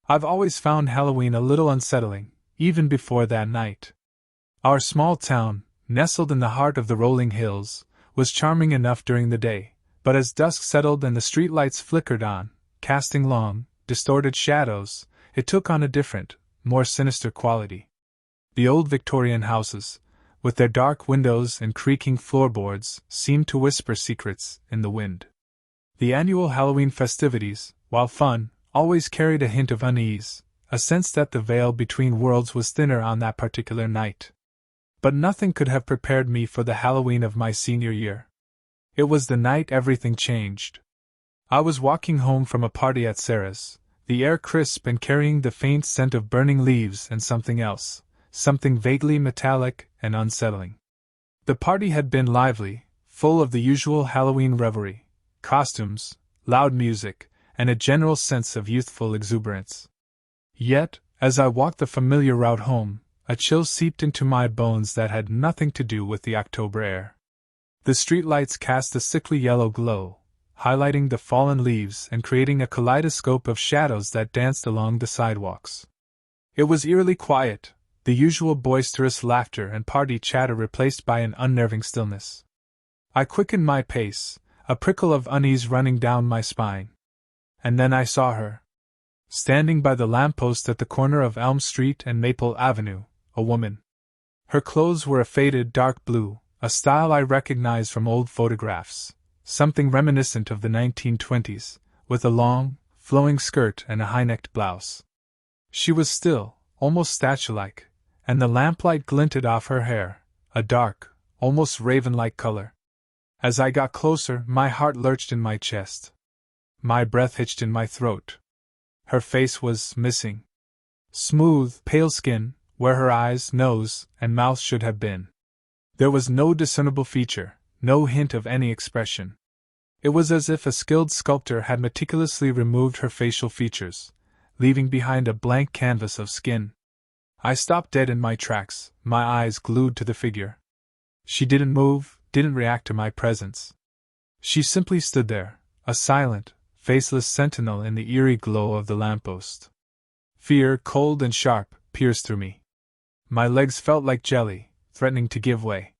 I've always found Halloween a little unsettling, even before that night. Our small town, nestled in the heart of the rolling hills, was charming enough during the day, but as dusk settled and the streetlights flickered on, casting long, distorted shadows, it took on a different, more sinister quality. The old Victorian houses, with their dark windows and creaking floorboards, seemed to whisper secrets in the wind. The annual Halloween festivities, while fun, always carried a hint of unease, a sense that the veil between worlds was thinner on that particular night. But nothing could have prepared me for the Halloween of my senior year. It was the night everything changed. I was walking home from a party at Sarah's, the air crisp and carrying the faint scent of burning leaves and something else, something vaguely metallic and unsettling. The party had been lively, full of the usual Halloween revelry, costumes, loud music, and a general sense of youthful exuberance. Yet, as I walked the familiar route home, a chill seeped into my bones that had nothing to do with the October air. The streetlights cast a sickly yellow glow, highlighting the fallen leaves and creating a kaleidoscope of shadows that danced along the sidewalks. It was eerily quiet, the usual boisterous laughter and party chatter replaced by an unnerving stillness. I quickened my pace, a prickle of unease running down my spine. And then I saw her. Standing by the lamppost at the corner of Elm Street and Maple Avenue, a woman. Her clothes were a faded dark blue, a style I recognized from old photographs, something reminiscent of the 1920s, with a long, flowing skirt and a high-necked blouse. She was still, almost statue-like, and the lamplight glinted off her hair, a dark, almost raven-like color. As I got closer, my heart lurched in my chest. My breath hitched in my throat. Her face was missing. Smooth, pale skin, where her eyes, nose, and mouth should have been. There was no discernible feature, no hint of any expression. It was as if a skilled sculptor had meticulously removed her facial features, leaving behind a blank canvas of skin. I stopped dead in my tracks, my eyes glued to the figure. She didn't move, didn't react to my presence. She simply stood there, a silent, faceless sentinel in the eerie glow of the lamppost. Fear, cold and sharp, pierced through me. My legs felt like jelly, threatening to give way.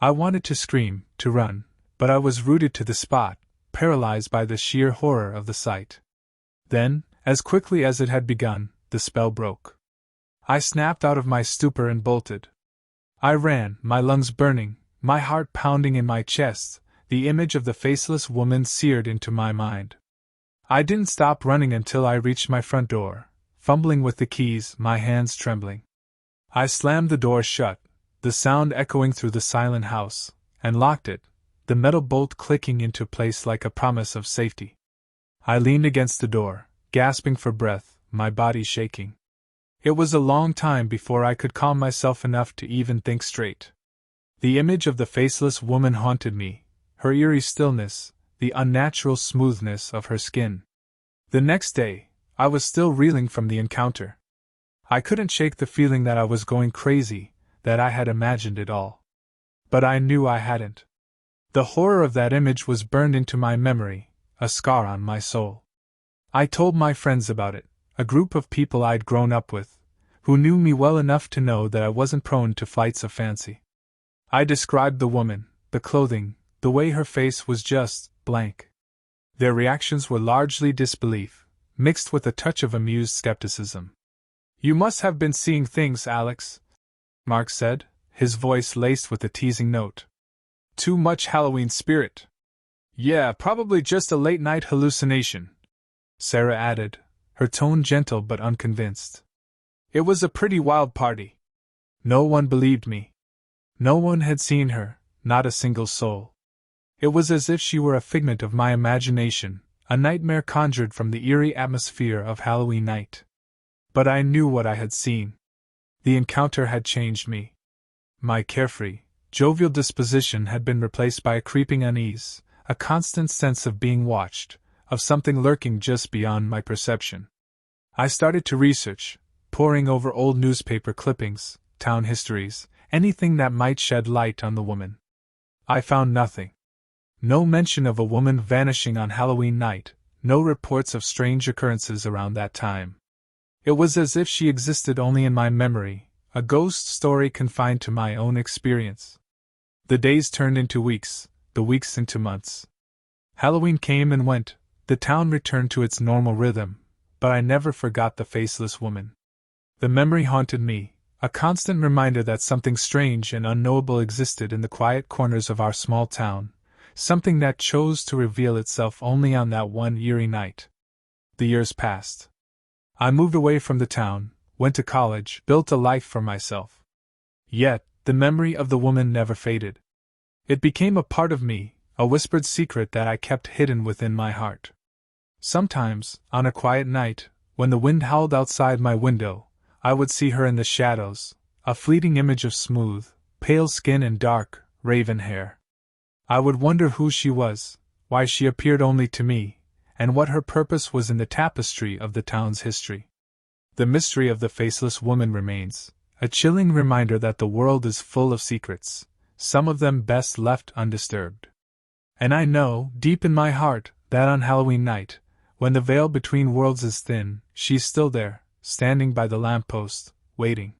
I wanted to scream, to run, but I was rooted to the spot, paralyzed by the sheer horror of the sight. Then, as quickly as it had begun, the spell broke. I snapped out of my stupor and bolted. I ran, my lungs burning, my heart pounding in my chest, the image of the faceless woman seared into my mind. I didn't stop running until I reached my front door, fumbling with the keys, my hands trembling. I slammed the door shut, the sound echoing through the silent house, and locked it, the metal bolt clicking into place like a promise of safety. I leaned against the door, gasping for breath, my body shaking. It was a long time before I could calm myself enough to even think straight. The image of the faceless woman haunted me, her eerie stillness, the unnatural smoothness of her skin. The next day, I was still reeling from the encounter. I couldn't shake the feeling that I was going crazy, that I had imagined it all. But I knew I hadn't. The horror of that image was burned into my memory, a scar on my soul. I told my friends about it, a group of people I'd grown up with, who knew me well enough to know that I wasn't prone to flights of fancy. I described the woman, the clothing, the way her face was just blank. Their reactions were largely disbelief, mixed with a touch of amused skepticism. "You must have been seeing things, Alex," Mark said, his voice laced with a teasing note. "Too much Halloween spirit." "Yeah, probably just a late-night hallucination," Sarah added, her tone gentle but unconvinced. "It was a pretty wild party." No one believed me. No one had seen her, not a single soul. It was as if she were a figment of my imagination, a nightmare conjured from the eerie atmosphere of Halloween night. But I knew what I had seen. The encounter had changed me. My carefree, jovial disposition had been replaced by a creeping unease, a constant sense of being watched, of something lurking just beyond my perception. I started to research, poring over old newspaper clippings, town histories, anything that might shed light on the woman. I found nothing. No mention of a woman vanishing on Halloween night, no reports of strange occurrences around that time. It was as if she existed only in my memory, a ghost story confined to my own experience. The days turned into weeks, the weeks into months. Halloween came and went, the town returned to its normal rhythm, but I never forgot the faceless woman. The memory haunted me, a constant reminder that something strange and unknowable existed in the quiet corners of our small town, something that chose to reveal itself only on that one eerie night. The years passed. I moved away from the town, went to college, built a life for myself. Yet, the memory of the woman never faded. It became a part of me, a whispered secret that I kept hidden within my heart. Sometimes, on a quiet night, when the wind howled outside my window, I would see her in the shadows, a fleeting image of smooth, pale skin and dark, raven hair. I would wonder who she was, why she appeared only to me, and what her purpose was in the tapestry of the town's history. The mystery of the faceless woman remains, a chilling reminder that the world is full of secrets, some of them best left undisturbed. And I know, deep in my heart, that on Halloween night, when the veil between worlds is thin, she's still there, standing by the lamppost, waiting.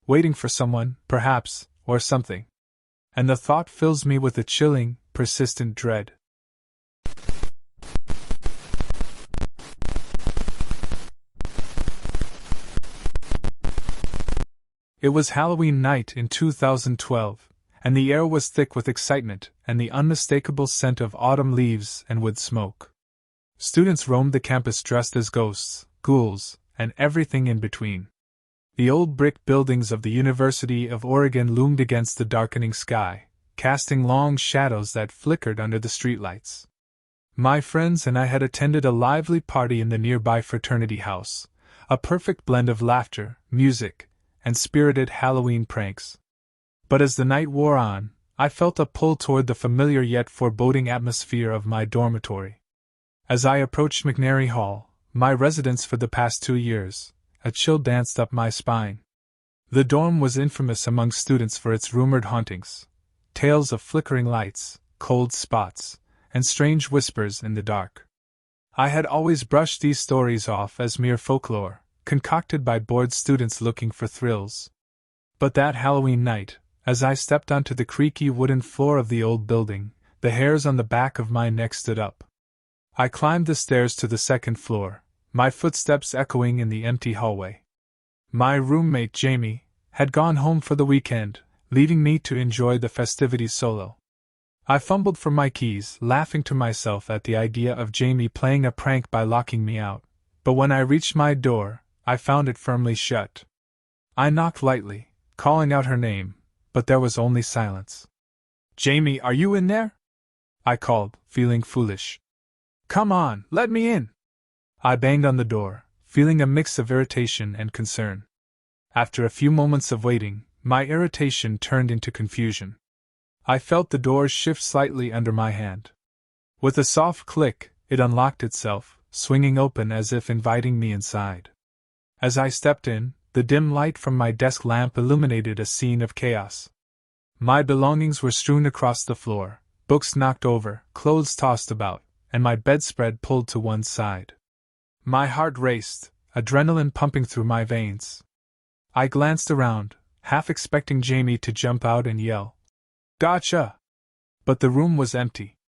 Waiting for someone, perhaps, or something. And the thought fills me with a chilling, persistent dread. It was Halloween night in 2012, and the air was thick with excitement and the unmistakable scent of autumn leaves and wood smoke. Students roamed the campus dressed as ghosts, ghouls, and everything in between. The old brick buildings of the University of Oregon loomed against the darkening sky, casting long shadows that flickered under the streetlights. My friends and I had attended a lively party in the nearby fraternity house, a perfect blend of laughter, music, and spirited Halloween pranks. But as the night wore on, I felt a pull toward the familiar yet foreboding atmosphere of my dormitory. As I approached McNary Hall, my residence for the past 2 years, a chill danced up my spine. The dorm was infamous among students for its rumored hauntings, tales of flickering lights, cold spots, and strange whispers in the dark. I had always brushed these stories off as mere folklore, concocted by bored students looking for thrills. But that Halloween night, as I stepped onto the creaky wooden floor of the old building, the hairs on the back of my neck stood up. I climbed the stairs to the second floor, my footsteps echoing in the empty hallway. My roommate Jamie had gone home for the weekend, leaving me to enjoy the festivities solo. I fumbled for my keys, laughing to myself at the idea of Jamie playing a prank by locking me out, but when I reached my door, I found it firmly shut. I knocked lightly, calling out her name, but there was only silence. "Jamie, are you in there?" I called, feeling foolish. "Come on, let me in!" I banged on the door, feeling a mix of irritation and concern. After a few moments of waiting, my irritation turned into confusion. I felt the door shift slightly under my hand. With a soft click, it unlocked itself, swinging open as if inviting me inside. As I stepped in, the dim light from my desk lamp illuminated a scene of chaos. My belongings were strewn across the floor, books knocked over, clothes tossed about, and my bedspread pulled to one side. My heart raced, adrenaline pumping through my veins. I glanced around, half expecting Jamie to jump out and yell, "Gotcha!" But the room was empty.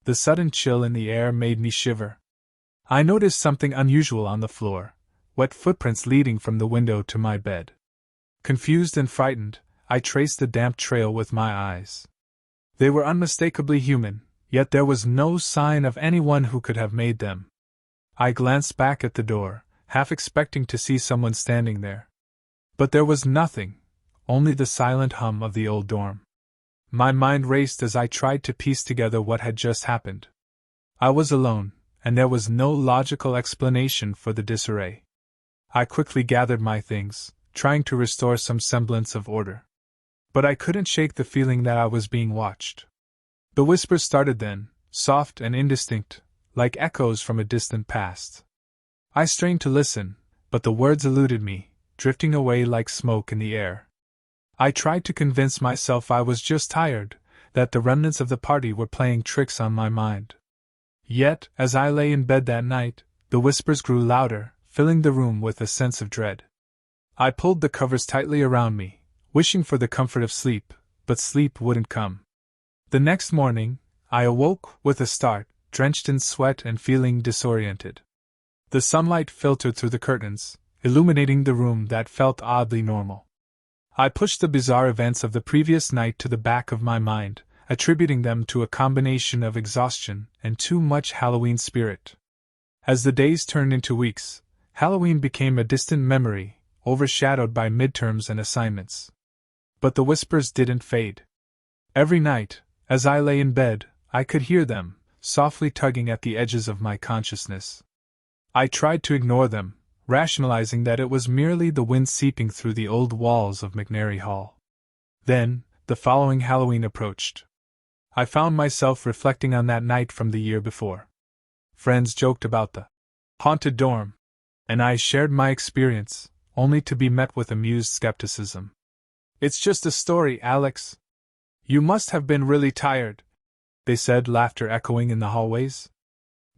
The sudden chill in the air made me shiver. I noticed something unusual on the floor, wet footprints leading from the window to my bed. Confused and frightened, I traced the damp trail with my eyes. They were unmistakably human, yet there was no sign of anyone who could have made them. I glanced back at the door, half expecting to see someone standing there. But there was nothing, only the silent hum of the old dorm. My mind raced as I tried to piece together what had just happened. I was alone, and there was no logical explanation for the disarray. I quickly gathered my things, trying to restore some semblance of order. But I couldn't shake the feeling that I was being watched. The whispers started then, soft and indistinct, like echoes from a distant past. I strained to listen, but the words eluded me, drifting away like smoke in the air. I tried to convince myself I was just tired, that the remnants of the party were playing tricks on my mind. Yet, as I lay in bed that night, the whispers grew louder, filling the room with a sense of dread. I pulled the covers tightly around me, wishing for the comfort of sleep, but sleep wouldn't come. The next morning, I awoke with a start, drenched in sweat and feeling disoriented. The sunlight filtered through the curtains, illuminating the room that felt oddly normal. I pushed the bizarre events of the previous night to the back of my mind, attributing them to a combination of exhaustion and too much Halloween spirit. As the days turned into weeks, Halloween became a distant memory, overshadowed by midterms and assignments. But the whispers didn't fade. Every night, as I lay in bed, I could hear them, softly tugging at the edges of my consciousness. I tried to ignore them, rationalizing that it was merely the wind seeping through the old walls of McNary Hall. Then, the following Halloween approached. I found myself reflecting on that night from the year before. Friends joked about the haunted dorm, and I shared my experience, only to be met with amused skepticism. "It's just a story, Alex. You must have been really tired," they said, laughter echoing in the hallways.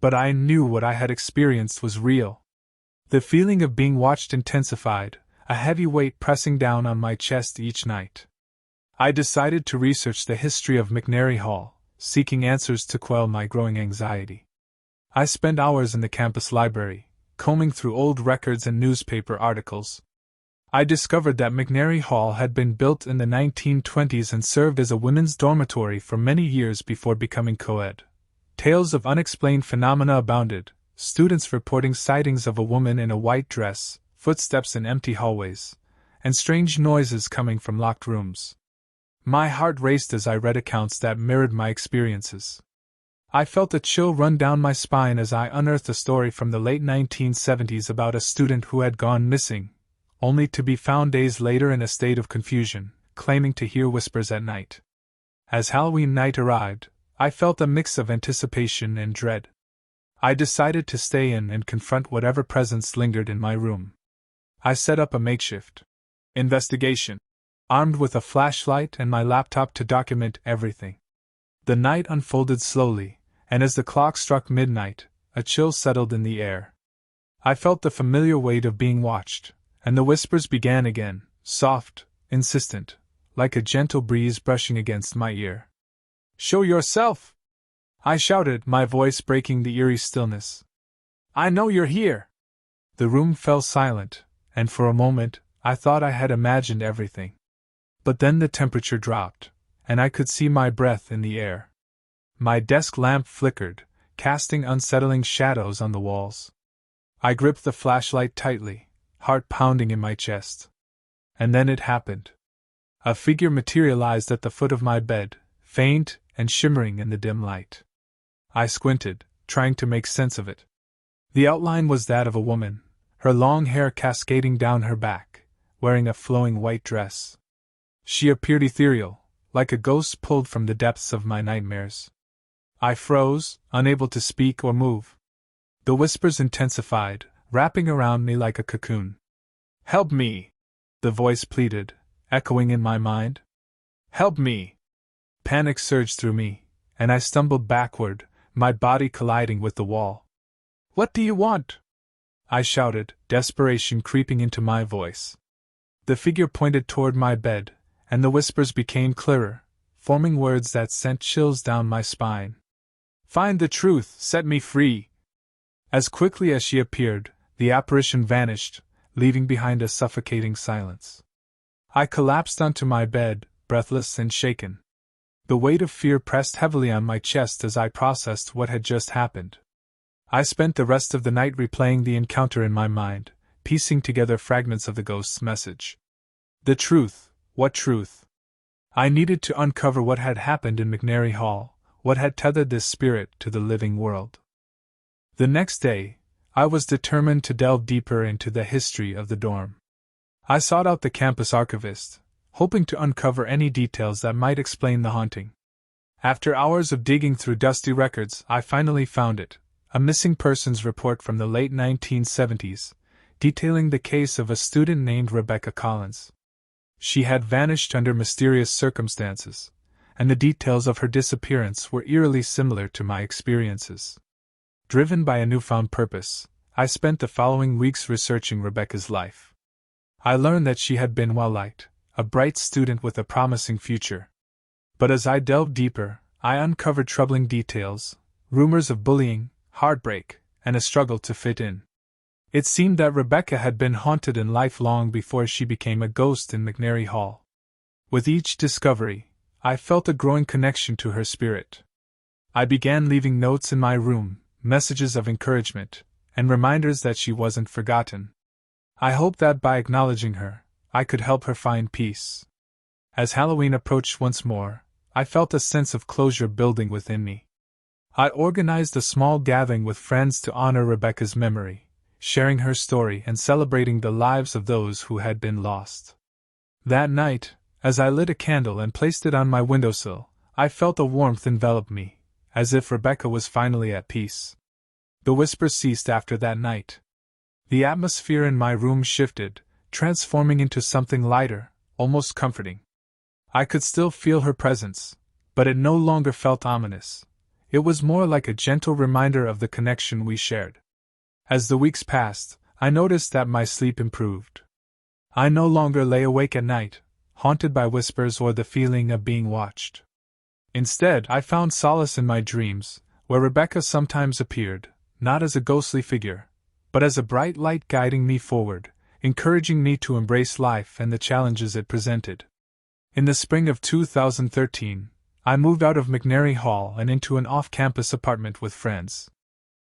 But I knew what I had experienced was real. The feeling of being watched intensified, a heavy weight pressing down on my chest each night. I decided to research the history of McNary Hall, seeking answers to quell my growing anxiety. I spent hours in the campus library, combing through old records and newspaper articles. I discovered that McNary Hall had been built in the 1920s and served as a women's dormitory for many years before becoming co-ed. Tales of unexplained phenomena abounded, students reporting sightings of a woman in a white dress, footsteps in empty hallways, and strange noises coming from locked rooms. My heart raced as I read accounts that mirrored my experiences. I felt a chill run down my spine as I unearthed a story from the late 1970s about a student who had gone missing, only to be found days later in a state of confusion, claiming to hear whispers at night. As Halloween night arrived, I felt a mix of anticipation and dread. I decided to stay in and confront whatever presence lingered in my room. I set up a makeshift investigation, armed with a flashlight and my laptop to document everything. The night unfolded slowly, and as the clock struck midnight, a chill settled in the air. I felt the familiar weight of being watched, and the whispers began again, soft, insistent, like a gentle breeze brushing against my ear. "Show yourself!" I shouted, my voice breaking the eerie stillness. "I know you're here!" The room fell silent, and for a moment, I thought I had imagined everything. But then the temperature dropped, and I could see my breath in the air. My desk lamp flickered, casting unsettling shadows on the walls. I gripped the flashlight tightly, heart pounding in my chest. And then it happened. A figure materialized at the foot of my bed, faint and shimmering in the dim light. I squinted, trying to make sense of it. The outline was that of a woman, her long hair cascading down her back, wearing a flowing white dress. She appeared ethereal, like a ghost pulled from the depths of my nightmares. I froze, unable to speak or move. The whispers intensified, wrapping around me like a cocoon. "Help me!" the voice pleaded, echoing in my mind. "Help me!" Panic surged through me, and I stumbled backward, my body colliding with the wall. "What do you want?" I shouted, desperation creeping into my voice. The figure pointed toward my bed, and the whispers became clearer, forming words that sent chills down my spine. "Find the truth, set me free!" As quickly as she appeared, the apparition vanished, leaving behind a suffocating silence. I collapsed onto my bed, breathless and shaken. The weight of fear pressed heavily on my chest as I processed what had just happened. I spent the rest of the night replaying the encounter in my mind, piecing together fragments of the ghost's message. The truth, what truth? I needed to uncover what had happened in McNary Hall, what had tethered this spirit to the living world. The next day, I was determined to delve deeper into the history of the dorm. I sought out the campus archivist, hoping to uncover any details that might explain the haunting. After hours of digging through dusty records, I finally found it, a missing persons report from the late 1970s, detailing the case of a student named Rebecca Collins. She had vanished under mysterious circumstances, and the details of her disappearance were eerily similar to my experiences. Driven by a newfound purpose, I spent the following weeks researching Rebecca's life. I learned that she had been well-liked, a bright student with a promising future. But as I delved deeper, I uncovered troubling details, rumors of bullying, heartbreak, and a struggle to fit in. It seemed that Rebecca had been haunted in life long before she became a ghost in McNary Hall. With each discovery, I felt a growing connection to her spirit. I began leaving notes in my room, messages of encouragement, and reminders that she wasn't forgotten. I hoped that by acknowledging her, I could help her find peace. As Halloween approached once more, I felt a sense of closure building within me. I organized a small gathering with friends to honor Rebecca's memory, sharing her story and celebrating the lives of those who had been lost. That night, as I lit a candle and placed it on my windowsill, I felt a warmth envelop me, as if Rebecca was finally at peace. The whispers ceased after that night. The atmosphere in my room shifted, transforming into something lighter, almost comforting. I could still feel her presence, but it no longer felt ominous. It was more like a gentle reminder of the connection we shared. As the weeks passed, I noticed that my sleep improved. I no longer lay awake at night, haunted by whispers or the feeling of being watched. Instead, I found solace in my dreams, where Rebecca sometimes appeared, not as a ghostly figure, but as a bright light guiding me forward, encouraging me to embrace life and the challenges it presented. In the spring of 2013, I moved out of McNary Hall and into an off-campus apartment with friends.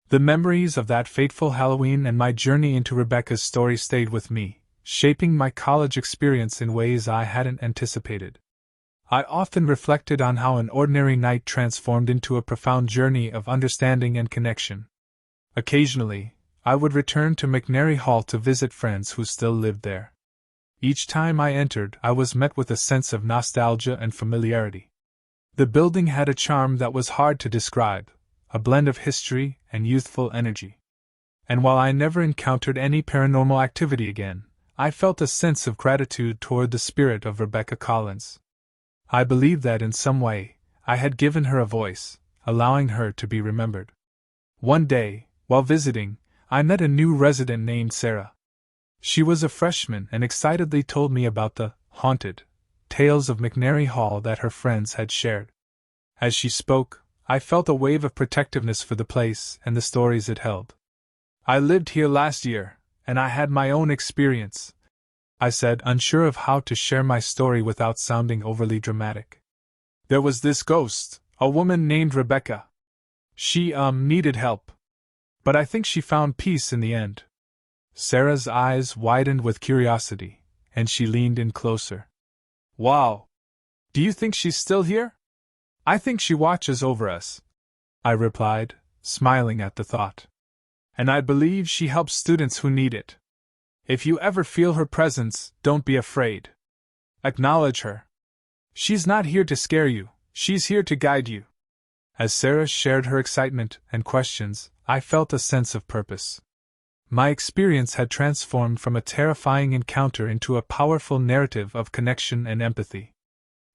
The memories of that fateful Halloween and my journey into Rebecca's story stayed with me, shaping my college experience in ways I hadn't anticipated. I often reflected on how an ordinary night transformed into a profound journey of understanding and connection. Occasionally, I would return to McNary Hall to visit friends who still lived there. Each time I entered, I was met with a sense of nostalgia and familiarity. The building had a charm that was hard to describe, a blend of history and youthful energy. And while I never encountered any paranormal activity again, I felt a sense of gratitude toward the spirit of Rebecca Collins. I believed that in some way, I had given her a voice, allowing her to be remembered. One day, while visiting, I met a new resident named Sarah. She was a freshman and excitedly told me about the haunted tales of McNary Hall that her friends had shared. As she spoke, I felt a wave of protectiveness for the place and the stories it held. "I lived here last year, and I had my own experience," I said, unsure of how to share my story without sounding overly dramatic. "There was this ghost, a woman named Rebecca. She, needed help. But I think she found peace in the end." Sarah's eyes widened with curiosity, and she leaned in closer. "Wow! Do you think she's still here?" "I think she watches over us," I replied, smiling at the thought. "And I believe she helps students who need it. If you ever feel her presence, don't be afraid. Acknowledge her. She's not here to scare you, she's here to guide you." As Sarah shared her excitement and questions, I felt a sense of purpose. My experience had transformed from a terrifying encounter into a powerful narrative of connection and empathy.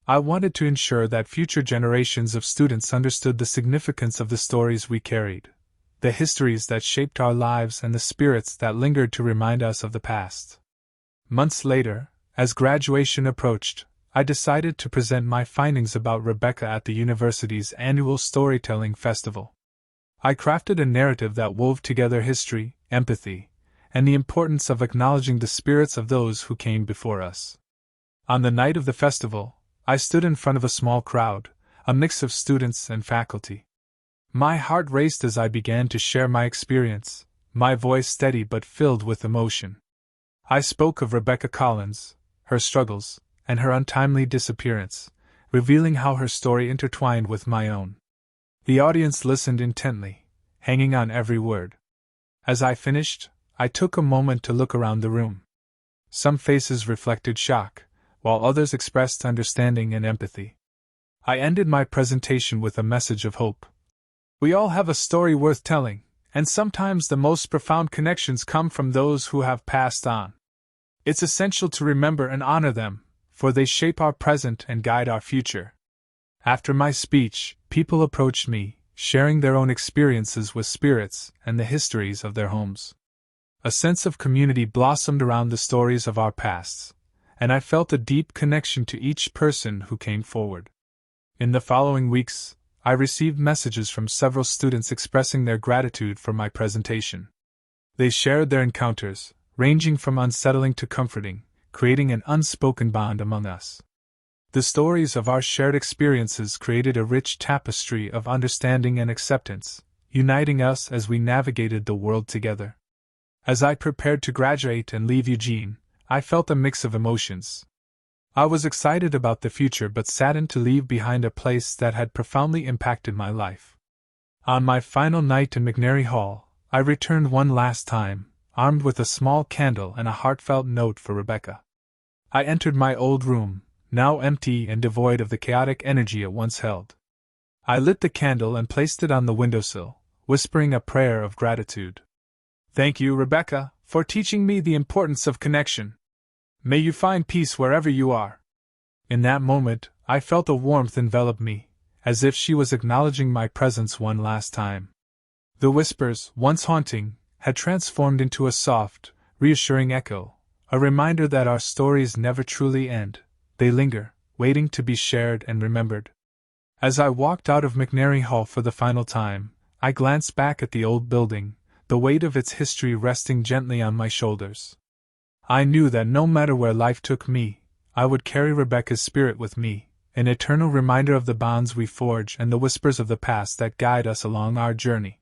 I wanted to ensure that future generations of students understood the significance of the stories we carried, the histories that shaped our lives and the spirits that lingered to remind us of the past. Months later, as graduation approached, I decided to present my findings about Rebecca at the university's annual storytelling festival. I crafted a narrative that wove together history, empathy, and the importance of acknowledging the spirits of those who came before us. On the night of the festival, I stood in front of a small crowd, a mix of students and faculty. My heart raced as I began to share my experience, my voice steady but filled with emotion. I spoke of Rebecca Collins, her struggles, and her untimely disappearance, revealing how her story intertwined with my own. The audience listened intently, hanging on every word. As I finished, I took a moment to look around the room. Some faces reflected shock, while others expressed understanding and empathy. I ended my presentation with a message of hope. We all have a story worth telling, and sometimes the most profound connections come from those who have passed on. It's essential to remember and honor them, for they shape our present and guide our future. After my speech, people approached me, sharing their own experiences with spirits and the histories of their homes. A sense of community blossomed around the stories of our pasts, and I felt a deep connection to each person who came forward. In the following weeks, I received messages from several students expressing their gratitude for my presentation. They shared their encounters, ranging from unsettling to comforting, creating an unspoken bond among us. The stories of our shared experiences created a rich tapestry of understanding and acceptance, uniting us as we navigated the world together. As I prepared to graduate and leave Eugene, I felt a mix of emotions. I was excited about the future but saddened to leave behind a place that had profoundly impacted my life. On my final night in McNary Hall, I returned one last time, armed with a small candle and a heartfelt note for Rebecca. I entered my old room, now empty and devoid of the chaotic energy it once held. I lit the candle and placed it on the windowsill, whispering a prayer of gratitude. "Thank you, Rebecca, for teaching me the importance of connection. May you find peace wherever you are." In that moment, I felt a warmth envelop me, as if she was acknowledging my presence one last time. The whispers, once haunting, had transformed into a soft, reassuring echo, a reminder that our stories never truly end. They linger, waiting to be shared and remembered. As I walked out of McNary Hall for the final time, I glanced back at the old building, the weight of its history resting gently on my shoulders. I knew that no matter where life took me, I would carry Rebecca's spirit with me, an eternal reminder of the bonds we forge and the whispers of the past that guide us along our journey.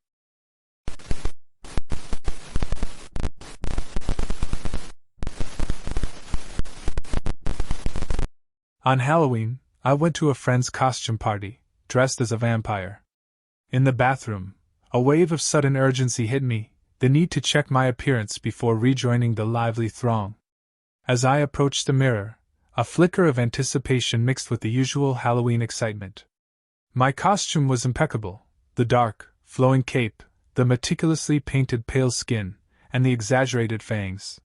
On Halloween, I went to a friend's costume party, dressed as a vampire. In the bathroom, a wave of sudden urgency hit me, the need to check my appearance before rejoining the lively throng. As I approached the mirror, a flicker of anticipation mixed with the usual Halloween excitement. My costume was impeccable, the dark, flowing cape, the meticulously painted pale skin, and the exaggerated fangs.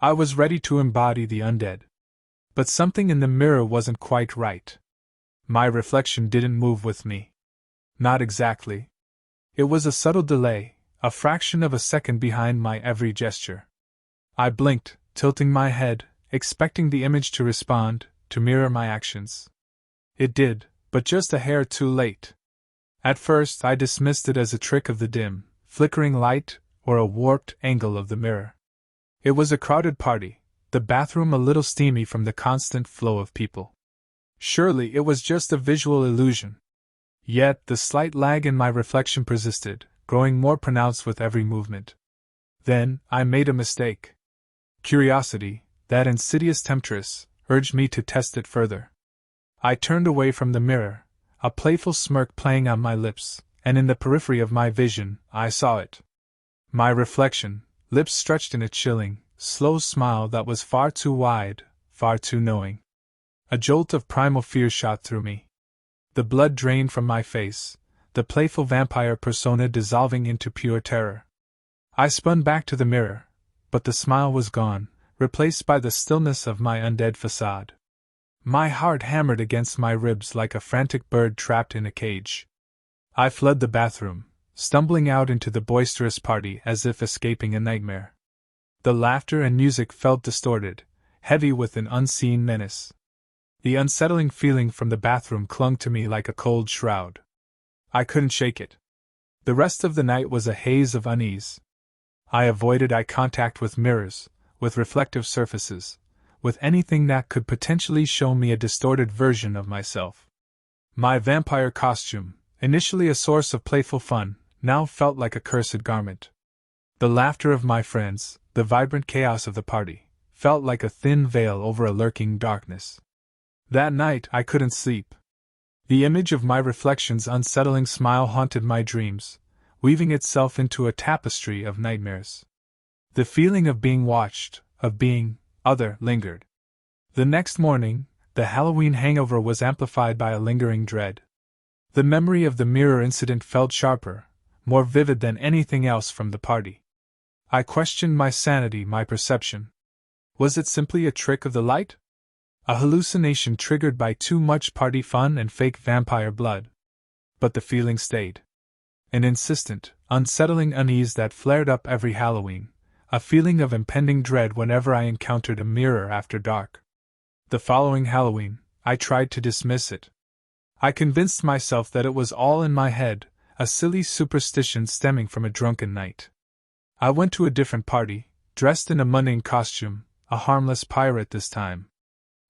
I was ready to embody the undead. But something in the mirror wasn't quite right. My reflection didn't move with me. Not exactly. It was a subtle delay, a fraction of a second behind my every gesture. I blinked, tilting my head, expecting the image to respond, to mirror my actions. It did, but just a hair too late. At first, I dismissed it as a trick of the dim, flickering light, or a warped angle of the mirror. It was a crowded party, the bathroom a little steamy from the constant flow of people. Surely it was just a visual illusion. Yet the slight lag in my reflection persisted, growing more pronounced with every movement. Then, I made a mistake. Curiosity, that insidious temptress, urged me to test it further. I turned away from the mirror, a playful smirk playing on my lips, and in the periphery of my vision, I saw it. My reflection, lips stretched in a chilling, slow smile that was far too wide, far too knowing. A jolt of primal fear shot through me. The blood drained from my face, the playful vampire persona dissolving into pure terror. I spun back to the mirror, but the smile was gone, replaced by the stillness of my undead facade. My heart hammered against my ribs like a frantic bird trapped in a cage. I fled the bathroom, stumbling out into the boisterous party as if escaping a nightmare. The laughter and music felt distorted, heavy with an unseen menace. The unsettling feeling from the bathroom clung to me like a cold shroud. I couldn't shake it. The rest of the night was a haze of unease. I avoided eye contact with mirrors, with reflective surfaces, with anything that could potentially show me a distorted version of myself. My vampire costume, initially a source of playful fun, now felt like a cursed garment. The laughter of my friends, the vibrant chaos of the party, felt like a thin veil over a lurking darkness. That night I couldn't sleep. The image of my reflection's unsettling smile haunted my dreams, weaving itself into a tapestry of nightmares. The feeling of being watched, of being other, lingered. The next morning, the Halloween hangover was amplified by a lingering dread. The memory of the mirror incident felt sharper, more vivid than anything else from the party. I questioned my sanity, my perception. Was it simply a trick of the light? A hallucination triggered by too much party fun and fake vampire blood? But the feeling stayed. An insistent, unsettling unease that flared up every Halloween, a feeling of impending dread whenever I encountered a mirror after dark. The following Halloween, I tried to dismiss it. I convinced myself that it was all in my head, a silly superstition stemming from a drunken night. I went to a different party, dressed in a mundane costume, a harmless pirate this time.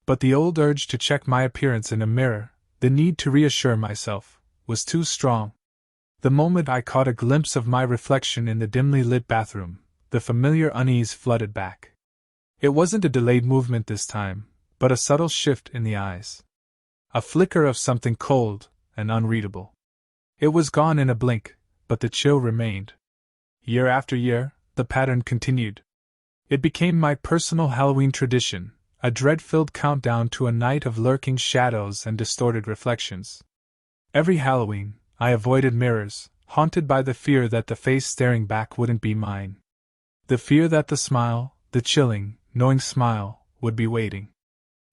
But the old urge to check my appearance in a mirror, the need to reassure myself, was too strong. The moment I caught a glimpse of my reflection in the dimly lit bathroom, the familiar unease flooded back. It wasn't a delayed movement this time, but a subtle shift in the eyes. A flicker of something cold and unreadable. It was gone in a blink, but the chill remained. Year after year, the pattern continued. It became my personal Halloween tradition, a dread-filled countdown to a night of lurking shadows and distorted reflections. Every Halloween, I avoided mirrors, haunted by the fear that the face staring back wouldn't be mine. The fear that the smile, the chilling, knowing smile, would be waiting.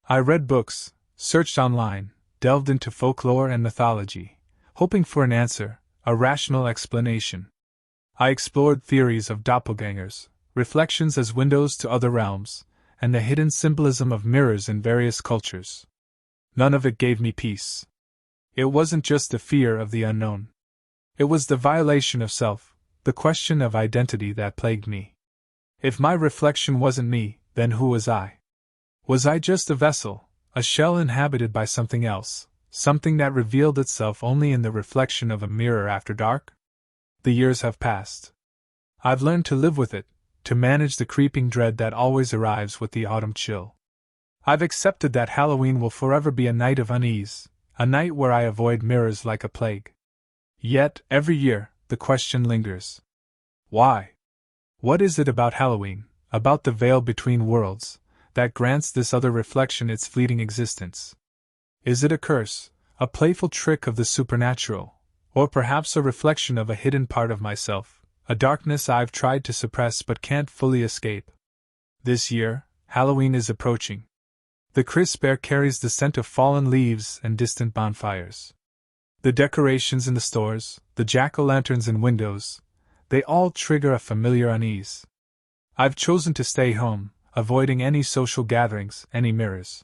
I read books, searched online, delved into folklore and mythology, hoping for an answer, a rational explanation. I explored theories of doppelgangers, reflections as windows to other realms, and the hidden symbolism of mirrors in various cultures. None of it gave me peace. It wasn't just the fear of the unknown. It was the violation of self, the question of identity that plagued me. If my reflection wasn't me, then who was I? Was I just a vessel, a shell inhabited by something else, something that revealed itself only in the reflection of a mirror after dark? The years have passed. I've learned to live with it, to manage the creeping dread that always arrives with the autumn chill. I've accepted that Halloween will forever be a night of unease, a night where I avoid mirrors like a plague. Yet, every year, the question lingers. Why? What is it about Halloween, about the veil between worlds, that grants this other reflection its fleeting existence? Is it a curse, a playful trick of the supernatural, or perhaps a reflection of a hidden part of myself, a darkness I've tried to suppress but can't fully escape? This year, Halloween is approaching. The crisp air carries the scent of fallen leaves and distant bonfires. The decorations in the stores, the jack-o'-lanterns in windows, they all trigger a familiar unease. I've chosen to stay home, avoiding any social gatherings, any mirrors.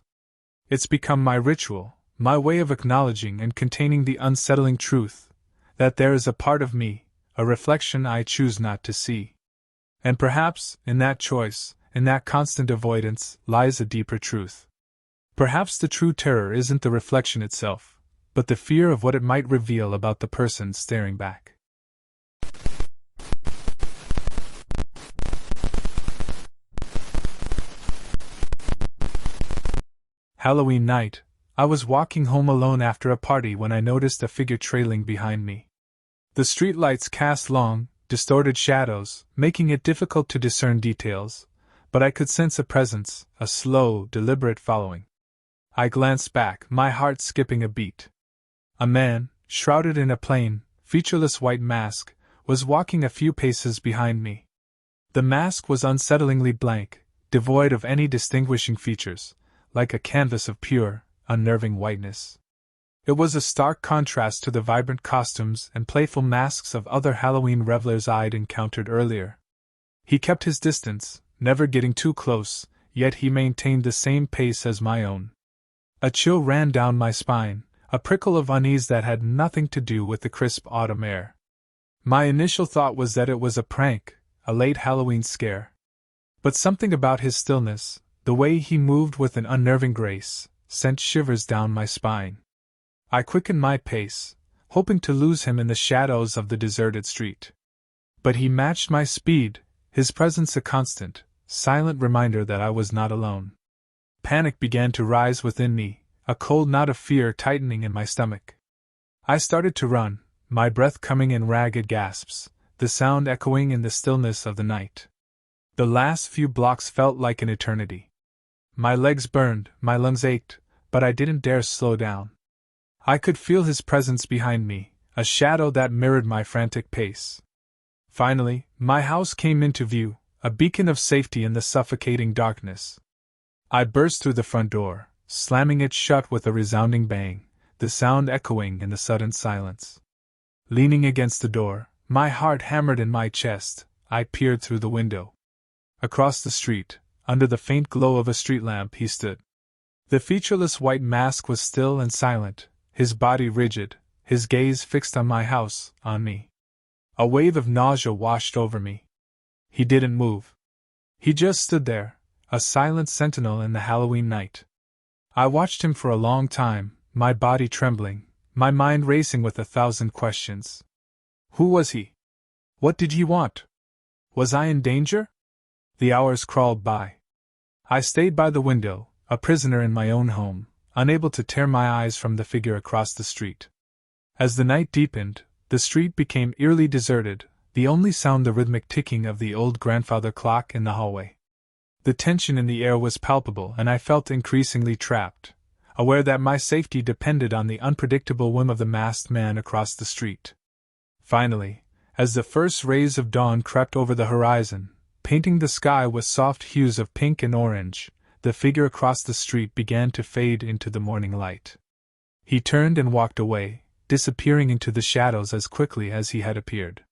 It's become my ritual, my way of acknowledging and containing the unsettling truth that there is a part of me, a reflection I choose not to see. And perhaps, in that choice, in that constant avoidance, lies a deeper truth. Perhaps the true terror isn't the reflection itself, but the fear of what it might reveal about the person staring back. Halloween night, I was walking home alone after a party when I noticed a figure trailing behind me. The streetlights cast long, distorted shadows, making it difficult to discern details, but I could sense a presence, a slow, deliberate following. I glanced back, my heart skipping a beat. A man, shrouded in a plain, featureless white mask, was walking a few paces behind me. The mask was unsettlingly blank, devoid of any distinguishing features, like a canvas of pure, unnerving whiteness. It was a stark contrast to the vibrant costumes and playful masks of other Halloween revelers I'd encountered earlier. He kept his distance, never getting too close, yet he maintained the same pace as my own. A chill ran down my spine, a prickle of unease that had nothing to do with the crisp autumn air. My initial thought was that it was a prank, a late Halloween scare. But something about his stillness, the way he moved with an unnerving grace, sent shivers down my spine. I quickened my pace, hoping to lose him in the shadows of the deserted street. But he matched my speed, his presence a constant, silent reminder that I was not alone. Panic began to rise within me, a cold knot of fear tightening in my stomach. I started to run, my breath coming in ragged gasps, the sound echoing in the stillness of the night. The last few blocks felt like an eternity. My legs burned, my lungs ached, but I didn't dare slow down. I could feel his presence behind me, a shadow that mirrored my frantic pace. Finally, my house came into view, a beacon of safety in the suffocating darkness. I burst through the front door, slamming it shut with a resounding bang, the sound echoing in the sudden silence. Leaning against the door, my heart hammered in my chest, I peered through the window. Across the street, under the faint glow of a street lamp, he stood. The featureless white mask was still and silent, his body rigid, his gaze fixed on my house, on me. A wave of nausea washed over me. He didn't move. He just stood there, a silent sentinel in the Halloween night. I watched him for a long time, my body trembling, my mind racing with 1,000 questions. Who was he? What did he want? Was I in danger? The hours crawled by. I stayed by the window, a prisoner in my own home, unable to tear my eyes from the figure across the street. As the night deepened, the street became eerily deserted, the only sound the rhythmic ticking of the old grandfather clock in the hallway. The tension in the air was palpable, and I felt increasingly trapped, aware that my safety depended on the unpredictable whim of the masked man across the street. Finally, as the first rays of dawn crept over the horizon, painting the sky with soft hues of pink and orange, the figure across the street began to fade into the morning light. He turned and walked away, disappearing into the shadows as quickly as he had appeared.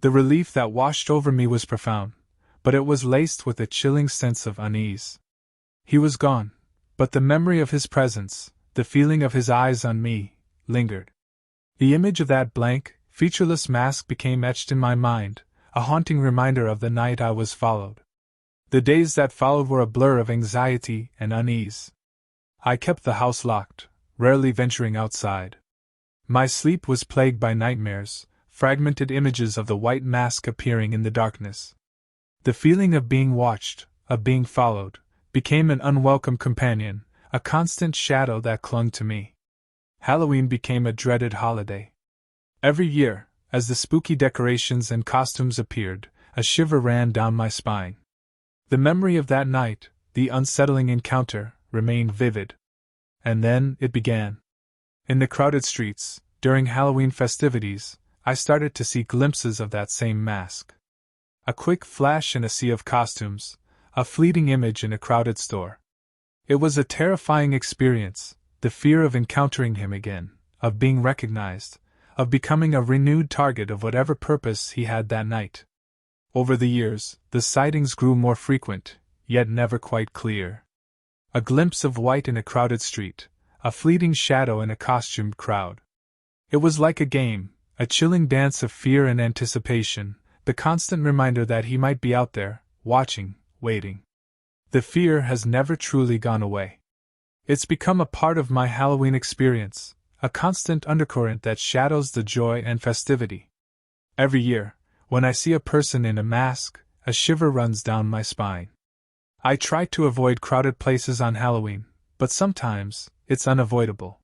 The relief that washed over me was profound, but it was laced with a chilling sense of unease. He was gone, but the memory of his presence, the feeling of his eyes on me, lingered. The image of that blank, featureless mask became etched in my mind, a haunting reminder of the night I was followed. The days that followed were a blur of anxiety and unease. I kept the house locked, rarely venturing outside. My sleep was plagued by nightmares, fragmented images of the white mask appearing in the darkness. The feeling of being watched, of being followed, became an unwelcome companion, a constant shadow that clung to me. Halloween became a dreaded holiday. Every year, as the spooky decorations and costumes appeared, a shiver ran down my spine. The memory of that night, the unsettling encounter, remained vivid. And then it began. In the crowded streets, during Halloween festivities, I started to see glimpses of that same mask. A quick flash in a sea of costumes, a fleeting image in a crowded store. It was a terrifying experience, the fear of encountering him again, of being recognized, of becoming a renewed target of whatever purpose he had that night. Over the years, the sightings grew more frequent, yet never quite clear. A glimpse of white in a crowded street, a fleeting shadow in a costumed crowd. It was like a game, a chilling dance of fear and anticipation, the constant reminder that he might be out there, watching, waiting. The fear has never truly gone away. It's become a part of my Halloween experience, a constant undercurrent that shadows the joy and festivity. Every year, when I see a person in a mask, a shiver runs down my spine. I try to avoid crowded places on Halloween, but sometimes, it's unavoidable.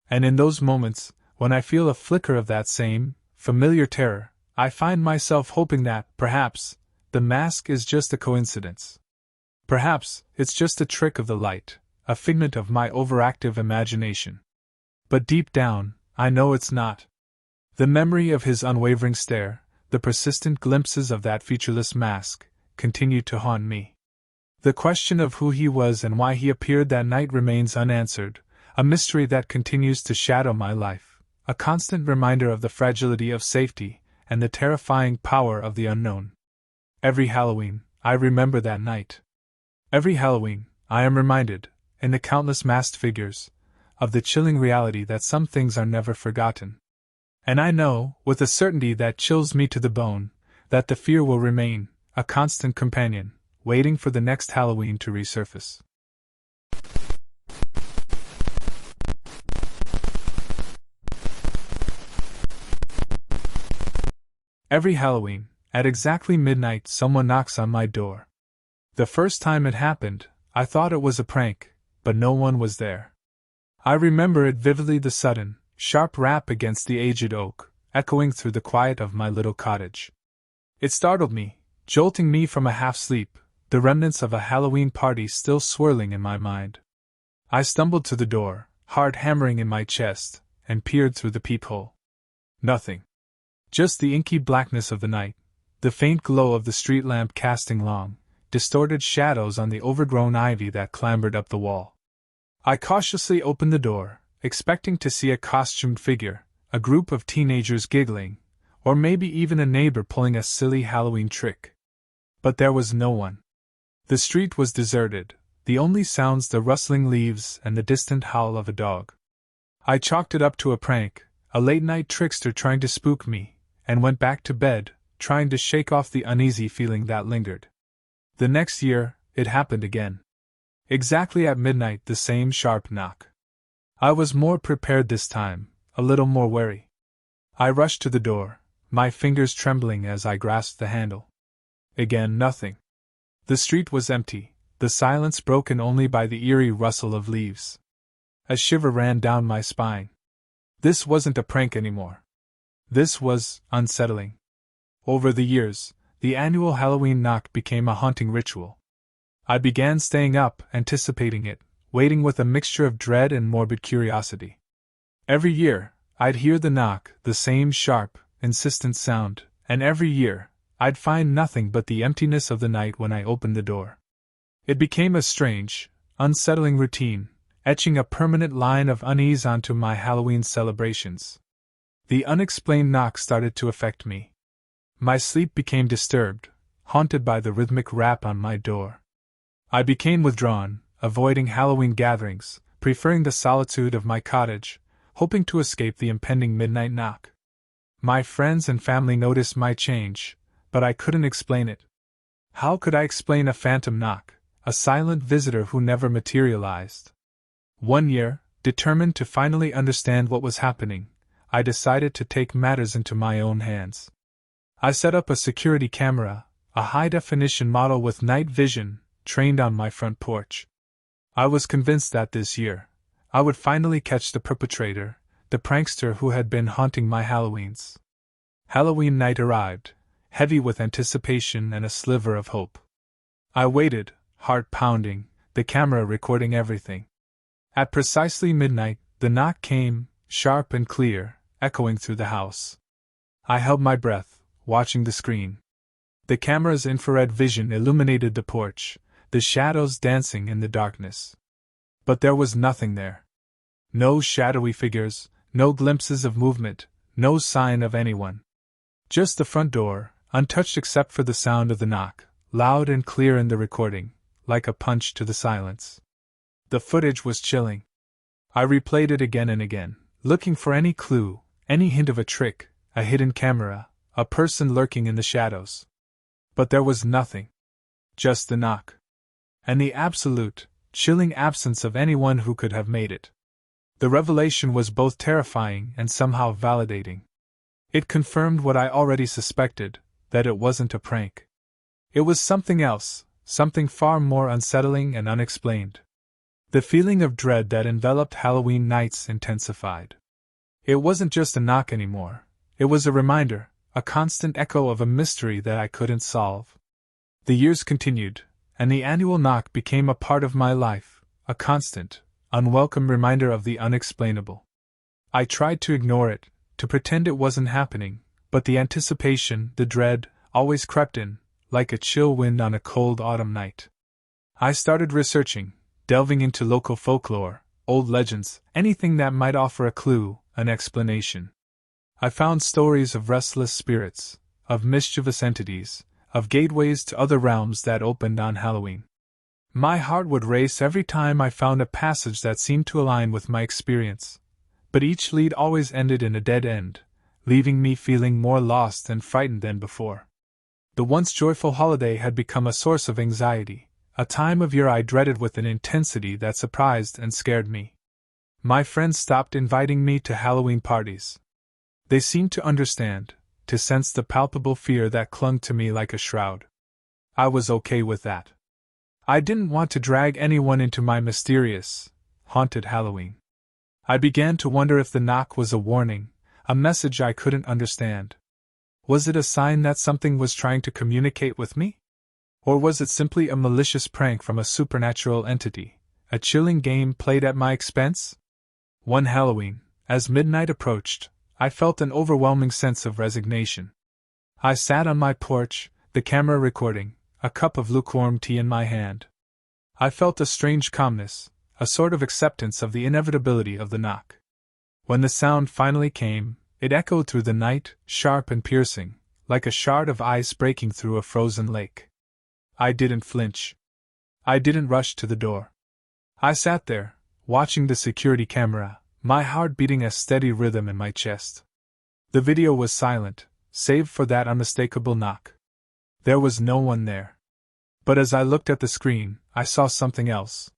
And in those moments, when I feel a flicker of that same, familiar terror, I find myself hoping that, perhaps, the mask is just a coincidence. Perhaps, it's just a trick of the light, a figment of my overactive imagination. But deep down, I know it's not. The memory of his unwavering stare, the persistent glimpses of that featureless mask, continue to haunt me. The question of who he was and why he appeared that night remains unanswered, a mystery that continues to shadow my life, a constant reminder of the fragility of safety and the terrifying power of the unknown. Every Halloween, I remember that night. Every Halloween, I am reminded, in the countless masked figures, of the chilling reality that some things are never forgotten. And I know, with a certainty that chills me to the bone, that the fear will remain, a constant companion, waiting for the next Halloween to resurface. Every Halloween, at exactly midnight, someone knocks on my door. The first time it happened, I thought it was a prank, but no one was there. I remember it vividly, the sudden, sharp rap against the aged oak, echoing through the quiet of my little cottage. It startled me, jolting me from a half-sleep, the remnants of a Halloween party still swirling in my mind. I stumbled to the door, heart hammering in my chest, and peered through the peephole. Nothing. Just the inky blackness of the night, the faint glow of the street lamp casting long, distorted shadows on the overgrown ivy that clambered up the wall. I cautiously opened the door, expecting to see a costumed figure, a group of teenagers giggling, or maybe even a neighbor pulling a silly Halloween trick. But there was no one. The street was deserted, the only sounds the rustling leaves and the distant howl of a dog. I chalked it up to a prank, a late-night trickster trying to spook me, and went back to bed, trying to shake off the uneasy feeling that lingered. The next year, it happened again. Exactly at midnight, the same sharp knock. I was more prepared this time, a little more wary. I rushed to the door, my fingers trembling as I grasped the handle. Again, nothing. The street was empty, the silence broken only by the eerie rustle of leaves. A shiver ran down my spine. This wasn't a prank anymore. This was unsettling. Over the years, the annual Halloween knock became a haunting ritual. I began staying up, anticipating it, waiting with a mixture of dread and morbid curiosity. Every year, I'd hear the knock, the same sharp, insistent sound, and every year, I'd find nothing but the emptiness of the night when I opened the door. It became a strange, unsettling routine, etching a permanent line of unease onto my Halloween celebrations. The unexplained knock started to affect me. My sleep became disturbed, haunted by the rhythmic rap on my door. I became withdrawn, avoiding Halloween gatherings, preferring the solitude of my cottage, hoping to escape the impending midnight knock. My friends and family noticed my change, but I couldn't explain it. How could I explain a phantom knock, a silent visitor who never materialized? One year, determined to finally understand what was happening, I decided to take matters into my own hands. I set up a security camera, a high-definition model with night vision, trained on my front porch. I was convinced that this year, I would finally catch the perpetrator, the prankster who had been haunting my Halloweens. Halloween night arrived, heavy with anticipation and a sliver of hope. I waited, heart pounding, the camera recording everything. At precisely midnight, the knock came, sharp and clear, echoing through the house. I held my breath, watching the screen. The camera's infrared vision illuminated the porch, the shadows dancing in the darkness. But there was nothing there. No shadowy figures, no glimpses of movement, no sign of anyone. Just the front door, untouched except for the sound of the knock, loud and clear in the recording, like a punch to the silence. The footage was chilling. I replayed it again and again, looking for any clue, any hint of a trick, a hidden camera, a person lurking in the shadows. But there was nothing. Just the knock. And the absolute, chilling absence of anyone who could have made it. The revelation was both terrifying and somehow validating. It confirmed what I already suspected, that it wasn't a prank. It was something else, something far more unsettling and unexplained. The feeling of dread that enveloped Halloween nights intensified. It wasn't just a knock anymore. It was a reminder, a constant echo of a mystery that I couldn't solve. The years continued, and the annual knock became a part of my life, a constant, unwelcome reminder of the unexplainable. I tried to ignore it, to pretend it wasn't happening, but the anticipation, the dread, always crept in, like a chill wind on a cold autumn night. I started researching, delving into local folklore, old legends, anything that might offer a clue, an explanation. I found stories of restless spirits, of mischievous entities, of gateways to other realms that opened on Halloween. My heart would race every time I found a passage that seemed to align with my experience, but each lead always ended in a dead end, leaving me feeling more lost and frightened than before. The once joyful holiday had become a source of anxiety, a time of year I dreaded with an intensity that surprised and scared me. My friends stopped inviting me to Halloween parties. They seemed to understand, to sense the palpable fear that clung to me like a shroud. I was okay with that. I didn't want to drag anyone into my mysterious, haunted Halloween. I began to wonder if the knock was a warning, a message I couldn't understand. Was it a sign that something was trying to communicate with me? Or was it simply a malicious prank from a supernatural entity, a chilling game played at my expense? One Halloween, as midnight approached, I felt an overwhelming sense of resignation. I sat on my porch, the camera recording, a cup of lukewarm tea in my hand. I felt a strange calmness, a sort of acceptance of the inevitability of the knock. When the sound finally came, it echoed through the night, sharp and piercing, like a shard of ice breaking through a frozen lake. I didn't flinch. I didn't rush to the door. I sat there, watching the security camera, my heart beating a steady rhythm in my chest. The video was silent, save for that unmistakable knock. There was no one there. But as I looked at the screen, I saw something else.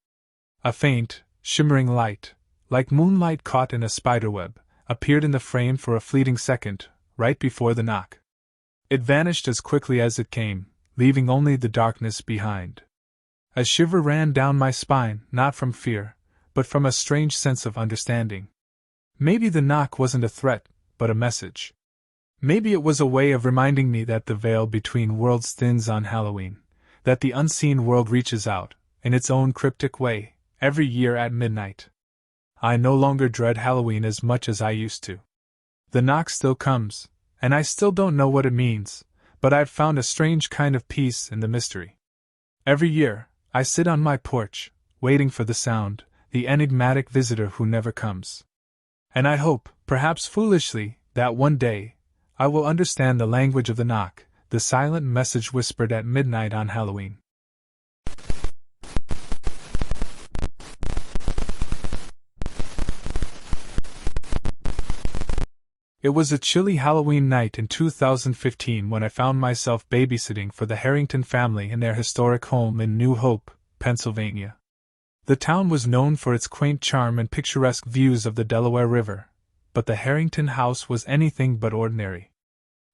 A faint, shimmering light, like moonlight caught in a spiderweb, appeared in the frame for a fleeting second, right before the knock. It vanished as quickly as it came, leaving only the darkness behind. A shiver ran down my spine, not from fear, but from a strange sense of understanding. Maybe the knock wasn't a threat, but a message. Maybe it was a way of reminding me that the veil between worlds thins on Halloween, that the unseen world reaches out, in its own cryptic way, every year at midnight. I no longer dread Halloween as much as I used to. The knock still comes, and I still don't know what it means, but I've found a strange kind of peace in the mystery. Every year, I sit on my porch, waiting for the sound, the enigmatic visitor who never comes. And I hope, perhaps foolishly, that one day, I will understand the language of the knock, the silent message whispered at midnight on Halloween. It was a chilly Halloween night in 2015 when I found myself babysitting for the Harrington family in their historic home in New Hope, Pennsylvania. The town was known for its quaint charm and picturesque views of the Delaware River, but the Harrington house was anything but ordinary.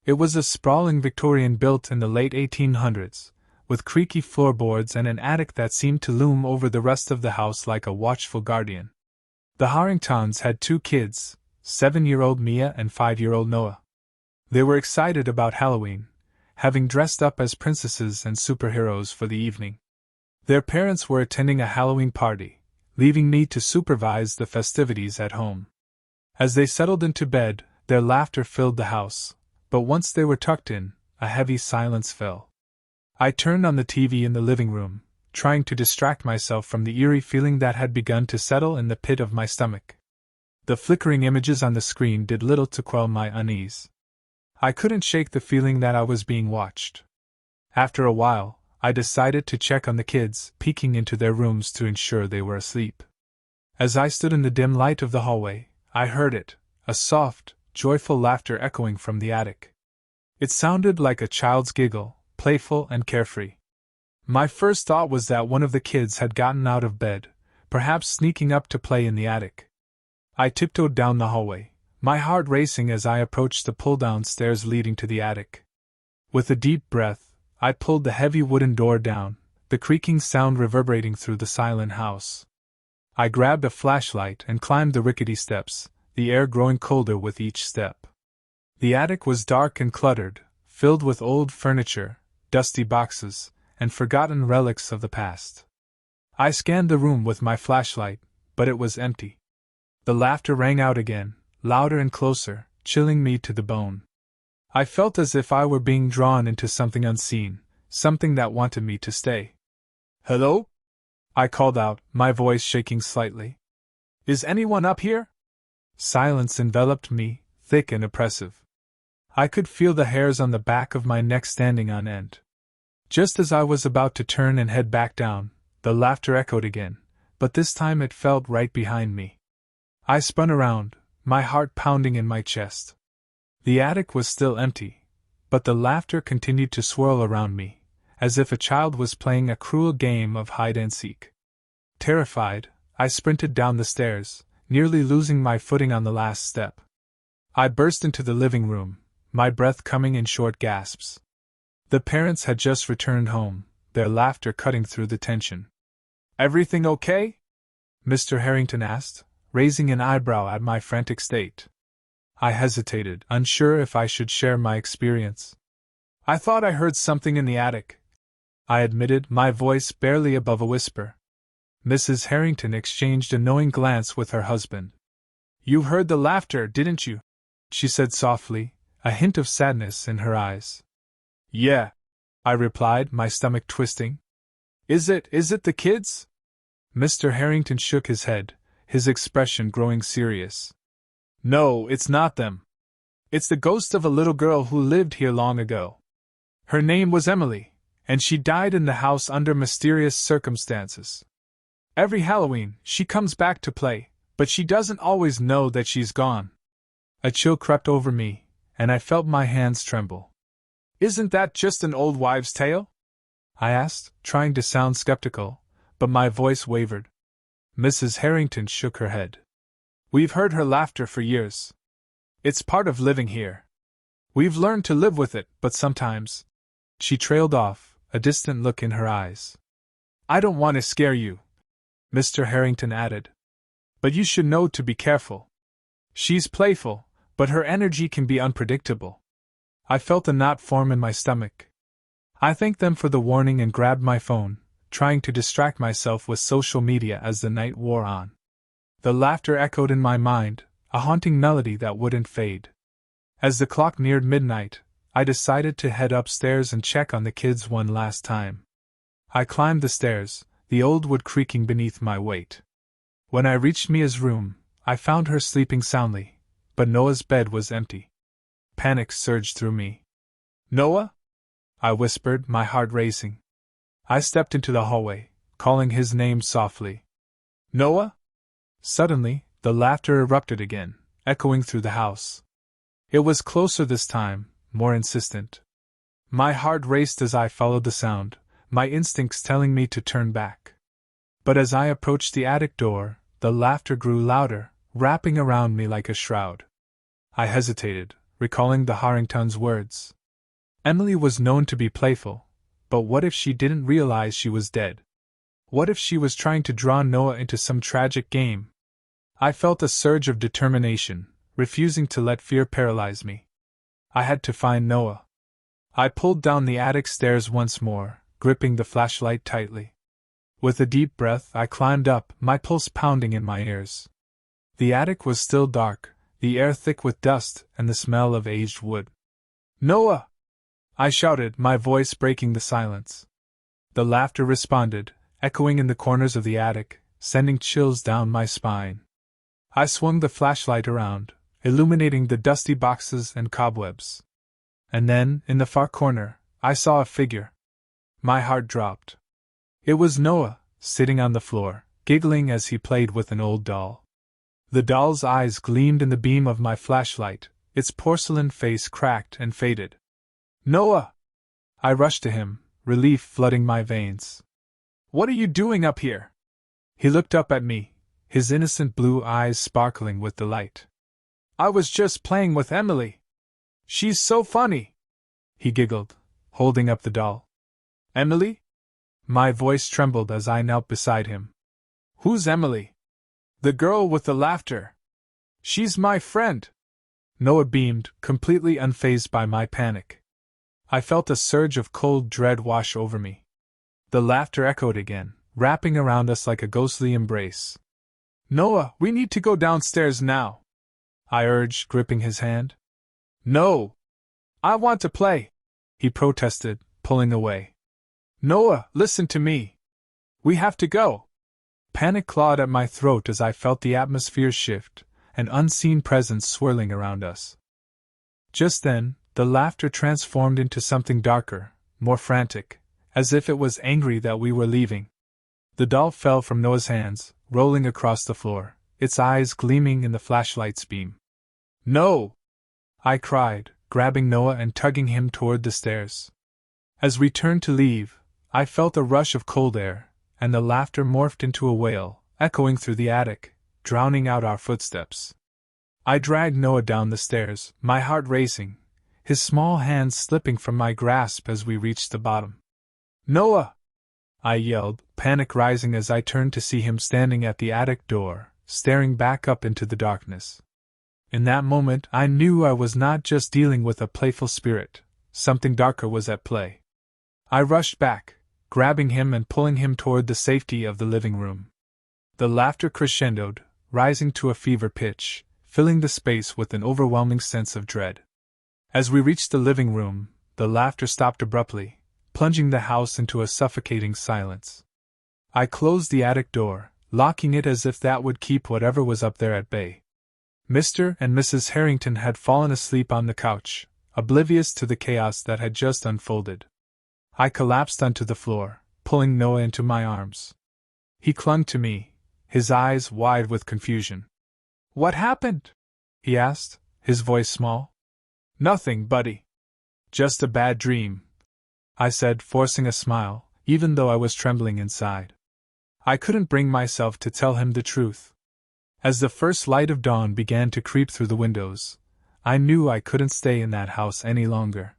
It was a sprawling Victorian built in the late 1800s, with creaky floorboards and an attic that seemed to loom over the rest of the house like a watchful guardian. The Harringtons had 2 kids, 7-year-old Mia and 5-year-old Noah. They were excited about Halloween, having dressed up as princesses and superheroes for the evening. Their parents were attending a Halloween party, leaving me to supervise the festivities at home. As they settled into bed, their laughter filled the house, but once they were tucked in, a heavy silence fell. I turned on the TV in the living room, trying to distract myself from the eerie feeling that had begun to settle in the pit of my stomach. The flickering images on the screen did little to quell my unease. I couldn't shake the feeling that I was being watched. After a while, I decided to check on the kids, peeking into their rooms to ensure they were asleep. As I stood in the dim light of the hallway, I heard it, a soft, joyful laughter echoing from the attic. It sounded like a child's giggle, playful and carefree. My first thought was that one of the kids had gotten out of bed, perhaps sneaking up to play in the attic. I tiptoed down the hallway, my heart racing as I approached the pull-down stairs leading to the attic. With a deep breath, I pulled the heavy wooden door down, the creaking sound reverberating through the silent house. I grabbed a flashlight and climbed the rickety steps, the air growing colder with each step. The attic was dark and cluttered, filled with old furniture, dusty boxes, and forgotten relics of the past. I scanned the room with my flashlight, but it was empty. The laughter rang out again, louder and closer, chilling me to the bone. I felt as if I were being drawn into something unseen, something that wanted me to stay. "Hello?" I called out, my voice shaking slightly. "Is anyone up here?" Silence enveloped me, thick and oppressive. I could feel the hairs on the back of my neck standing on end. Just as I was about to turn and head back down, the laughter echoed again, but this time it felt right behind me. I spun around, my heart pounding in my chest. The attic was still empty, but the laughter continued to swirl around me, as if a child was playing a cruel game of hide-and-seek. Terrified, I sprinted down the stairs, nearly losing my footing on the last step. I burst into the living room, my breath coming in short gasps. The parents had just returned home, their laughter cutting through the tension. "Everything okay?" Mr. Harrington asked, raising an eyebrow at my frantic state. I hesitated, unsure if I should share my experience. "I thought I heard something in the attic," I admitted, my voice barely above a whisper. Mrs. Harrington exchanged a knowing glance with her husband. "You heard the laughter, didn't you?" she said softly, a hint of sadness in her eyes. "Yeah," I replied, my stomach twisting. Is it the kids?" Mr. Harrington shook his head, his expression growing serious. "No, it's not them. It's the ghost of a little girl who lived here long ago. Her name was Emily, and she died in the house under mysterious circumstances. Every Halloween, she comes back to play, but she doesn't always know that she's gone. A chill crept over me, and I felt my hands tremble. Isn't that just an old wives' tale? I asked, trying to sound skeptical, but my voice wavered. Mrs. Harrington shook her head. We've heard her laughter for years. It's part of living here. We've learned to live with it, but sometimes. She trailed off, a distant look in her eyes. I don't want to scare you, Mr. Harrington added. But you should know to be careful. She's playful, but her energy can be unpredictable. I felt a knot form in my stomach. I thanked them for the warning and grabbed my phone, trying to distract myself with social media as the night wore on. The laughter echoed in my mind, a haunting melody that wouldn't fade. As the clock neared midnight, I decided to head upstairs and check on the kids one last time. I climbed the stairs, the old wood creaking beneath my weight. When I reached Mia's room, I found her sleeping soundly, but Noah's bed was empty. Panic surged through me. Noah? I whispered, my heart racing. I stepped into the hallway, calling his name softly. Noah? Suddenly, the laughter erupted again, echoing through the house. It was closer this time, more insistent. My heart raced as I followed the sound, my instincts telling me to turn back. But as I approached the attic door, the laughter grew louder, wrapping around me like a shroud. I hesitated, recalling the Harringtons' words. Emily was known to be playful, but what if she didn't realize she was dead? What if she was trying to draw Noah into some tragic game? I felt a surge of determination, refusing to let fear paralyze me. I had to find Noah. I pulled down the attic stairs once more, gripping the flashlight tightly. With a deep breath, I climbed up, my pulse pounding in my ears. The attic was still dark, the air thick with dust and the smell of aged wood. Noah! I shouted, my voice breaking the silence. The laughter responded, echoing in the corners of the attic, sending chills down my spine. I swung the flashlight around, illuminating the dusty boxes and cobwebs. And then, in the far corner, I saw a figure. My heart dropped. It was Noah, sitting on the floor, giggling as he played with an old doll. The doll's eyes gleamed in the beam of my flashlight, its porcelain face cracked and faded. Noah! I rushed to him, relief flooding my veins. What are you doing up here? He looked up at me, his innocent blue eyes sparkling with delight. I was just playing with Emily. She's so funny! He giggled, holding up the doll. Emily? My voice trembled as I knelt beside him. Who's Emily? The girl with the laughter. She's my friend. Noah beamed, completely unfazed by my panic. I felt a surge of cold dread wash over me. The laughter echoed again, wrapping around us like a ghostly embrace. Noah, we need to go downstairs now, I urged, gripping his hand. No! I want to play, he protested, pulling away. Noah, listen to me. We have to go. Panic clawed at my throat as I felt the atmosphere shift, an unseen presence swirling around us. Just then, the laughter transformed into something darker, more frantic, as if it was angry that we were leaving. The doll fell from Noah's hands, rolling across the floor, its eyes gleaming in the flashlight's beam. No! I cried, grabbing Noah and tugging him toward the stairs. As we turned to leave, I felt a rush of cold air, and the laughter morphed into a wail, echoing through the attic, drowning out our footsteps. I dragged Noah down the stairs, my heart racing, his small hands slipping from my grasp as we reached the bottom. Noah! I yelled, panic rising as I turned to see him standing at the attic door, staring back up into the darkness. In that moment, I knew I was not just dealing with a playful spirit, something darker was at play. I rushed back, grabbing him and pulling him toward the safety of the living room. The laughter crescendoed, rising to a fever pitch, filling the space with an overwhelming sense of dread. As we reached the living room, the laughter stopped abruptly, plunging the house into a suffocating silence. I closed the attic door, locking it as if that would keep whatever was up there at bay. Mr. and Mrs. Harrington had fallen asleep on the couch, oblivious to the chaos that had just unfolded. I collapsed onto the floor, pulling Noah into my arms. He clung to me, his eyes wide with confusion. "What happened?" he asked, his voice small. "Nothing, buddy. Just a bad dream," I said, forcing a smile, even though I was trembling inside. I couldn't bring myself to tell him the truth. As the first light of dawn began to creep through the windows, I knew I couldn't stay in that house any longer.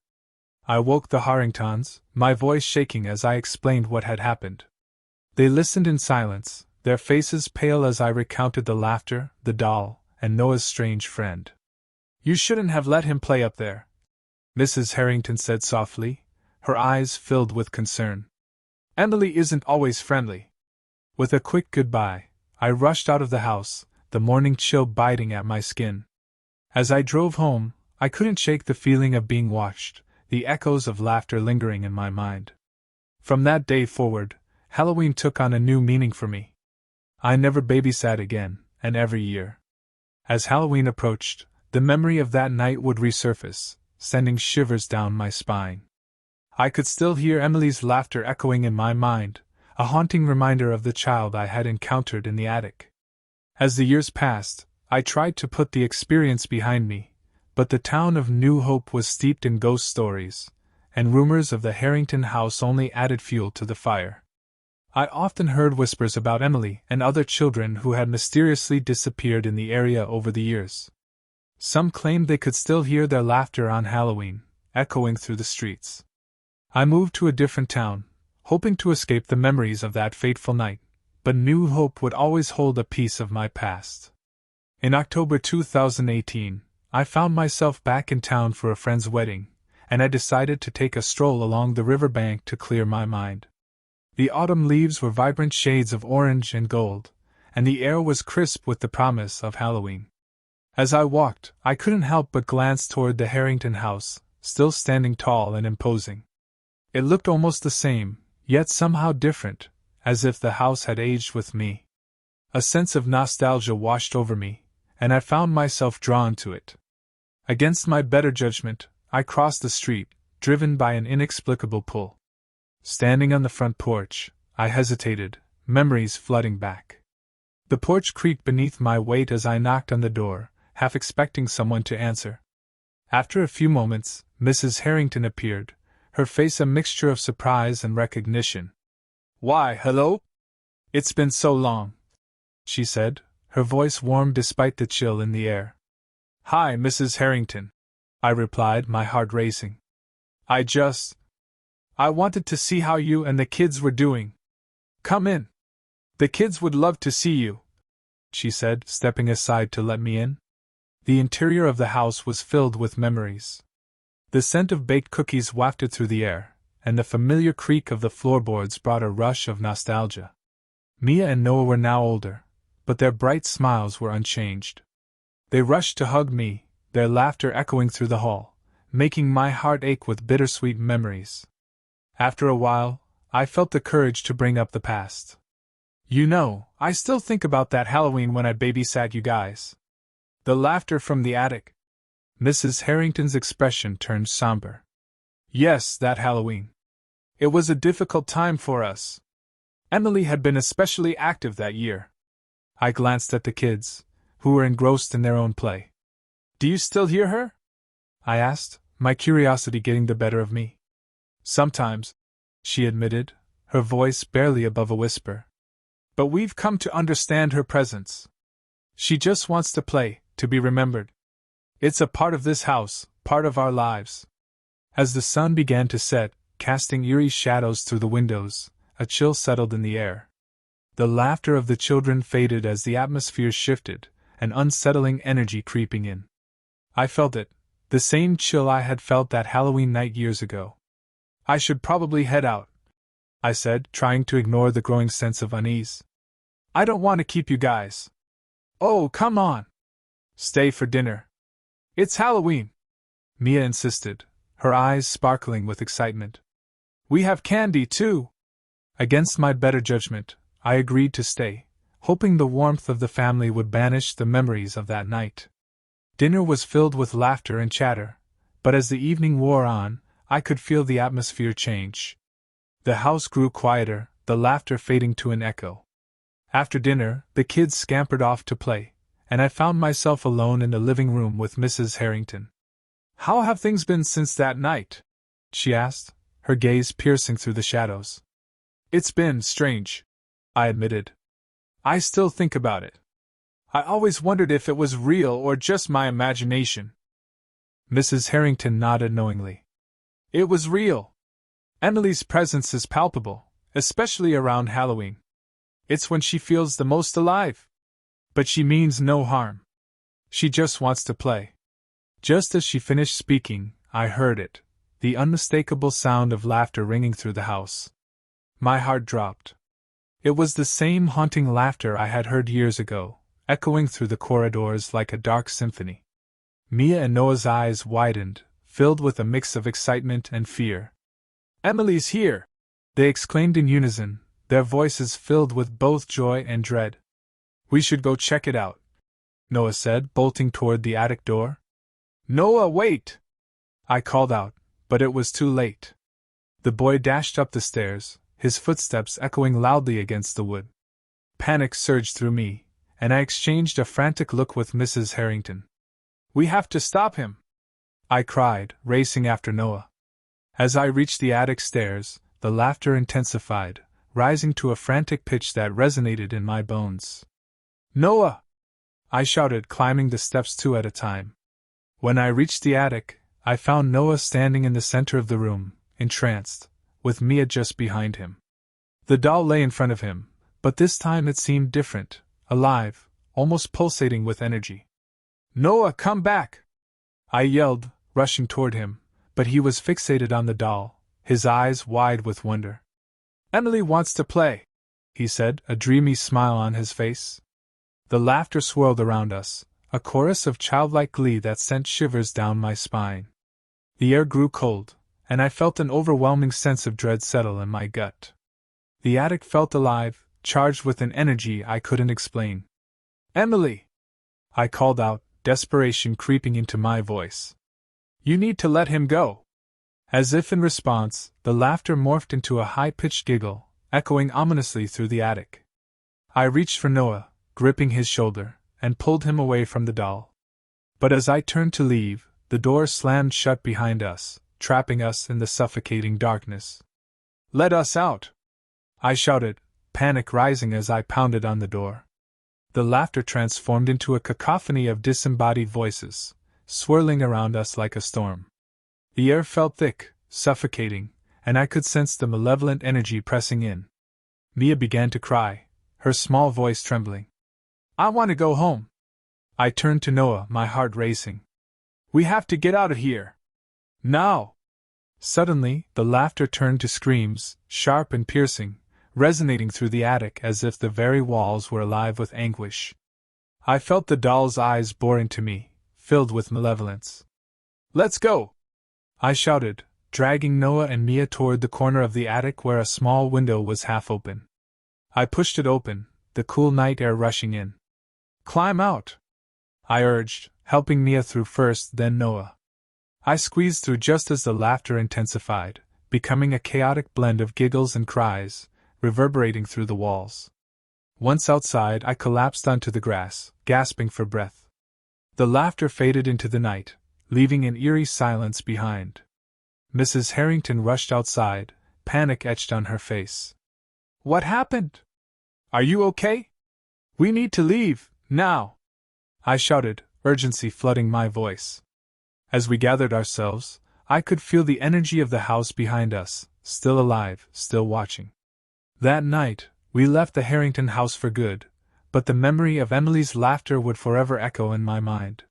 I woke the Harringtons, my voice shaking as I explained what had happened. They listened in silence, their faces pale as I recounted the laughter, the doll, and Noah's strange friend. "You shouldn't have let him play up there," Mrs. Harrington said softly, her eyes filled with concern. "Emily isn't always friendly." With a quick goodbye, I rushed out of the house, the morning chill biting at my skin. As I drove home, I couldn't shake the feeling of being watched, the echoes of laughter lingering in my mind. From that day forward, Halloween took on a new meaning for me. I never babysat again, and every year, as Halloween approached, the memory of that night would resurface, sending shivers down my spine. I could still hear Emily's laughter echoing in my mind, a haunting reminder of the child I had encountered in the attic. As the years passed, I tried to put the experience behind me, but the town of New Hope was steeped in ghost stories, and rumors of the Harrington house only added fuel to the fire. I often heard whispers about Emily and other children who had mysteriously disappeared in the area over the years. Some claimed they could still hear their laughter on Halloween, echoing through the streets. I moved to a different town, hoping to escape the memories of that fateful night, but New Hope would always hold a piece of my past. In October 2018, I found myself back in town for a friend's wedding, and I decided to take a stroll along the riverbank to clear my mind. The autumn leaves were vibrant shades of orange and gold, and the air was crisp with the promise of Halloween. As I walked, I couldn't help but glance toward the Harrington house, still standing tall and imposing. It looked almost the same, yet somehow different, as if the house had aged with me. A sense of nostalgia washed over me, and I found myself drawn to it. Against my better judgment, I crossed the street, driven by an inexplicable pull. Standing on the front porch, I hesitated, memories flooding back. The porch creaked beneath my weight as I knocked on the door, half expecting someone to answer. After a few moments, Mrs. Harrington appeared, her face a mixture of surprise and recognition. "Why, hello! It's been so long," she said, her voice warm despite the chill in the air. "Hi, Mrs. Harrington," I replied, my heart racing. I wanted to see how you and the kids were doing. Come in. The kids would love to see you," she said, stepping aside to let me in. The interior of the house was filled with memories. The scent of baked cookies wafted through the air, and the familiar creak of the floorboards brought a rush of nostalgia. Mia and Noah were now older, but their bright smiles were unchanged. They rushed to hug me, their laughter echoing through the hall, making my heart ache with bittersweet memories. After a while, I felt the courage to bring up the past. "You know, I still think about that Halloween when I babysat you guys. The laughter from the attic." Mrs. Harrington's expression turned somber. "Yes, that Halloween. It was a difficult time for us. Emily had been especially active that year." I glanced at the kids, who were engrossed in their own play. "Do you still hear her?" I asked, my curiosity getting the better of me. "Sometimes," she admitted, her voice barely above a whisper. "But we've come to understand her presence. She just wants to play, to be remembered. It's a part of this house, part of our lives." As the sun began to set, casting eerie shadows through the windows, a chill settled in the air. The laughter of the children faded as the atmosphere shifted, an unsettling energy creeping in. I felt it, the same chill I had felt that Halloween night years ago. "I should probably head out," I said, trying to ignore the growing sense of unease. "I don't want to keep you guys." "Oh, come on! Stay for dinner. It's Halloween," Mia insisted, her eyes sparkling with excitement. "We have candy, too." Against my better judgment, I agreed to stay, hoping the warmth of the family would banish the memories of that night. Dinner was filled with laughter and chatter, but as the evening wore on, I could feel the atmosphere change. The house grew quieter, the laughter fading to an echo. After dinner, the kids scampered off to play, and I found myself alone in the living room with Mrs. Harrington. "How have things been since that night?" she asked, her gaze piercing through the shadows. "It's been strange," I admitted. "I still think about it. I always wondered if it was real or just my imagination." Mrs. Harrington nodded knowingly. "It was real. Emily's presence is palpable, especially around Halloween. It's when she feels the most alive. But she means no harm. She just wants to play." Just as she finished speaking, I heard it, the unmistakable sound of laughter ringing through the house. My heart dropped. It was the same haunting laughter I had heard years ago, echoing through the corridors like a dark symphony. Mia and Noah's eyes widened, filled with a mix of excitement and fear. "Emily's here!" they exclaimed in unison, their voices filled with both joy and dread. "We should go check it out," Noah said, bolting toward the attic door. "Noah, wait!" I called out, but it was too late. The boy dashed up the stairs, his footsteps echoing loudly against the wood. Panic surged through me, and I exchanged a frantic look with Mrs. Harrington. "We have to stop him!" I cried, racing after Noah. As I reached the attic stairs, the laughter intensified, rising to a frantic pitch that resonated in my bones. "Noah!" I shouted, climbing the steps two at a time. When I reached the attic, I found Noah standing in the center of the room, entranced, with Mia just behind him. The doll lay in front of him, but this time it seemed different, alive, almost pulsating with energy. "Noah, come back!" I yelled, rushing toward him, but he was fixated on the doll, his eyes wide with wonder. "Emily wants to play," he said, a dreamy smile on his face. The laughter swirled around us, a chorus of childlike glee that sent shivers down my spine. The air grew cold, and I felt an overwhelming sense of dread settle in my gut. The attic felt alive, charged with an energy I couldn't explain. "Emily!" I called out, desperation creeping into my voice. "You need to let him go." As if in response, the laughter morphed into a high-pitched giggle, echoing ominously through the attic. I reached for Noah, gripping his shoulder, and pulled him away from the doll. But as I turned to leave, the door slammed shut behind us, trapping us in the suffocating darkness. "Let us out!" I shouted, panic rising as I pounded on the door. The laughter transformed into a cacophony of disembodied voices, swirling around us like a storm. The air felt thick, suffocating, and I could sense the malevolent energy pressing in. Mia began to cry, her small voice trembling. "I want to go home." I turned to Noah, my heart racing. "We have to get out of here. Now!" Suddenly, the laughter turned to screams, sharp and piercing, resonating through the attic as if the very walls were alive with anguish. I felt the doll's eyes bore into me, filled with malevolence. "Let's go!" I shouted, dragging Noah and Mia toward the corner of the attic where a small window was half open. I pushed it open, the cool night air rushing in. "Climb out!" I urged, helping Mia through first, then Noah. I squeezed through just as the laughter intensified, becoming a chaotic blend of giggles and cries, reverberating through the walls. Once outside, I collapsed onto the grass, gasping for breath. The laughter faded into the night, leaving an eerie silence behind. Mrs. Harrington rushed outside, panic etched on her face. "What happened? Are you okay? We need to leave, now!" I shouted, urgency flooding my voice. As we gathered ourselves, I could feel the energy of the house behind us, still alive, still watching. That night, we left the Harrington house for good, but the memory of Emily's laughter would forever echo in my mind.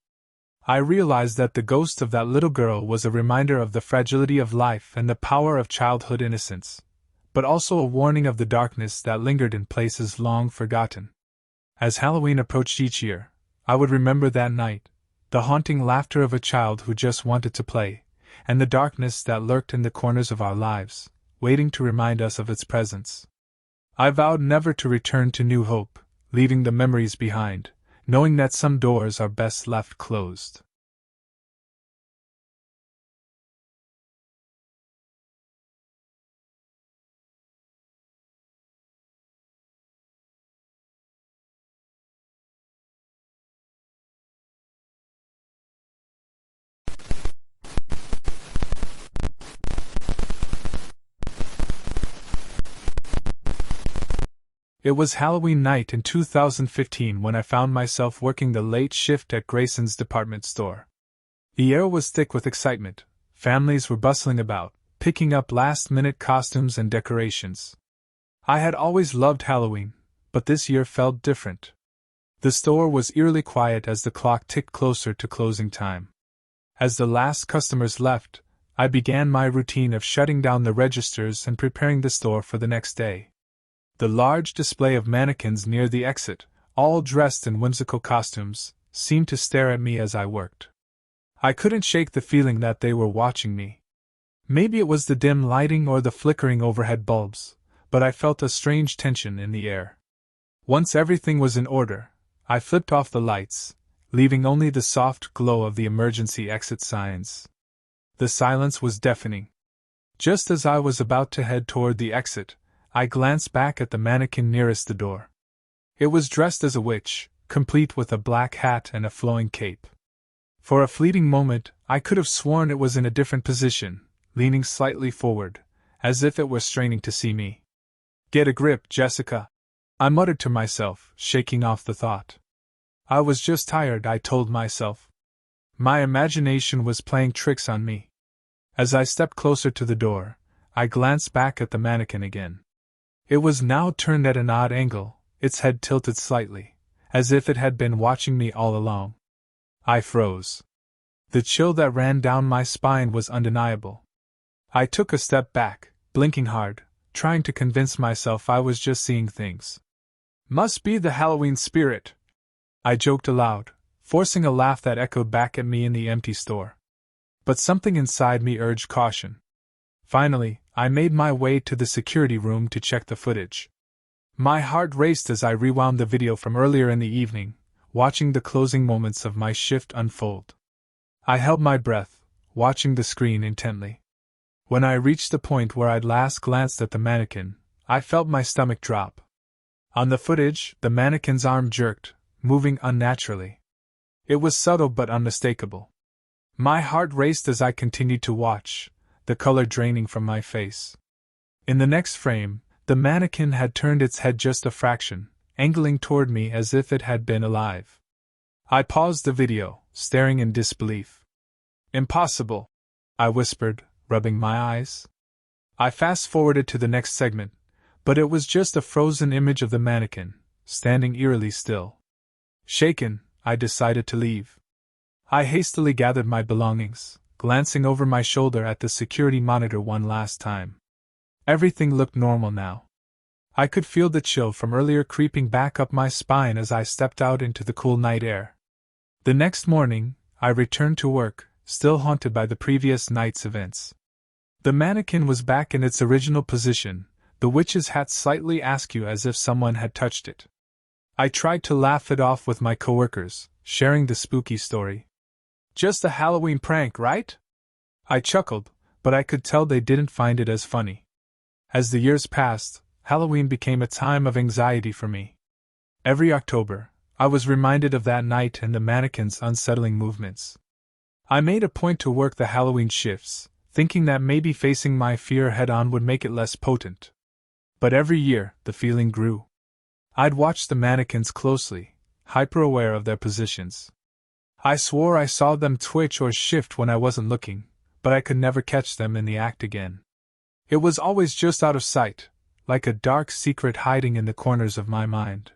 I realized that the ghost of that little girl was a reminder of the fragility of life and the power of childhood innocence, but also a warning of the darkness that lingered in places long forgotten. As Halloween approached each year, I would remember that night, the haunting laughter of a child who just wanted to play, and the darkness that lurked in the corners of our lives, waiting to remind us of its presence. I vowed never to return to New Hope, leaving the memories behind, knowing that some doors are best left closed. It was Halloween night in 2015 when I found myself working the late shift at Grayson's department store. The air was thick with excitement. Families were bustling about, picking up last-minute costumes and decorations. I had always loved Halloween, but this year felt different. The store was eerily quiet as the clock ticked closer to closing time. As the last customers left, I began my routine of shutting down the registers and preparing the store for the next day. The large display of mannequins near the exit, all dressed in whimsical costumes, seemed to stare at me as I worked. I couldn't shake the feeling that they were watching me. Maybe it was the dim lighting or the flickering overhead bulbs, but I felt a strange tension in the air. Once everything was in order, I flipped off the lights, leaving only the soft glow of the emergency exit signs. The silence was deafening. Just as I was about to head toward the exit, I glanced back at the mannequin nearest the door. It was dressed as a witch, complete with a black hat and a flowing cape. For a fleeting moment, I could have sworn it was in a different position, leaning slightly forward, as if it were straining to see me. "Get a grip, Jessica," I muttered to myself, shaking off the thought. I was just tired, I told myself. My imagination was playing tricks on me. As I stepped closer to the door, I glanced back at the mannequin again. It was now turned at an odd angle, its head tilted slightly, as if it had been watching me all along. I froze. The chill that ran down my spine was undeniable. I took a step back, blinking hard, trying to convince myself I was just seeing things. "Must be the Halloween spirit," I joked aloud, forcing a laugh that echoed back at me in the empty store. But something inside me urged caution. Finally, I made my way to the security room to check the footage. My heart raced as I rewound the video from earlier in the evening, watching the closing moments of my shift unfold. I held my breath, watching the screen intently. When I reached the point where I'd last glanced at the mannequin, I felt my stomach drop. On the footage, the mannequin's arm jerked, moving unnaturally. It was subtle but unmistakable. My heart raced as I continued to watch, the color draining from my face. In the next frame, the mannequin had turned its head just a fraction, angling toward me as if it had been alive. I paused the video, staring in disbelief. "Impossible," I whispered, rubbing my eyes. I fast-forwarded to the next segment, but it was just a frozen image of the mannequin, standing eerily still. Shaken, I decided to leave. I hastily gathered my belongings, glancing over my shoulder at the security monitor one last time. Everything looked normal now. I could feel the chill from earlier creeping back up my spine as I stepped out into the cool night air. The next morning, I returned to work, still haunted by the previous night's events. The mannequin was back in its original position, the witch's hat slightly askew as if someone had touched it. I tried to laugh it off with my coworkers, sharing the spooky story. "Just a Halloween prank, right?" I chuckled, but I could tell they didn't find it as funny. As the years passed, Halloween became a time of anxiety for me. Every October, I was reminded of that night and the mannequin's unsettling movements. I made a point to work the Halloween shifts, thinking that maybe facing my fear head-on would make it less potent. But every year, the feeling grew. I'd watch the mannequins closely, hyper-aware of their positions. I swore I saw them twitch or shift when I wasn't looking, but I could never catch them in the act again. It was always just out of sight, like a dark secret hiding in the corners of my mind.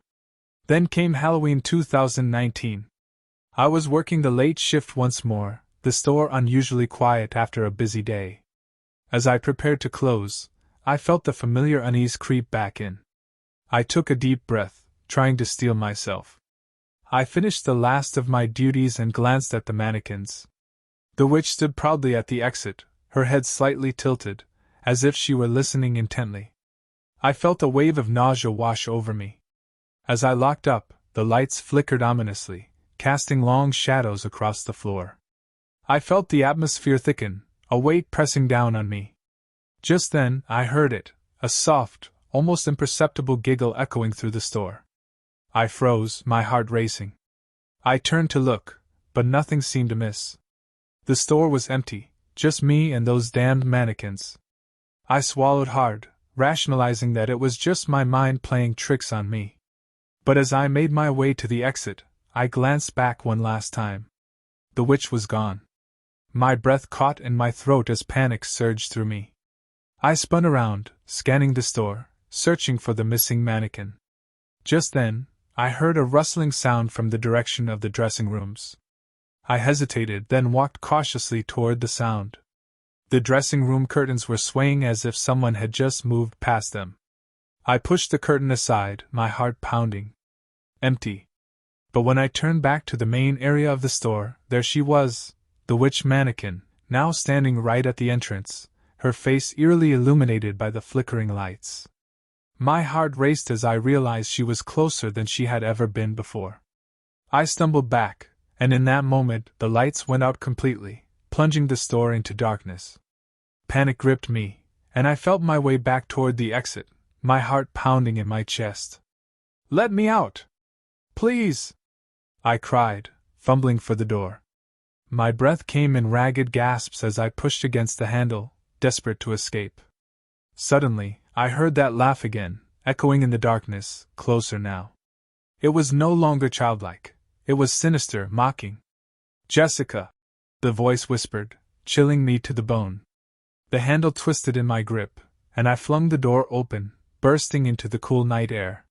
Then came Halloween 2019. I was working the late shift once more, the store unusually quiet after a busy day. As I prepared to close, I felt the familiar unease creep back in. I took a deep breath, trying to steel myself. I finished the last of my duties and glanced at the mannequins. The witch stood proudly at the exit, her head slightly tilted, as if she were listening intently. I felt a wave of nausea wash over me. As I locked up, the lights flickered ominously, casting long shadows across the floor. I felt the atmosphere thicken, a weight pressing down on me. Just then, I heard it, a soft, almost imperceptible giggle echoing through the store. I froze, my heart racing. I turned to look, but nothing seemed amiss. The store was empty, just me and those damned mannequins. I swallowed hard, rationalizing that it was just my mind playing tricks on me. But as I made my way to the exit, I glanced back one last time. The witch was gone. My breath caught in my throat as panic surged through me. I spun around, scanning the store, searching for the missing mannequin. Just then, I heard a rustling sound from the direction of the dressing rooms. I hesitated, then walked cautiously toward the sound. The dressing room curtains were swaying as if someone had just moved past them. I pushed the curtain aside, my heart pounding. Empty. But when I turned back to the main area of the store, there she was, the witch mannequin, now standing right at the entrance, her face eerily illuminated by the flickering lights. My heart raced as I realized she was closer than she had ever been before. I stumbled back, and in that moment the lights went out completely, plunging the store into darkness. Panic gripped me, and I felt my way back toward the exit, my heart pounding in my chest. "Let me out! Please!" I cried, fumbling for the door. My breath came in ragged gasps as I pushed against the handle, desperate to escape. Suddenly, I heard that laugh again, echoing in the darkness, closer now. It was no longer childlike. It was sinister, mocking. "Jessica!" the voice whispered, chilling me to the bone. The handle twisted in my grip, and I flung the door open, bursting into the cool night air.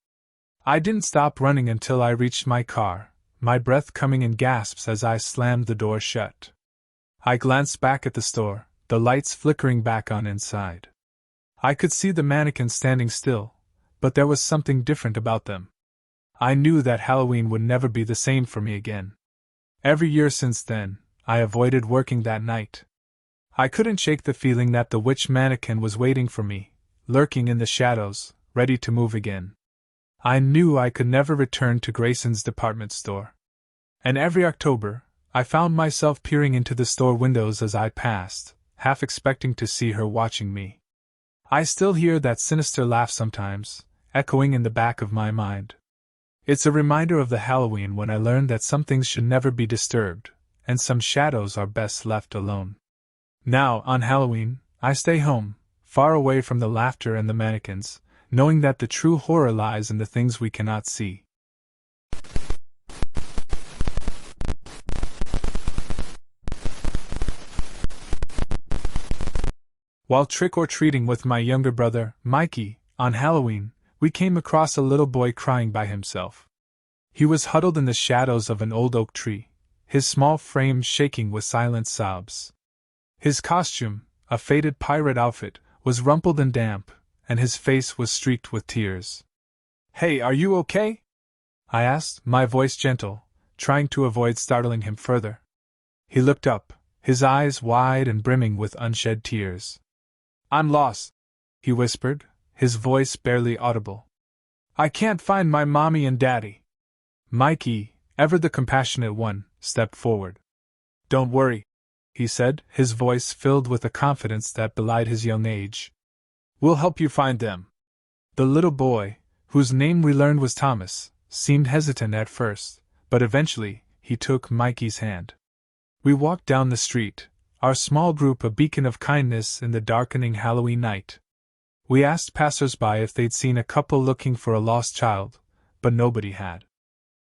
I didn't stop running until I reached my car, my breath coming in gasps as I slammed the door shut. I glanced back at the store, the lights flickering back on inside. I could see the mannequins standing still, but there was something different about them. I knew that Halloween would never be the same for me again. Every year since then, I avoided working that night. I couldn't shake the feeling that the witch mannequin was waiting for me, lurking in the shadows, ready to move again. I knew I could never return to Grayson's department store. And every October, I found myself peering into the store windows as I passed, half expecting to see her watching me. I still hear that sinister laugh sometimes, echoing in the back of my mind. It's a reminder of the Halloween when I learned that some things should never be disturbed, and some shadows are best left alone. Now, on Halloween, I stay home, far away from the laughter and the mannequins, knowing that the true horror lies in the things we cannot see. While trick-or-treating with my younger brother, Mikey, on Halloween, we came across a little boy crying by himself. He was huddled in the shadows of an old oak tree, his small frame shaking with silent sobs. His costume, a faded pirate outfit, was rumpled and damp, and his face was streaked with tears. "Hey, are you okay?" I asked, my voice gentle, trying to avoid startling him further. He looked up, his eyes wide and brimming with unshed tears. "I'm lost," he whispered, his voice barely audible. "I can't find my mommy and daddy." Mikey, ever the compassionate one, stepped forward. "Don't worry," he said, his voice filled with a confidence that belied his young age. "We'll help you find them." The little boy, whose name we learned was Thomas, seemed hesitant at first, but eventually, he took Mikey's hand. We walked down the street, our small group a beacon of kindness in the darkening Halloween night. We asked passers-by if they'd seen a couple looking for a lost child, but nobody had.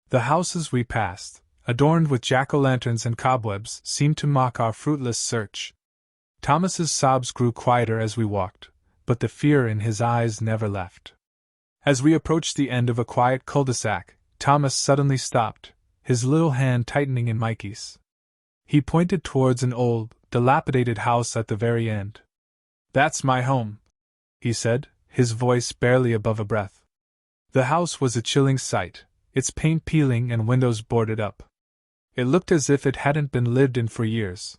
The houses we passed, adorned with jack-o'-lanterns and cobwebs, seemed to mock our fruitless search. Thomas's sobs grew quieter as we walked, but the fear in his eyes never left. As we approached the end of a quiet cul-de-sac, Thomas suddenly stopped, his little hand tightening in Mikey's. He pointed towards an old, dilapidated house at the very end. "That's my home," he said, his voice barely above a breath. The house was a chilling sight, its paint peeling and windows boarded up. It looked as if it hadn't been lived in for years.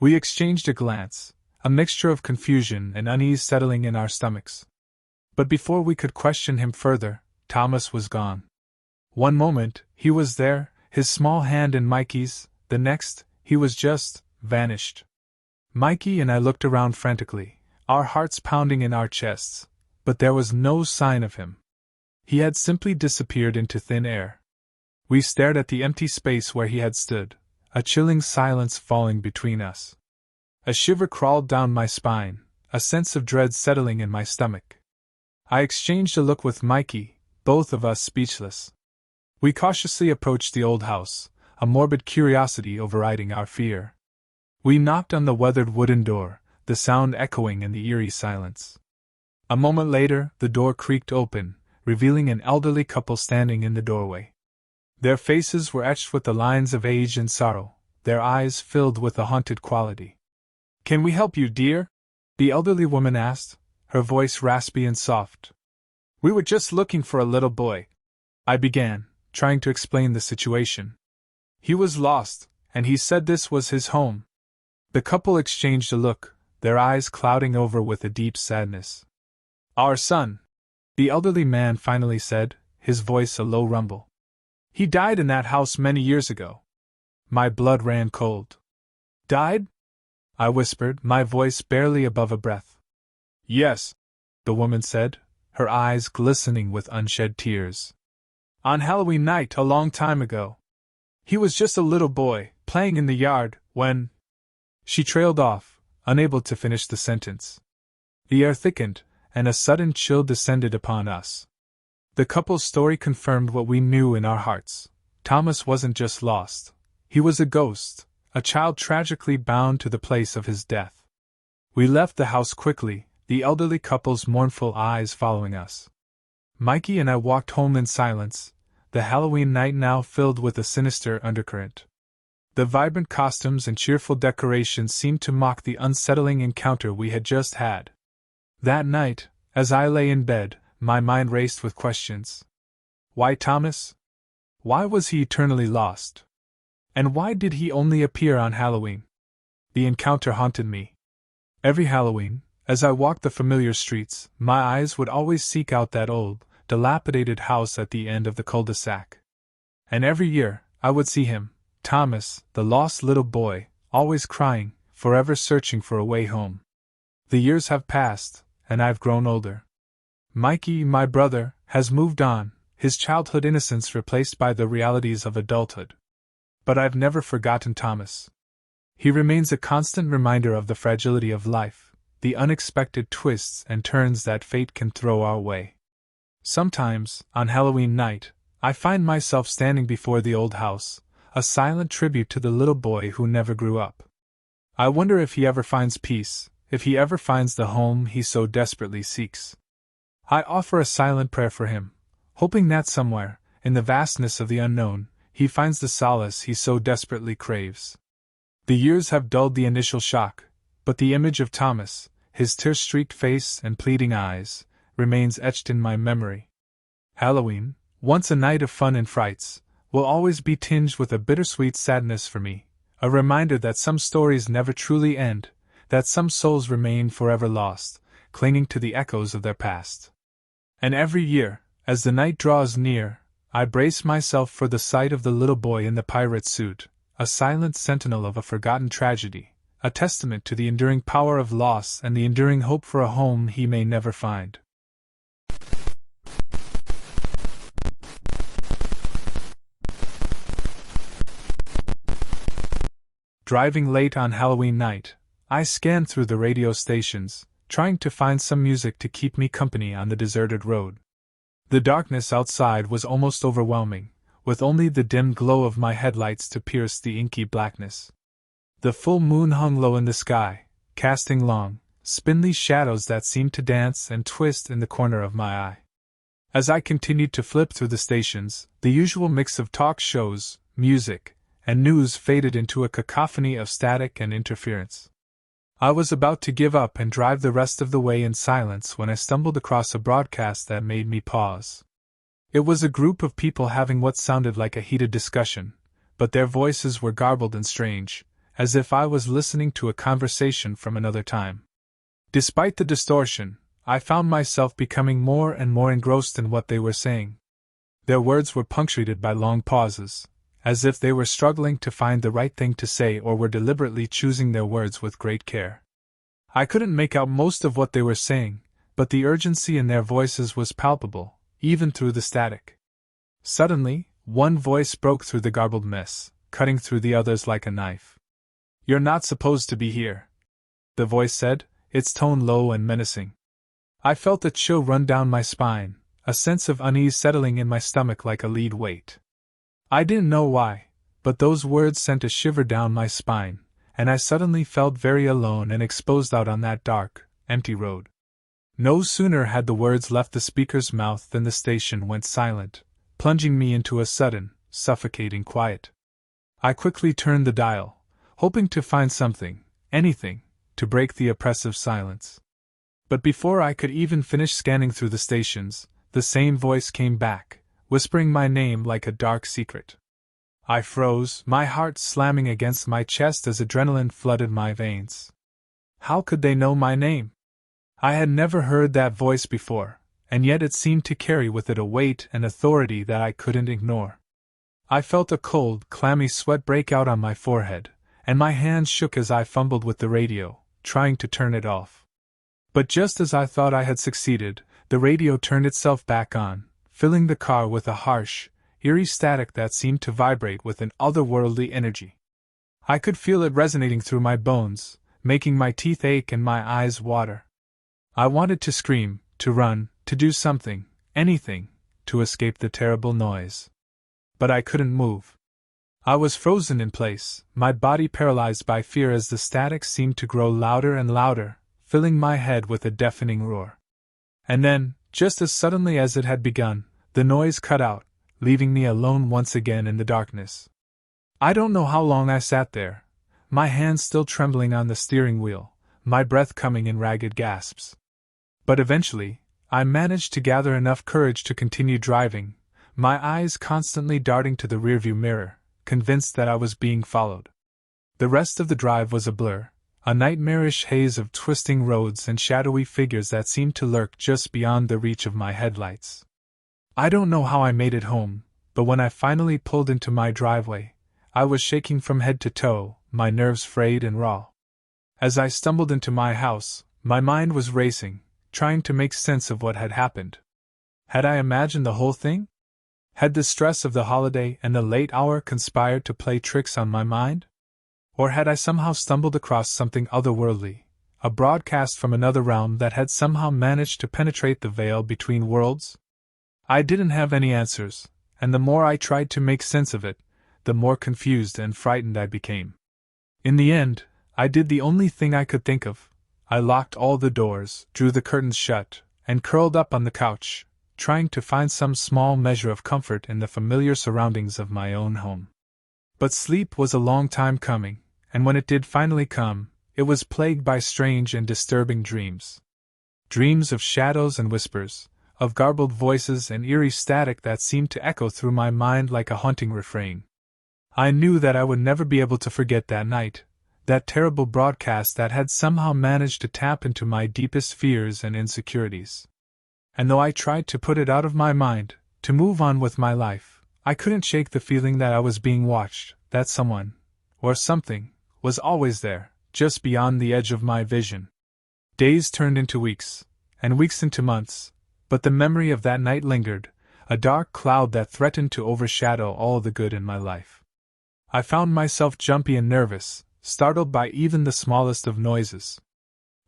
We exchanged a glance, a mixture of confusion and unease settling in our stomachs. But before we could question him further, Thomas was gone. One moment, he was there, his small hand in Mikey's, the next, he was just vanished. Mikey and I looked around frantically, our hearts pounding in our chests, but there was no sign of him. He had simply disappeared into thin air. We stared at the empty space where he had stood, a chilling silence falling between us. A shiver crawled down my spine, a sense of dread settling in my stomach. I exchanged a look with Mikey, both of us speechless. We cautiously approached the old house, a morbid curiosity overriding our fear. We knocked on the weathered wooden door, the sound echoing in the eerie silence. A moment later, the door creaked open, revealing an elderly couple standing in the doorway. Their faces were etched with the lines of age and sorrow, their eyes filled with a haunted quality. "Can we help you, dear?" the elderly woman asked, her voice raspy and soft. "We were just looking for a little boy," I began, trying to explain the situation. "He was lost, and he said this was his home." The couple exchanged a look, their eyes clouding over with a deep sadness. "Our son," the elderly man finally said, his voice a low rumble. "He died in that house many years ago." My blood ran cold. "Died?" I whispered, my voice barely above a breath. "Yes," the woman said, her eyes glistening with unshed tears. "On Halloween night a long time ago. He was just a little boy, playing in the yard, when—" She trailed off, unable to finish the sentence. The air thickened, and a sudden chill descended upon us. The couple's story confirmed what we knew in our hearts. Thomas wasn't just lost. He was a ghost, a child tragically bound to the place of his death. We left the house quickly, the elderly couple's mournful eyes following us. Mikey and I walked home in silence, the Halloween night now filled with a sinister undercurrent. The vibrant costumes and cheerful decorations seemed to mock the unsettling encounter we had just had. That night, as I lay in bed, my mind raced with questions. Why Thomas? Why was he eternally lost? And why did he only appear on Halloween? The encounter haunted me. Every Halloween, as I walked the familiar streets, my eyes would always seek out that old, dilapidated house at the end of the cul-de-sac. And every year, I would see him, Thomas, the lost little boy, always crying, forever searching for a way home. The years have passed, and I've grown older. Mikey, my brother, has moved on, his childhood innocence replaced by the realities of adulthood. But I've never forgotten Thomas. He remains a constant reminder of the fragility of life, the unexpected twists and turns that fate can throw our way. Sometimes, on Halloween night, I find myself standing before the old house, a silent tribute to the little boy who never grew up. I wonder if he ever finds peace, if he ever finds the home he so desperately seeks. I offer a silent prayer for him, hoping that somewhere, in the vastness of the unknown, he finds the solace he so desperately craves. The years have dulled the initial shock, but the image of Thomas, his tear-streaked face and pleading eyes, remains etched in my memory. Halloween, once a night of fun and frights, will always be tinged with a bittersweet sadness for me, a reminder that some stories never truly end, that some souls remain forever lost, clinging to the echoes of their past. And every year, as the night draws near, I brace myself for the sight of the little boy in the pirate suit, a silent sentinel of a forgotten tragedy, a testament to the enduring power of loss and the enduring hope for a home he may never find. Driving late on Halloween night, I scanned through the radio stations, trying to find some music to keep me company on the deserted road. The darkness outside was almost overwhelming, with only the dim glow of my headlights to pierce the inky blackness. The full moon hung low in the sky, casting long, spindly shadows that seemed to dance and twist in the corner of my eye. As I continued to flip through the stations, the usual mix of talk shows, music, and news faded into a cacophony of static and interference. I was about to give up and drive the rest of the way in silence when I stumbled across a broadcast that made me pause. It was a group of people having what sounded like a heated discussion, but their voices were garbled and strange, as if I was listening to a conversation from another time. Despite the distortion, I found myself becoming more and more engrossed in what they were saying. Their words were punctuated by long pauses, as if they were struggling to find the right thing to say or were deliberately choosing their words with great care. I couldn't make out most of what they were saying, but the urgency in their voices was palpable, even through the static. Suddenly, one voice broke through the garbled mess, cutting through the others like a knife. "You're not supposed to be here," the voice said, its tone low and menacing. I felt a chill run down my spine, a sense of unease settling in my stomach like a lead weight. I didn't know why, but those words sent a shiver down my spine, and I suddenly felt very alone and exposed out on that dark, empty road. No sooner had the words left the speaker's mouth than the station went silent, plunging me into a sudden, suffocating quiet. I quickly turned the dial, hoping to find something, anything, to break the oppressive silence. But before I could even finish scanning through the stations, the same voice came back, whispering my name like a dark secret. I froze, my heart slamming against my chest as adrenaline flooded my veins. How could they know my name? I had never heard that voice before, and yet it seemed to carry with it a weight and authority that I couldn't ignore. I felt a cold, clammy sweat break out on my forehead, and my hands shook as I fumbled with the radio, trying to turn it off. But just as I thought I had succeeded, the radio turned itself back on, filling the car with a harsh, eerie static that seemed to vibrate with an otherworldly energy. I could feel it resonating through my bones, making my teeth ache and my eyes water. I wanted to scream, to run, to do something, anything, to escape the terrible noise. But I couldn't move. I was frozen in place, my body paralyzed by fear as the static seemed to grow louder and louder, filling my head with a deafening roar. And then, just as suddenly as it had begun, the noise cut out, leaving me alone once again in the darkness. I don't know how long I sat there, my hands still trembling on the steering wheel, my breath coming in ragged gasps. But eventually, I managed to gather enough courage to continue driving, my eyes constantly darting to the rearview mirror, convinced that I was being followed. The rest of the drive was a blur, a nightmarish haze of twisting roads and shadowy figures that seemed to lurk just beyond the reach of my headlights. I don't know how I made it home, but when I finally pulled into my driveway, I was shaking from head to toe, my nerves frayed and raw. As I stumbled into my house, my mind was racing, trying to make sense of what had happened. Had I imagined the whole thing? Had the stress of the holiday and the late hour conspired to play tricks on my mind? Or had I somehow stumbled across something otherworldly, a broadcast from another realm that had somehow managed to penetrate the veil between worlds? I didn't have any answers, and the more I tried to make sense of it, the more confused and frightened I became. In the end, I did the only thing I could think of. I locked all the doors, drew the curtains shut, and curled up on the couch, trying to find some small measure of comfort in the familiar surroundings of my own home. But sleep was a long time coming, and when it did finally come, it was plagued by strange and disturbing dreams. Dreams of shadows and whispers, of garbled voices and eerie static that seemed to echo through my mind like a haunting refrain. I knew that I would never be able to forget that night, that terrible broadcast that had somehow managed to tap into my deepest fears and insecurities. And though I tried to put it out of my mind, to move on with my life, I couldn't shake the feeling that I was being watched, that someone, or something, was always there, just beyond the edge of my vision. Days turned into weeks, and weeks into months, but the memory of that night lingered, a dark cloud that threatened to overshadow all the good in my life. I found myself jumpy and nervous, startled by even the smallest of noises.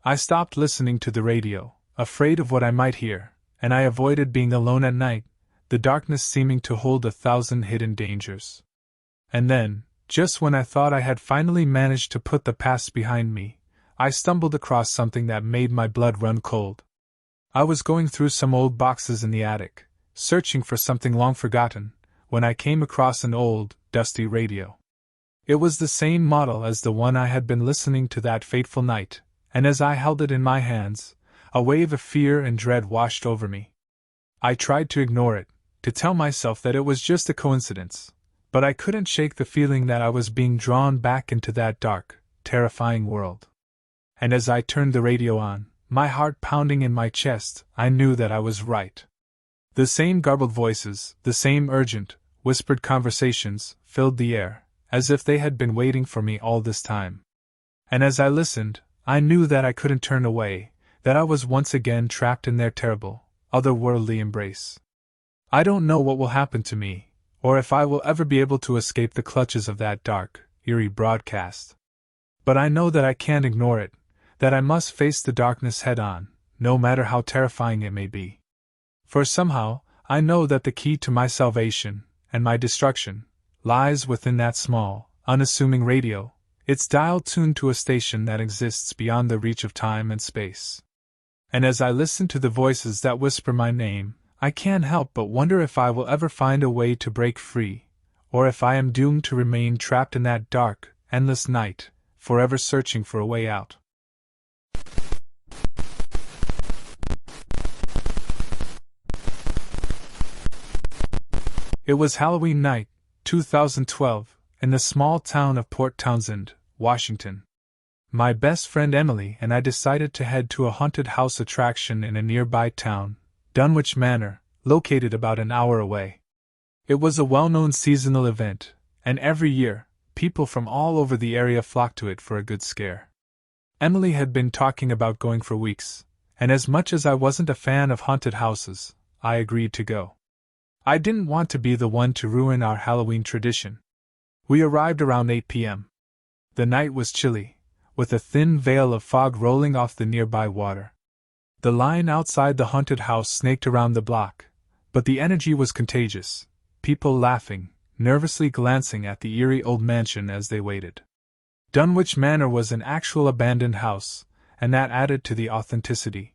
I stopped listening to the radio, afraid of what I might hear, and I avoided being alone at night, the darkness seeming to hold 1,000 hidden dangers. And then, just when I thought I had finally managed to put the past behind me, I stumbled across something that made my blood run cold. I was going through some old boxes in the attic, searching for something long forgotten, when I came across an old, dusty radio. It was the same model as the one I had been listening to that fateful night, and as I held it in my hands, a wave of fear and dread washed over me. I tried to ignore it, to tell myself that it was just a coincidence, but I couldn't shake the feeling that I was being drawn back into that dark, terrifying world. And as I turned the radio on, my heart pounding in my chest, I knew that I was right. The same garbled voices, the same urgent, whispered conversations, filled the air, as if they had been waiting for me all this time. And as I listened, I knew that I couldn't turn away, that I was once again trapped in their terrible, otherworldly embrace. I don't know what will happen to me, or if I will ever be able to escape the clutches of that dark, eerie broadcast. But I know that I can't ignore it, that I must face the darkness head on, no matter how terrifying it may be. For somehow, I know that the key to my salvation, and my destruction, lies within that small, unassuming radio, its dial tuned to a station that exists beyond the reach of time and space. And as I listen to the voices that whisper my name, I can't help but wonder if I will ever find a way to break free, or if I am doomed to remain trapped in that dark, endless night, forever searching for a way out. It was Halloween night, 2012, in the small town of Port Townsend, Washington. My best friend Emily and I decided to head to a haunted house attraction in a nearby town, Dunwich Manor, located about an hour away. It was a well-known seasonal event, and every year, people from all over the area flocked to it for a good scare. Emily had been talking about going for weeks, and as much as I wasn't a fan of haunted houses, I agreed to go. I didn't want to be the one to ruin our Halloween tradition. We arrived around 8 p.m. The night was chilly, with a thin veil of fog rolling off the nearby water. The line outside the haunted house snaked around the block, but the energy was contagious, people laughing, nervously glancing at the eerie old mansion as they waited. Dunwich Manor was an actual abandoned house, and that added to the authenticity.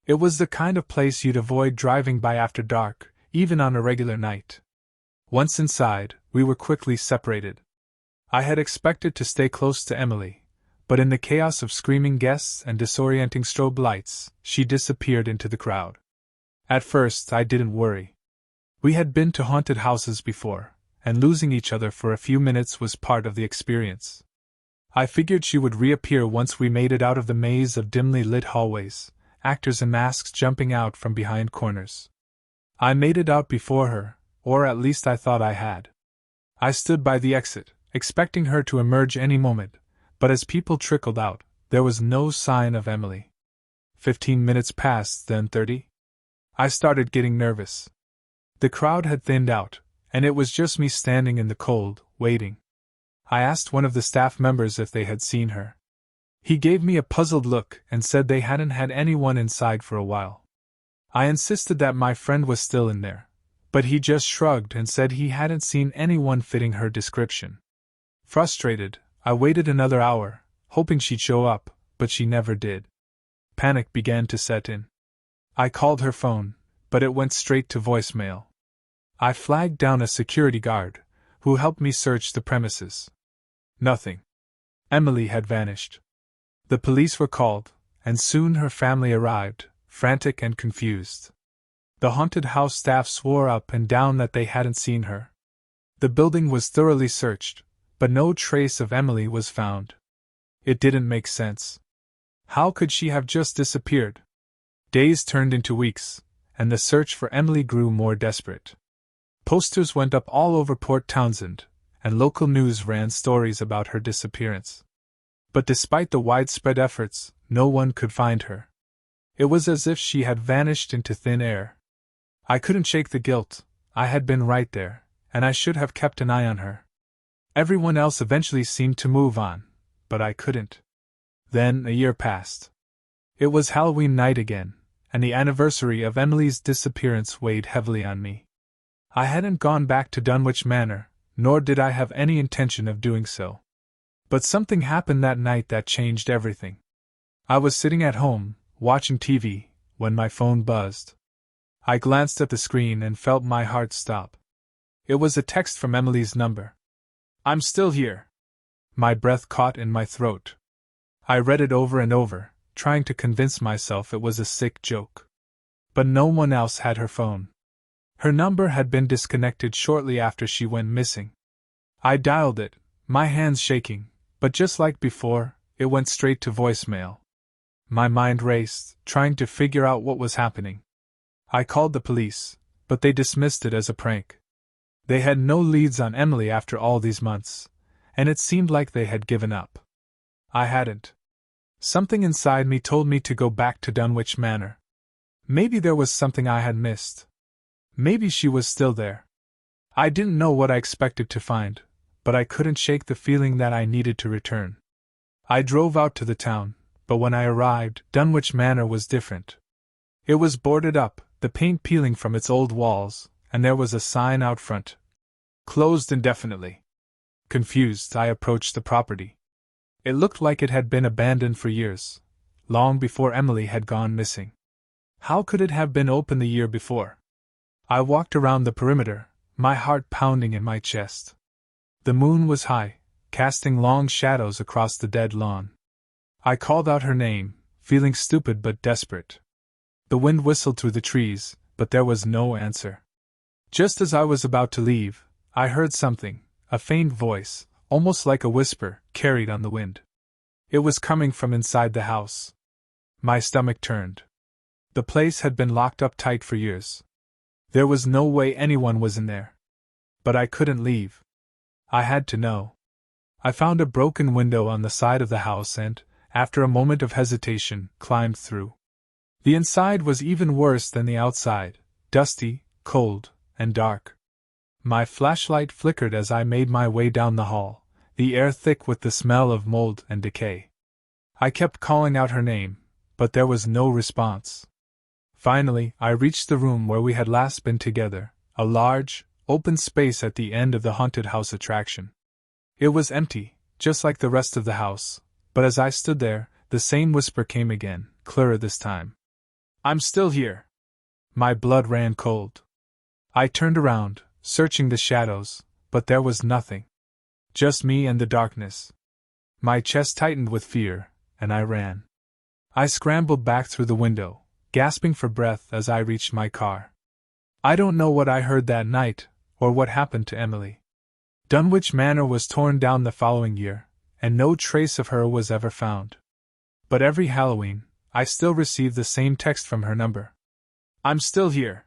It was the kind of place you'd avoid driving by after dark, even on a regular night. Once inside, we were quickly separated. I had expected to stay close to Emily, but in the chaos of screaming guests and disorienting strobe lights, she disappeared into the crowd. At first, I didn't worry. We had been to haunted houses before, and losing each other for a few minutes was part of the experience. I figured she would reappear once we made it out of the maze of dimly lit hallways, actors in masks jumping out from behind corners. I made it out before her, or at least I thought I had. I stood by the exit, expecting her to emerge any moment, but as people trickled out, there was no sign of Emily. 15 minutes passed, then 30. I started getting nervous. The crowd had thinned out, and it was just me standing in the cold, waiting. I asked one of the staff members if they had seen her. He gave me a puzzled look and said they hadn't had anyone inside for a while. I insisted that my friend was still in there, but he just shrugged and said he hadn't seen anyone fitting her description. Frustrated, I waited another hour, hoping she'd show up, but she never did. Panic began to set in. I called her phone, but it went straight to voicemail. I flagged down a security guard, who helped me search the premises. Nothing. Emily had vanished. The police were called, and soon her family arrived, frantic and confused. The haunted house staff swore up and down that they hadn't seen her. The building was thoroughly searched, but no trace of Emily was found. It didn't make sense. How could she have just disappeared? Days turned into weeks, and the search for Emily grew more desperate. Posters went up all over Port Townsend, and local news ran stories about her disappearance. But despite the widespread efforts, no one could find her. It was as if she had vanished into thin air. I couldn't shake the guilt. I had been right there, and I should have kept an eye on her. Everyone else eventually seemed to move on, but I couldn't. Then a year passed. It was Halloween night again, and the anniversary of Emily's disappearance weighed heavily on me. I hadn't gone back to Dunwich Manor, nor did I have any intention of doing so. But something happened that night that changed everything. I was sitting at home, watching TV, when my phone buzzed. I glanced at the screen and felt my heart stop. It was a text from Emily's number. "I'm still here." My breath caught in my throat. I read it over and over, trying to convince myself it was a sick joke. But no one else had her phone. Her number had been disconnected shortly after she went missing. I dialed it, my hands shaking, but just like before, it went straight to voicemail. My mind raced, trying to figure out what was happening. I called the police, but they dismissed it as a prank. They had no leads on Emily after all these months, and it seemed like they had given up. I hadn't. Something inside me told me to go back to Dunwich Manor. Maybe there was something I had missed. Maybe she was still there. I didn't know what I expected to find, but I couldn't shake the feeling that I needed to return. I drove out to the town, but when I arrived, Dunwich Manor was different. It was boarded up, the paint peeling from its old walls, and there was a sign out front. Closed indefinitely. Confused, I approached the property. It looked like it had been abandoned for years, long before Emily had gone missing. How could it have been open the year before? I walked around the perimeter, my heart pounding in my chest. The moon was high, casting long shadows across the dead lawn. I called out her name, feeling stupid but desperate. The wind whistled through the trees, but there was no answer. Just as I was about to leave, I heard something, a faint voice, almost like a whisper, carried on the wind. It was coming from inside the house. My stomach turned. The place had been locked up tight for years. There was no way anyone was in there. But I couldn't leave. I had to know. I found a broken window on the side of the house and, after a moment of hesitation, climbed through. The inside was even worse than the outside, dusty, cold, and dark. My flashlight flickered as I made my way down the hall, the air thick with the smell of mold and decay. I kept calling out her name, but there was no response. Finally, I reached the room where we had last been together, a large, open space at the end of the haunted house attraction. It was empty, just like the rest of the house, but as I stood there, the same whisper came again, clearer this time. "I'm still here." My blood ran cold. I turned around, searching the shadows, but there was nothing. Just me and the darkness. My chest tightened with fear, and I ran. I scrambled back through the window, gasping for breath as I reached my car. I don't know what I heard that night, or what happened to Emily. Dunwich Manor was torn down the following year, and no trace of her was ever found. But every Halloween, I still received the same text from her number. "I'm still here."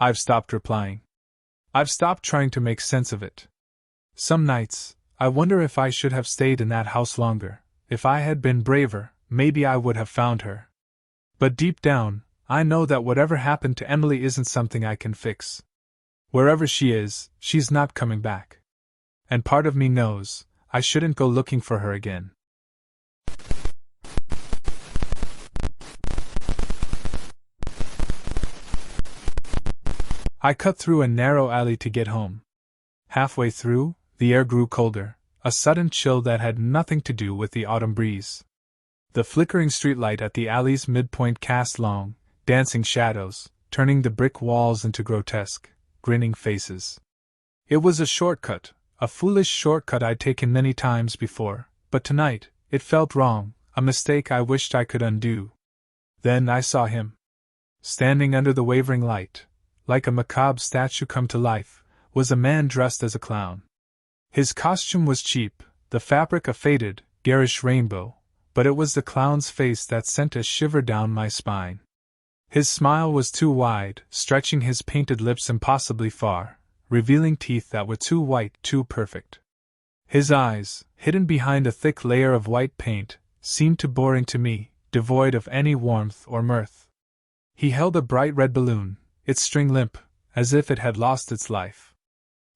I've stopped replying. I've stopped trying to make sense of it. Some nights, I wonder if I should have stayed in that house longer. If I had been braver, maybe I would have found her. But deep down, I know that whatever happened to Emily isn't something I can fix. Wherever she is, she's not coming back. And part of me knows, I shouldn't go looking for her again. I cut through a narrow alley to get home. Halfway through, the air grew colder, a sudden chill that had nothing to do with the autumn breeze. The flickering streetlight at the alley's midpoint cast long, dancing shadows, turning the brick walls into grotesque, grinning faces. It was a shortcut, a foolish shortcut I'd taken many times before, but tonight, it felt wrong, a mistake I wished I could undo. Then I saw him. Standing under the wavering light, like a macabre statue come to life, was a man dressed as a clown. His costume was cheap, the fabric a faded, garish rainbow, but it was the clown's face that sent a shiver down my spine. His smile was too wide, stretching his painted lips impossibly far, revealing teeth that were too white, too perfect. His eyes, hidden behind a thick layer of white paint, seemed to bore into me, devoid of any warmth or mirth. He held a bright red balloon, its string limp, as if it had lost its life.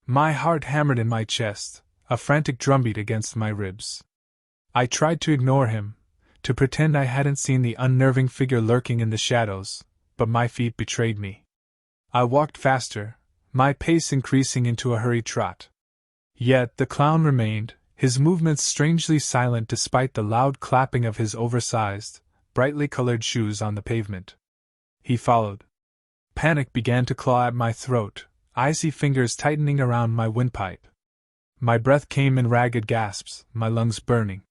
My heart hammered in my chest, a frantic drumbeat against my ribs. I tried to ignore him, to pretend I hadn't seen the unnerving figure lurking in the shadows, but my feet betrayed me. I walked faster, my pace increasing into a hurried trot. Yet the clown remained, his movements strangely silent despite the loud clapping of his oversized, brightly colored shoes on the pavement. He followed. Panic began to claw at my throat, icy fingers tightening around my windpipe. My breath came in ragged gasps, my lungs burning.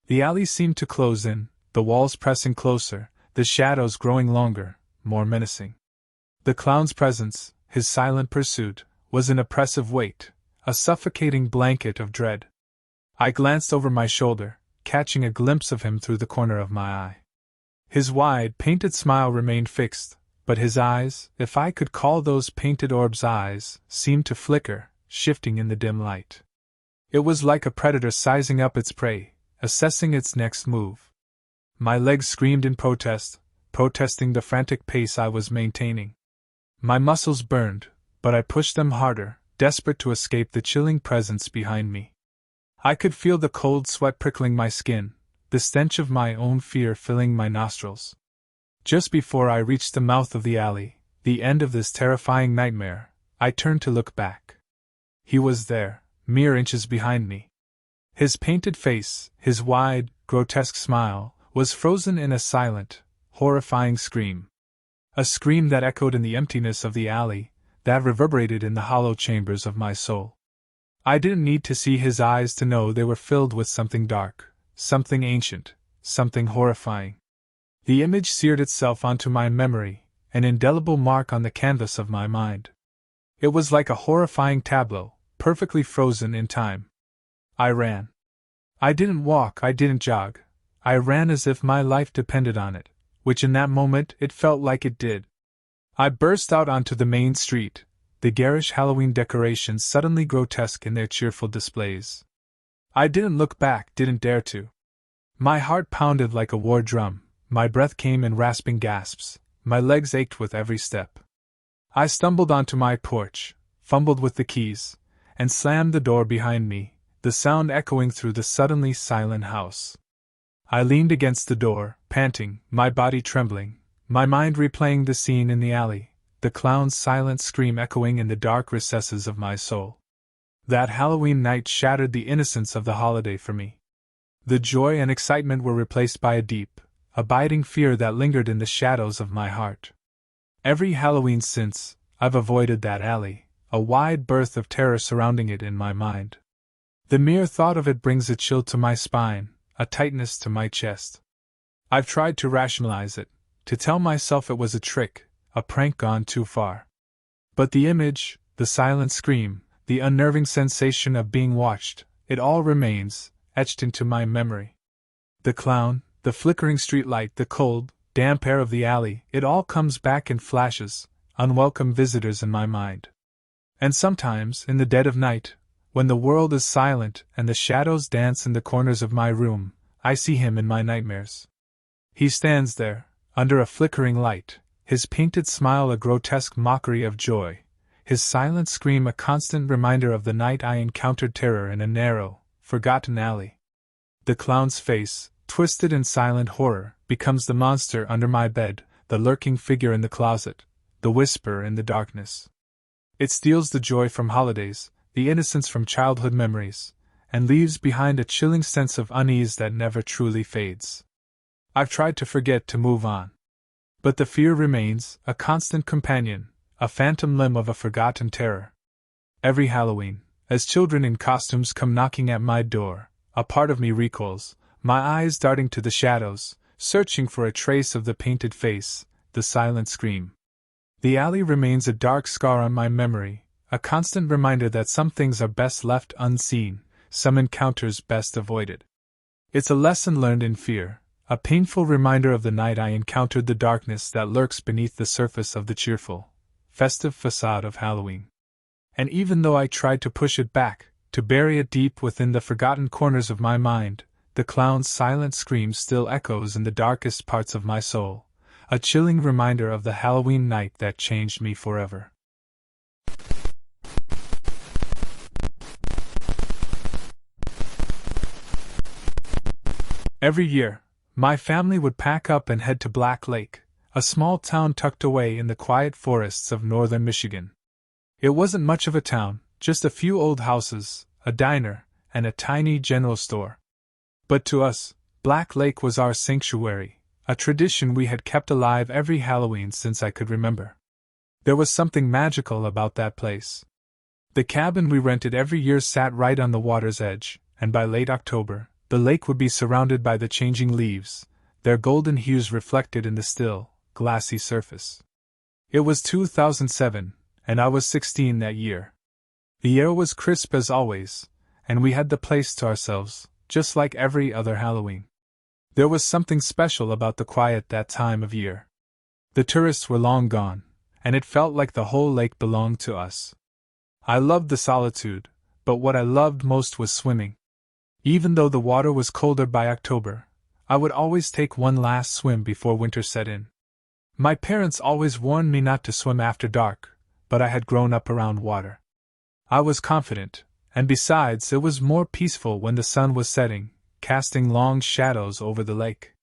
The alley seemed to close in, the walls pressing closer, the shadows growing longer, more menacing. The clown's presence, his silent pursuit, was an oppressive weight, a suffocating blanket of dread. I glanced over my shoulder, catching a glimpse of him through the corner of my eye. His wide, painted smile remained fixed, but his eyes, if I could call those painted orbs eyes, seemed to flicker, shifting in the dim light. It was like a predator sizing up its prey, assessing its next move. My legs screamed in protest, protesting the frantic pace I was maintaining. My muscles burned, but I pushed them harder, desperate to escape the chilling presence behind me. I could feel the cold sweat prickling my skin, the stench of my own fear filling my nostrils. Just before I reached the mouth of the alley, the end of this terrifying nightmare, I turned to look back. He was there, mere inches behind me. His painted face, his wide, grotesque smile, was frozen in a silent, horrifying scream. A scream that echoed in the emptiness of the alley, that reverberated in the hollow chambers of my soul. I didn't need to see his eyes to know they were filled with something dark, something ancient, something horrifying. The image seared itself onto my memory, an indelible mark on the canvas of my mind. It was like a horrifying tableau, perfectly frozen in time. I ran. I didn't walk, I didn't jog. I ran as if my life depended on it, which in that moment it felt like it did. I burst out onto the main street, the garish Halloween decorations suddenly grotesque in their cheerful displays. I didn't look back, didn't dare to. My heart pounded like a war drum, my breath came in rasping gasps, my legs ached with every step. I stumbled onto my porch, fumbled with the keys, and slammed the door behind me, the sound echoing through the suddenly silent house. I leaned against the door, panting, my body trembling, my mind replaying the scene in the alley, the clown's silent scream echoing in the dark recesses of my soul. That Halloween night shattered the innocence of the holiday for me. The joy and excitement were replaced by a deep, abiding fear that lingered in the shadows of my heart. Every Halloween since, I've avoided that alley, a wide berth of terror surrounding it in my mind. The mere thought of it brings a chill to my spine, a tightness to my chest. I've tried to rationalize it, to tell myself it was a trick, a prank gone too far. But the image, the silent scream, the unnerving sensation of being watched, it all remains, etched into my memory. The clown, the flickering streetlight, the cold, damp air of the alley, it all comes back in flashes, unwelcome visitors in my mind. And sometimes, in the dead of night, when the world is silent and the shadows dance in the corners of my room, I see him in my nightmares. He stands there, under a flickering light, his painted smile a grotesque mockery of joy, his silent scream a constant reminder of the night I encountered terror in a narrow, forgotten alley. The clown's face, twisted in silent horror, becomes the monster under my bed, the lurking figure in the closet, the whisper in the darkness. It steals the joy from holidays, the innocence from childhood memories, and leaves behind a chilling sense of unease that never truly fades. I've tried to forget, to move on. But the fear remains, a constant companion, a phantom limb of a forgotten terror. Every Halloween, as children in costumes come knocking at my door, a part of me recoils, my eyes darting to the shadows, searching for a trace of the painted face, the silent scream. The alley remains a dark scar on my memory, a constant reminder that some things are best left unseen, some encounters best avoided. It's a lesson learned in fear, a painful reminder of the night I encountered the darkness that lurks beneath the surface of the cheerful, festive facade of Halloween. And even though I tried to push it back, to bury it deep within the forgotten corners of my mind, the clown's silent scream still echoes in the darkest parts of my soul, a chilling reminder of the Halloween night that changed me forever. Every year, my family would pack up and head to Black Lake, a small town tucked away in the quiet forests of northern Michigan. It wasn't much of a town, just a few old houses, a diner, and a tiny general store. But to us, Black Lake was our sanctuary, a tradition we had kept alive every Halloween since I could remember. There was something magical about that place. The cabin we rented every year sat right on the water's edge, and by late October, the lake would be surrounded by the changing leaves, their golden hues reflected in the still, glassy surface. It was 2007, and I was 16 that year. The air was crisp as always, and we had the place to ourselves, just like every other Halloween. There was something special about the quiet that time of year. The tourists were long gone, and it felt like the whole lake belonged to us. I loved the solitude, but what I loved most was swimming. Even though the water was colder by October, I would always take one last swim before winter set in. My parents always warned me not to swim after dark, but I had grown up around water. I was confident, and besides, it was more peaceful when the sun was setting, casting long shadows over the lake.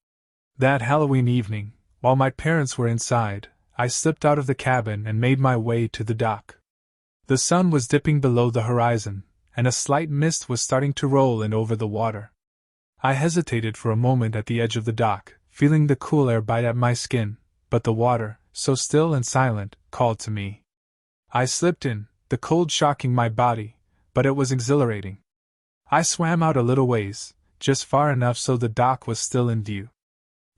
That Halloween evening, while my parents were inside, I slipped out of the cabin and made my way to the dock. The sun was dipping below the horizon, and a slight mist was starting to roll in over the water. I hesitated for a moment at the edge of the dock, feeling the cool air bite at my skin, but the water, so still and silent, called to me. I slipped in, the cold shocking my body, but it was exhilarating. I swam out a little ways, just far enough so the dock was still in view.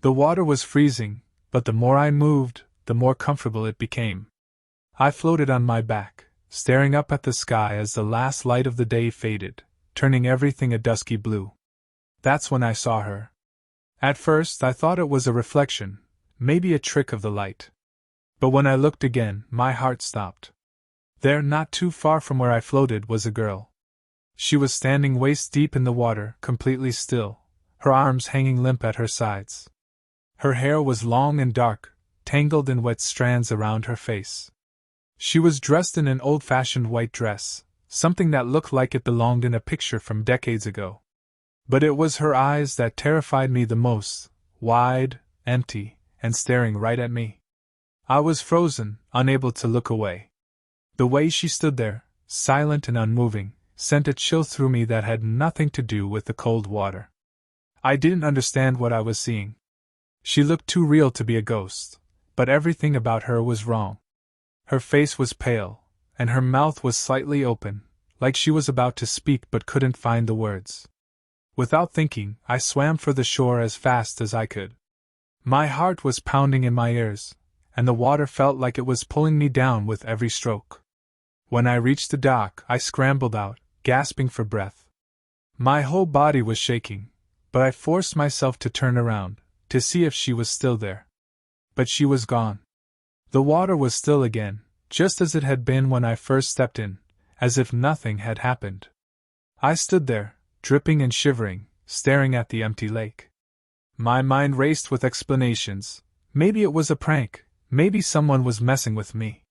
The water was freezing, but the more I moved, the more comfortable it became. I floated on my back, staring up at the sky as the last light of the day faded, turning everything a dusky blue. That's when I saw her. At first I thought it was a reflection, maybe a trick of the light. But when I looked again, my heart stopped. There, not too far from where I floated, was a girl. She was standing waist deep in the water, completely still, her arms hanging limp at her sides. Her hair was long and dark, tangled in wet strands around her face. She was dressed in an old-fashioned white dress, something that looked like it belonged in a picture from decades ago. But it was her eyes that terrified me the most, wide, empty, and staring right at me. I was frozen, unable to look away. The way she stood there, silent and unmoving, sent a chill through me that had nothing to do with the cold water. I didn't understand what I was seeing. She looked too real to be a ghost, but everything about her was wrong. Her face was pale, and her mouth was slightly open, like she was about to speak but couldn't find the words. Without thinking, I swam for the shore as fast as I could. My heart was pounding in my ears, and the water felt like it was pulling me down with every stroke. When I reached the dock, I scrambled out, gasping for breath. My whole body was shaking, but I forced myself to turn around, to see if she was still there. But she was gone. The water was still again, just as it had been when I first stepped in, as if nothing had happened. I stood there, dripping and shivering, staring at the empty lake. My mind raced with explanations. Maybe it was a prank, maybe someone was messing with me.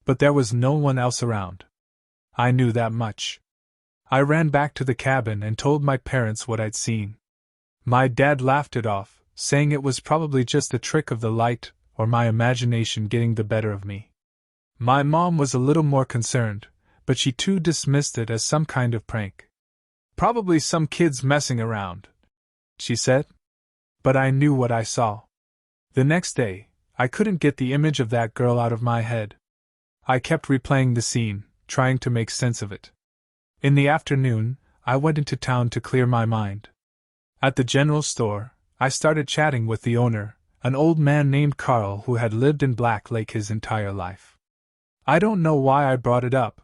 But there was no one else around. I knew that much. I ran back to the cabin and told my parents what I'd seen. My dad laughed it off, saying it was probably just a trick of the light or my imagination getting the better of me. My mom was a little more concerned, but she too dismissed it as some kind of prank. Probably some kids messing around, she said. But I knew what I saw. The next day, I couldn't get the image of that girl out of my head. I kept replaying the scene, trying to make sense of it. In the afternoon, I went into town to clear my mind. At the general store, I started chatting with the owner, an old man named Carl who had lived in Black Lake his entire life. I don't know why I brought it up,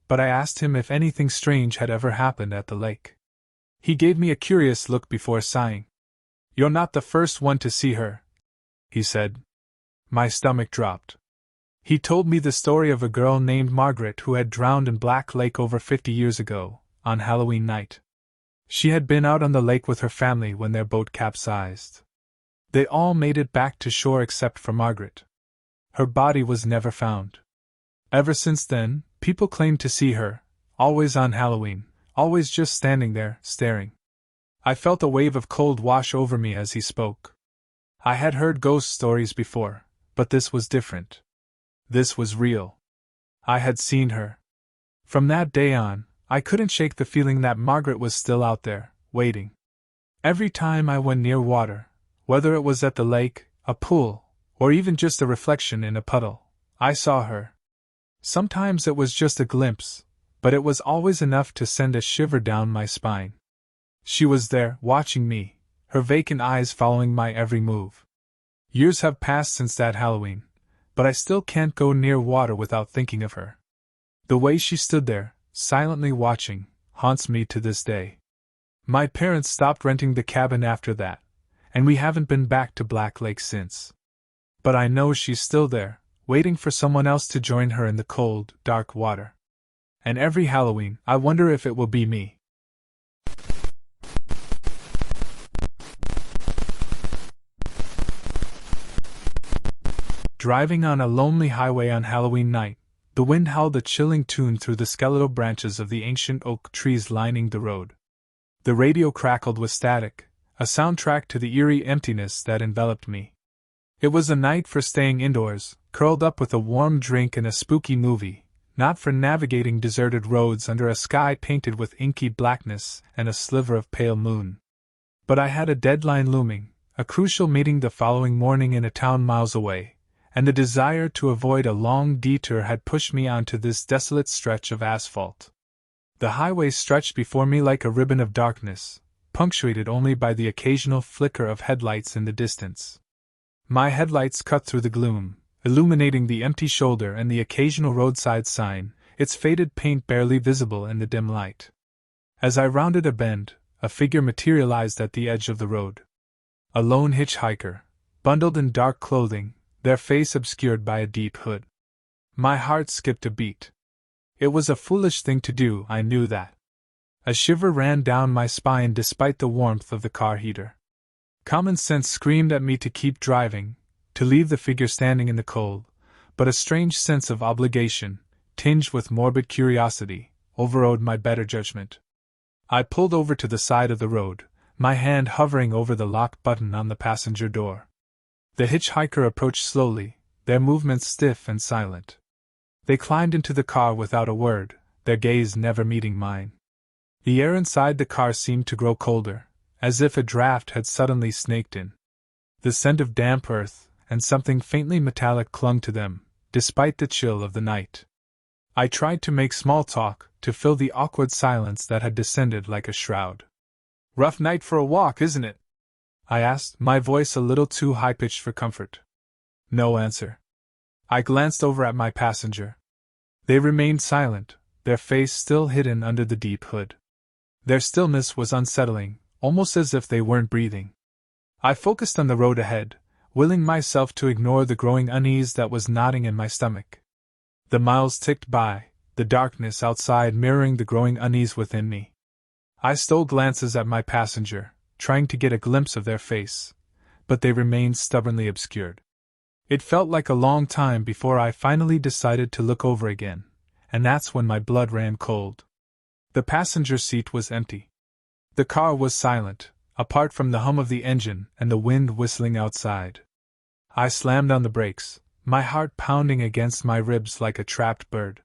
but I asked him if anything strange had ever happened at the lake. He gave me a curious look before sighing. "You're not the first one to see her," he said. My stomach dropped. He told me the story of a girl named Margaret who had drowned in Black Lake over 50 years ago, on Halloween night. She had been out on the lake with her family when their boat capsized. They all made it back to shore except for Margaret. Her body was never found. Ever since then, people claimed to see her, always on Halloween, always just standing there, staring. I felt a wave of cold wash over me as he spoke. I had heard ghost stories before, but this was different. This was real. I had seen her. From that day on, I couldn't shake the feeling that Margaret was still out there, waiting. Every time I went near water, whether it was at the lake, a pool, or even just a reflection in a puddle, I saw her. Sometimes it was just a glimpse, but it was always enough to send a shiver down my spine. She was there, watching me, her vacant eyes following my every move. Years have passed since that Halloween, but I still can't go near water without thinking of her. The way she stood there, silently watching, haunts me to this day. My parents stopped renting the cabin after that, and we haven't been back to Black Lake since. But I know she's still there, waiting for someone else to join her in the cold, dark water. And every Halloween, I wonder if it will be me. Driving on a lonely highway on Halloween night, the wind howled a chilling tune through the skeletal branches of the ancient oak trees lining the road. The radio crackled with static, a soundtrack to the eerie emptiness that enveloped me. It was a night for staying indoors, curled up with a warm drink and a spooky movie, not for navigating deserted roads under a sky painted with inky blackness and a sliver of pale moon. But I had a deadline looming, a crucial meeting the following morning in a town miles away, and the desire to avoid a long detour had pushed me onto this desolate stretch of asphalt. The highway stretched before me like a ribbon of darkness, punctuated only by the occasional flicker of headlights in the distance. My headlights cut through the gloom, illuminating the empty shoulder and the occasional roadside sign, its faded paint barely visible in the dim light. As I rounded a bend, a figure materialized at the edge of the road. A lone hitchhiker, bundled in dark clothing, their face obscured by a deep hood. My heart skipped a beat. It was a foolish thing to do, I knew that. A shiver ran down my spine despite the warmth of the car heater. Common sense screamed at me to keep driving, to leave the figure standing in the cold, but a strange sense of obligation, tinged with morbid curiosity, overrode my better judgment. I pulled over to the side of the road, my hand hovering over the lock button on the passenger door. The hitchhiker approached slowly, their movements stiff and silent. They climbed into the car without a word, their gaze never meeting mine. The air inside the car seemed to grow colder, as if a draft had suddenly snaked in. The scent of damp earth and something faintly metallic clung to them, despite the chill of the night. I tried to make small talk, to fill the awkward silence that had descended like a shroud. "Rough night for a walk, isn't it?" I asked, my voice a little too high-pitched for comfort. No answer. I glanced over at my passenger. They remained silent, their face still hidden under the deep hood. Their stillness was unsettling, almost as if they weren't breathing. I focused on the road ahead, willing myself to ignore the growing unease that was knotting in my stomach. The miles ticked by, the darkness outside mirroring the growing unease within me. I stole glances at my passenger, trying to get a glimpse of their face, but they remained stubbornly obscured. It felt like a long time before I finally decided to look over again, and that's when my blood ran cold. The passenger seat was empty. The car was silent, apart from the hum of the engine and the wind whistling outside. I slammed on the brakes, my heart pounding against my ribs like a trapped bird.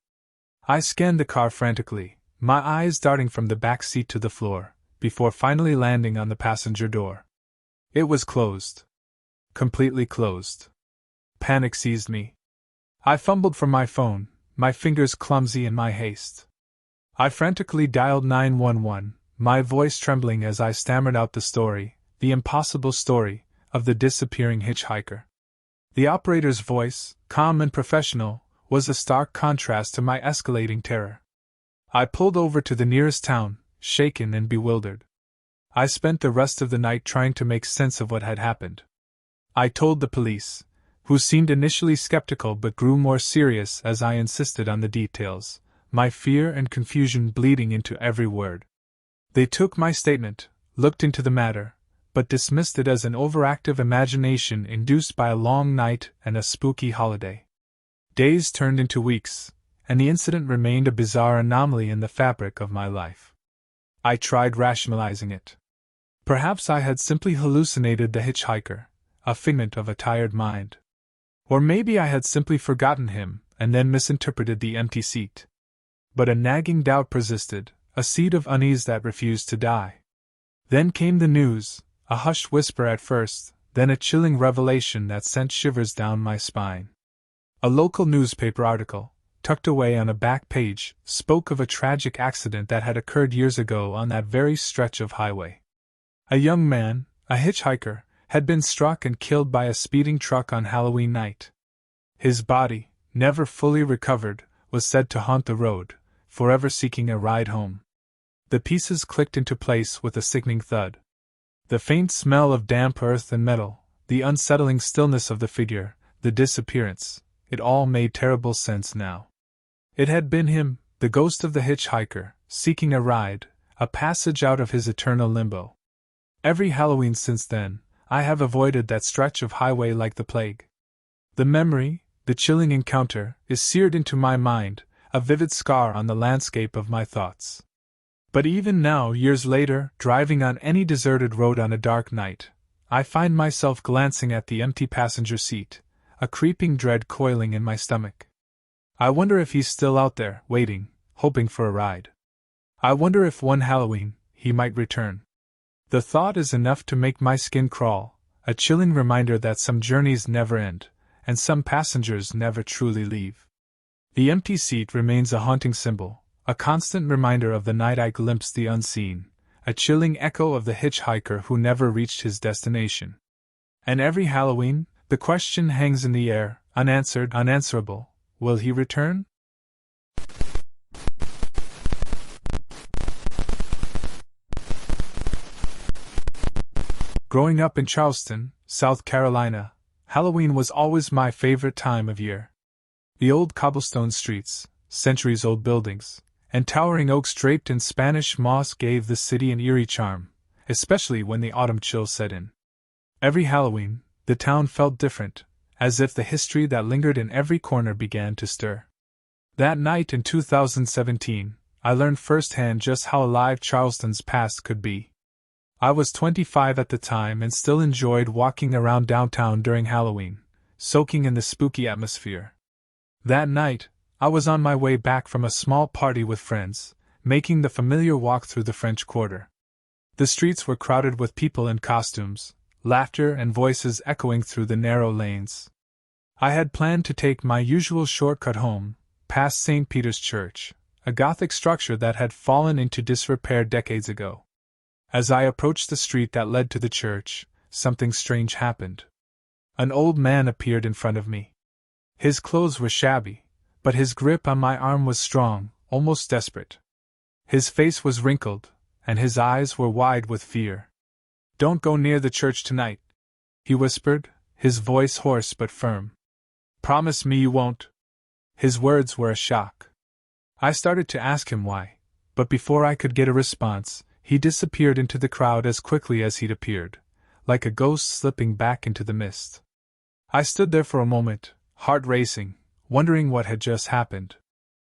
I scanned the car frantically, my eyes darting from the back seat to the floor, before finally landing on the passenger door. It was closed. Completely closed. Panic seized me. I fumbled for my phone, my fingers clumsy in my haste. I frantically dialed 911, my voice trembling as I stammered out the story, the impossible story, of the disappearing hitchhiker. The operator's voice, calm and professional, was a stark contrast to my escalating terror. I pulled over to the nearest town, shaken and bewildered. I spent the rest of the night trying to make sense of what had happened. I told the police, who seemed initially skeptical but grew more serious as I insisted on the details, my fear and confusion bleeding into every word. They took my statement, looked into the matter, but dismissed it as an overactive imagination induced by a long night and a spooky holiday. Days turned into weeks, and the incident remained a bizarre anomaly in the fabric of my life. I tried rationalizing it. Perhaps I had simply hallucinated the hitchhiker, a figment of a tired mind. Or maybe I had simply forgotten him and then misinterpreted the empty seat. But a nagging doubt persisted, a seed of unease that refused to die. Then came the news, a hushed whisper at first, then a chilling revelation that sent shivers down my spine. A local newspaper article, tucked away on a back page, spoke of a tragic accident that had occurred years ago on that very stretch of highway. A young man, a hitchhiker, had been struck and killed by a speeding truck on Halloween night. His body, never fully recovered, was said to haunt the road, forever seeking a ride home. The pieces clicked into place with a sickening thud. The faint smell of damp earth and metal, the unsettling stillness of the figure, the disappearance, it all made terrible sense now. It had been him, the ghost of the hitchhiker, seeking a ride, a passage out of his eternal limbo. Every Halloween since then, I have avoided that stretch of highway like the plague. The memory, the chilling encounter, is seared into my mind, a vivid scar on the landscape of my thoughts. But even now, years later, driving on any deserted road on a dark night, I find myself glancing at the empty passenger seat, a creeping dread coiling in my stomach. I wonder if he's still out there, waiting, hoping for a ride. I wonder if one Halloween, he might return. The thought is enough to make my skin crawl, a chilling reminder that some journeys never end, and some passengers never truly leave. The empty seat remains a haunting symbol, a constant reminder of the night I glimpsed the unseen, a chilling echo of the hitchhiker who never reached his destination. And every Halloween, the question hangs in the air, unanswered, unanswerable. Will he return? Growing up in Charleston, South Carolina, Halloween was always my favorite time of year. The old cobblestone streets, centuries-old buildings, and towering oaks draped in Spanish moss gave the city an eerie charm, especially when the autumn chill set in. Every Halloween, the town felt different, as if the history that lingered in every corner began to stir. That night in 2017, I learned firsthand just how alive Charleston's past could be. I was 25 at the time and still enjoyed walking around downtown during Halloween, soaking in the spooky atmosphere. That night, I was on my way back from a small party with friends, making the familiar walk through the French Quarter. The streets were crowded with people in costumes, laughter and voices echoing through the narrow lanes. I had planned to take my usual shortcut home, past St. Peter's Church, a Gothic structure that had fallen into disrepair decades ago. As I approached the street that led to the church, something strange happened. An old man appeared in front of me. His clothes were shabby, but his grip on my arm was strong, almost desperate. His face was wrinkled, and his eyes were wide with fear. "Don't go near the church tonight," he whispered, his voice hoarse but firm. "Promise me you won't." His words were a shock. I started to ask him why, but before I could get a response, he disappeared into the crowd as quickly as he'd appeared, like a ghost slipping back into the mist. I stood there for a moment, heart racing, wondering what had just happened.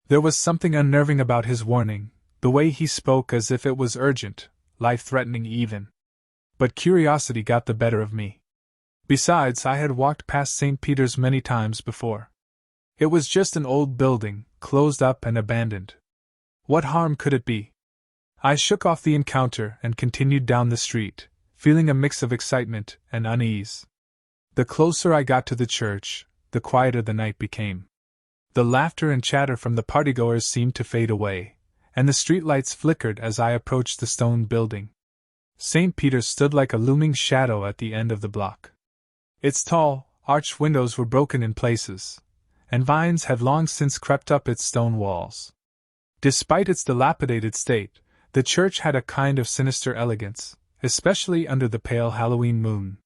There was something unnerving about his warning, the way he spoke as if it was urgent, life-threatening even. But curiosity got the better of me. Besides, I had walked past St. Peter's many times before. It was just an old building, closed up and abandoned. What harm could it be? I shook off the encounter and continued down the street, feeling a mix of excitement and unease. The closer I got to the church, the quieter the night became. The laughter and chatter from the partygoers seemed to fade away, and the streetlights flickered as I approached the stone building. St. Peter's stood like a looming shadow at the end of the block. Its tall, arched windows were broken in places, and vines had long since crept up its stone walls. Despite its dilapidated state, the church had a kind of sinister elegance, especially under the pale Halloween moon.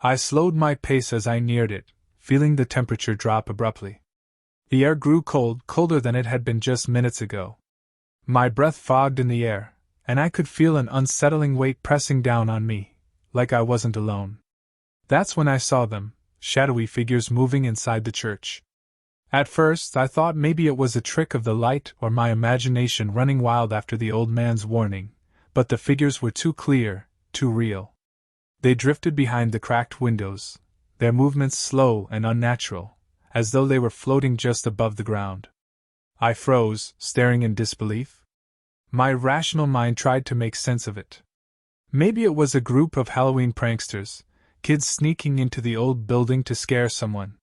I slowed my pace as I neared it, feeling the temperature drop abruptly. The air grew cold, colder than it had been just minutes ago. My breath fogged in the air, and I could feel an unsettling weight pressing down on me, like I wasn't alone. That's when I saw them, shadowy figures moving inside the church. At first, I thought maybe it was a trick of the light or my imagination running wild after the old man's warning, but the figures were too clear, too real. They drifted behind the cracked windows, their movements slow and unnatural, as though they were floating just above the ground. I froze, staring in disbelief. My rational mind tried to make sense of it. Maybe it was a group of Halloween pranksters, kids sneaking into the old building to scare someone.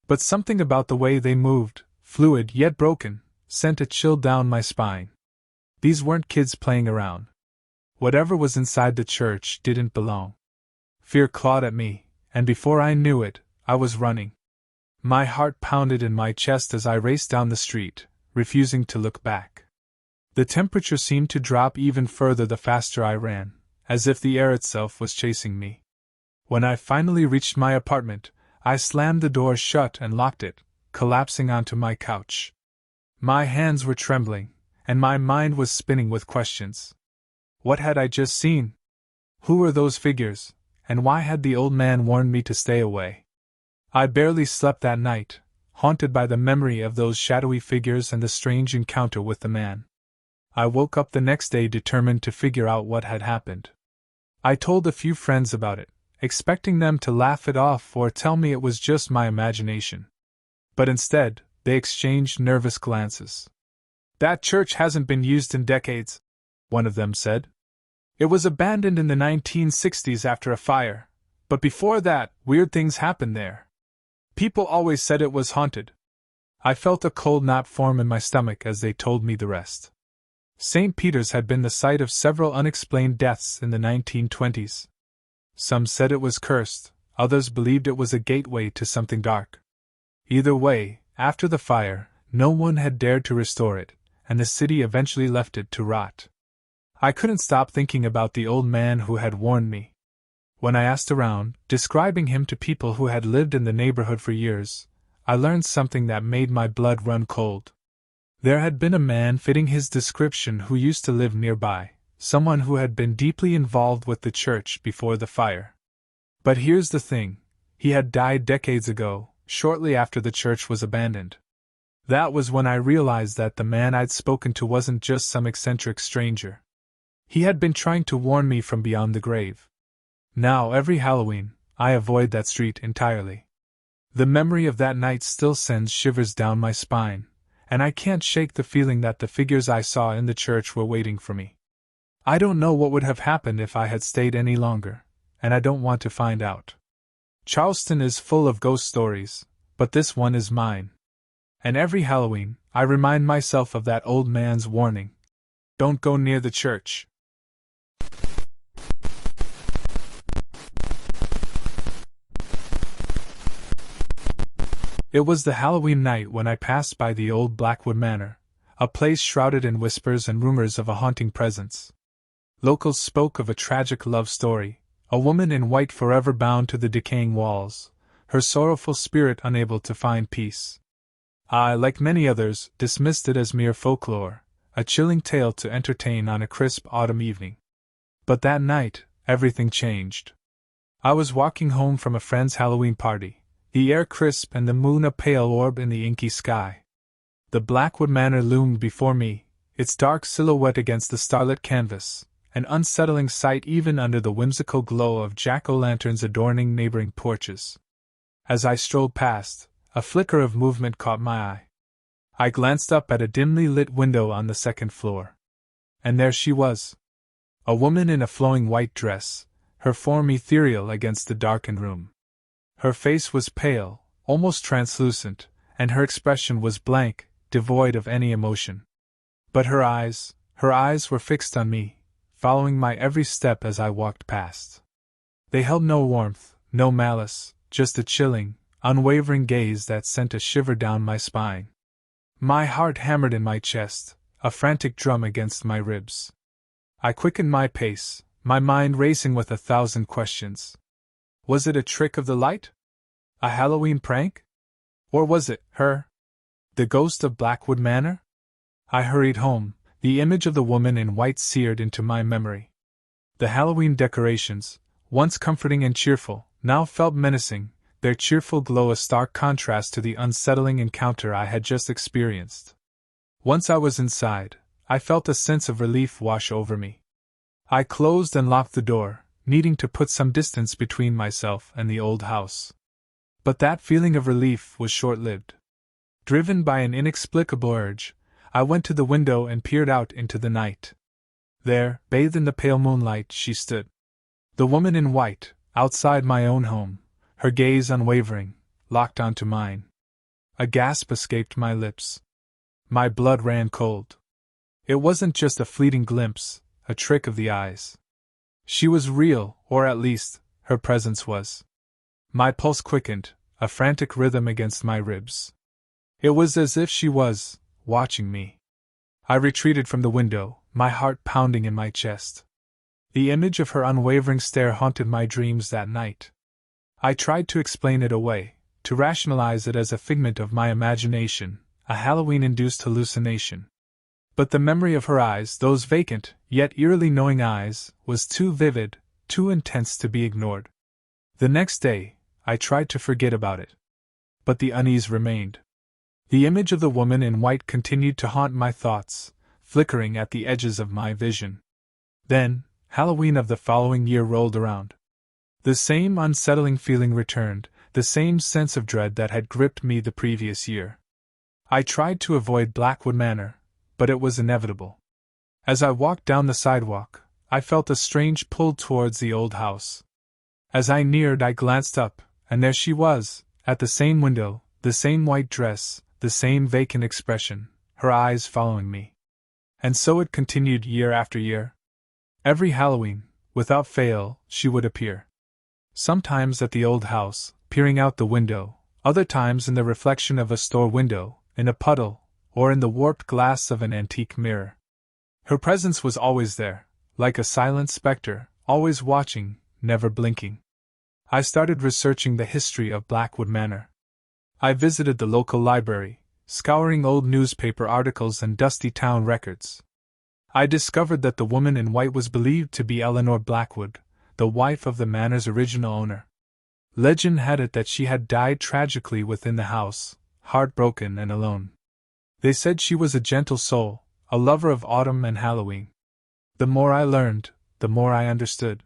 But something about the way they moved, fluid yet broken, sent a chill down my spine. These weren't kids playing around. Whatever was inside the church didn't belong. Fear clawed at me, and before I knew it, I was running. My heart pounded in my chest as I raced down the street, refusing to look back. The temperature seemed to drop even further the faster I ran, as if the air itself was chasing me. When I finally reached my apartment, I slammed the door shut and locked it, collapsing onto my couch. My hands were trembling, and my mind was spinning with questions. What had I just seen? Who were those figures, and why had the old man warned me to stay away? I barely slept that night, haunted by the memory of those shadowy figures and the strange encounter with the man. I woke up the next day determined to figure out what had happened. I told a few friends about it, expecting them to laugh it off or tell me it was just my imagination. But instead, they exchanged nervous glances. "That church hasn't been used in decades," one of them said. "It was abandoned in the 1960s after a fire, but before that, weird things happened there. People always said it was haunted." I felt a cold knot form in my stomach as they told me the rest. St. Peter's had been the site of several unexplained deaths in the 1920s. Some said it was cursed, others believed it was a gateway to something dark. Either way, after the fire, no one had dared to restore it, and the city eventually left it to rot. I couldn't stop thinking about the old man who had warned me. When I asked around, describing him to people who had lived in the neighborhood for years, I learned something that made my blood run cold. There had been a man fitting his description who used to live nearby, someone who had been deeply involved with the church before the fire. But here's the thing, he had died decades ago, shortly after the church was abandoned. That was when I realized that the man I'd spoken to wasn't just some eccentric stranger. He had been trying to warn me from beyond the grave. Now, every Halloween, I avoid that street entirely. The memory of that night still sends shivers down my spine, and I can't shake the feeling that the figures I saw in the church were waiting for me. I don't know what would have happened if I had stayed any longer, and I don't want to find out. Charleston is full of ghost stories, but this one is mine. And every Halloween, I remind myself of that old man's warning. Don't go near the church. It was the Halloween night when I passed by the old Blackwood Manor, a place shrouded in whispers and rumors of a haunting presence. Locals spoke of a tragic love story, a woman in white forever bound to the decaying walls, her sorrowful spirit unable to find peace. I, like many others, dismissed it as mere folklore, a chilling tale to entertain on a crisp autumn evening. But that night, everything changed. I was walking home from a friend's Halloween party, the air crisp and the moon a pale orb in the inky sky. The Blackwood Manor loomed before me, its dark silhouette against the starlit canvas, an unsettling sight even under the whimsical glow of jack-o'-lanterns adorning neighboring porches. As I strolled past, a flicker of movement caught my eye. I glanced up at a dimly lit window on the second floor. And there she was. A woman in a flowing white dress, her form ethereal against the darkened room. Her face was pale, almost translucent, and her expression was blank, devoid of any emotion. But her eyes were fixed on me, following my every step as I walked past. They held no warmth, no malice, just a chilling, unwavering gaze that sent a shiver down my spine. My heart hammered in my chest, a frantic drum against my ribs. I quickened my pace, my mind racing with 1,000 questions. Was it a trick of the light? A Halloween prank? Or was it her? The ghost of Blackwood Manor? I hurried home, the image of the woman in white seared into my memory. The Halloween decorations, once comforting and cheerful, now felt menacing, their cheerful glow a stark contrast to the unsettling encounter I had just experienced. Once I was inside, I felt a sense of relief wash over me. I closed and locked the door, needing to put some distance between myself and the old house. But that feeling of relief was short-lived. Driven by an inexplicable urge, I went to the window and peered out into the night. There, bathed in the pale moonlight, she stood. The woman in white, outside my own home, her gaze unwavering, locked onto mine. A gasp escaped my lips. My blood ran cold. It wasn't just a fleeting glimpse, a trick of the eyes. She was real, or at least, her presence was. My pulse quickened, a frantic rhythm against my ribs. It was as if she was watching me. I retreated from the window, my heart pounding in my chest. The image of her unwavering stare haunted my dreams that night. I tried to explain it away, to rationalize it as a figment of my imagination, a Halloween-induced hallucination. But the memory of her eyes, those vacant, yet eerily knowing eyes, was too vivid, too intense to be ignored. The next day, I tried to forget about it. But the unease remained. The image of the woman in white continued to haunt my thoughts, flickering at the edges of my vision. Then, Halloween of the following year rolled around. The same unsettling feeling returned, the same sense of dread that had gripped me the previous year. I tried to avoid Blackwood Manor, but it was inevitable. As I walked down the sidewalk, I felt a strange pull towards the old house. As I neared, I glanced up, and there she was, at the same window, the same white dress, the same vacant expression, her eyes following me. And so it continued year after year. Every Halloween, without fail, she would appear. Sometimes at the old house, peering out the window, other times in the reflection of a store window, in a puddle, or in the warped glass of an antique mirror. Her presence was always there, like a silent specter, always watching, never blinking. I started researching the history of Blackwood Manor. I visited the local library, scouring old newspaper articles and dusty town records. I discovered that the woman in white was believed to be Eleanor Blackwood, the wife of the manor's original owner. Legend had it that she had died tragically within the house, heartbroken and alone. They said she was a gentle soul, a lover of autumn and Halloween. The more I learned, the more I understood.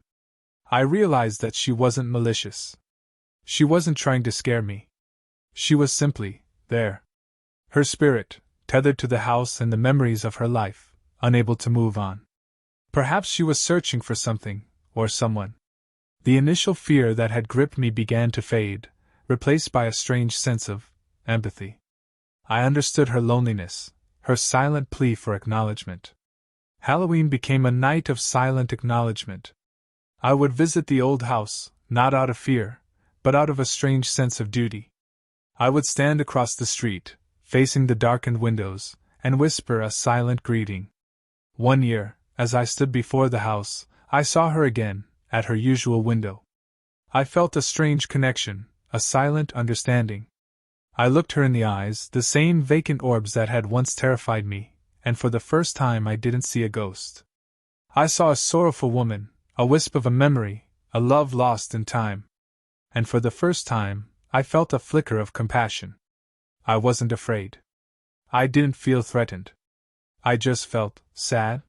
I realized that she wasn't malicious. She wasn't trying to scare me. She was simply there. Her spirit, tethered to the house and the memories of her life, unable to move on. Perhaps she was searching for something, or someone. The initial fear that had gripped me began to fade, replaced by a strange sense of empathy. I understood her loneliness, her silent plea for acknowledgement. Halloween became a night of silent acknowledgement. I would visit the old house, not out of fear, but out of a strange sense of duty. I would stand across the street, facing the darkened windows, and whisper a silent greeting. One year, as I stood before the house, I saw her again, at her usual window. I felt a strange connection, a silent understanding. I looked her in the eyes, the same vacant orbs that had once terrified me, and for the first time I didn't see a ghost. I saw a sorrowful woman, a wisp of a memory, a love lost in time. And for the first time, I felt a flicker of compassion. I wasn't afraid. I didn't feel threatened. I just felt sad.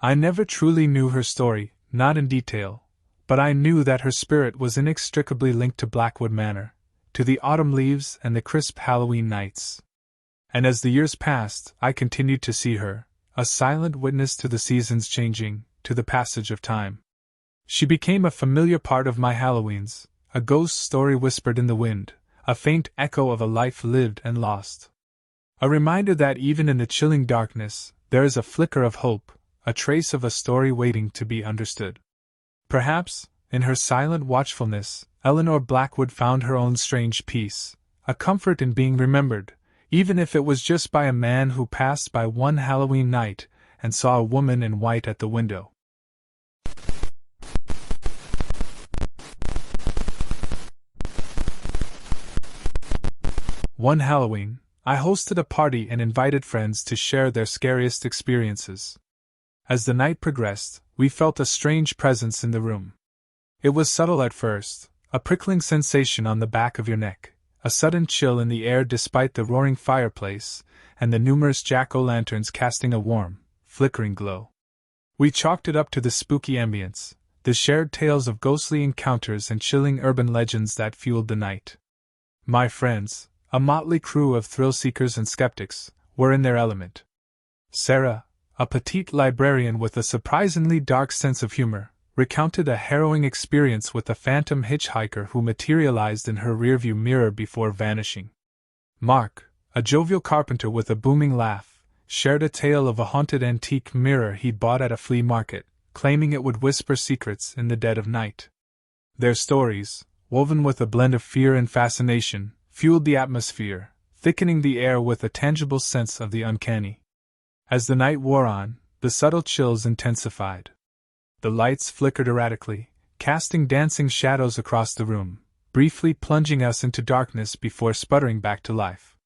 I never truly knew her story, not in detail, but I knew that her spirit was inextricably linked to Blackwood Manor, to the autumn leaves and the crisp Halloween nights. And as the years passed, I continued to see her, a silent witness to the seasons changing, to the passage of time. She became a familiar part of my Halloweens, a ghost story whispered in the wind, a faint echo of a life lived and lost. A reminder that even in the chilling darkness, there is a flicker of hope, a trace of a story waiting to be understood. Perhaps, in her silent watchfulness, Eleanor Blackwood found her own strange peace, a comfort in being remembered, even if it was just by a man who passed by one Halloween night and saw a woman in white at the window. One Halloween, I hosted a party and invited friends to share their scariest experiences. As the night progressed, we felt a strange presence in the room. It was subtle at first, a prickling sensation on the back of your neck, a sudden chill in the air despite the roaring fireplace, and the numerous jack-o'-lanterns casting a warm, flickering glow. We chalked it up to the spooky ambience, the shared tales of ghostly encounters and chilling urban legends that fueled the night. My friends, a motley crew of thrill-seekers and skeptics, were in their element. Sarah, a petite librarian with a surprisingly dark sense of humor, recounted a harrowing experience with a phantom hitchhiker who materialized in her rearview mirror before vanishing. Mark, a jovial carpenter with a booming laugh, shared a tale of a haunted antique mirror he'd bought at a flea market, claiming it would whisper secrets in the dead of night. Their stories, woven with a blend of fear and fascination, fueled the atmosphere, thickening the air with a tangible sense of the uncanny. As the night wore on, the subtle chills intensified. The lights flickered erratically, casting dancing shadows across the room, briefly plunging us into darkness before sputtering back to life.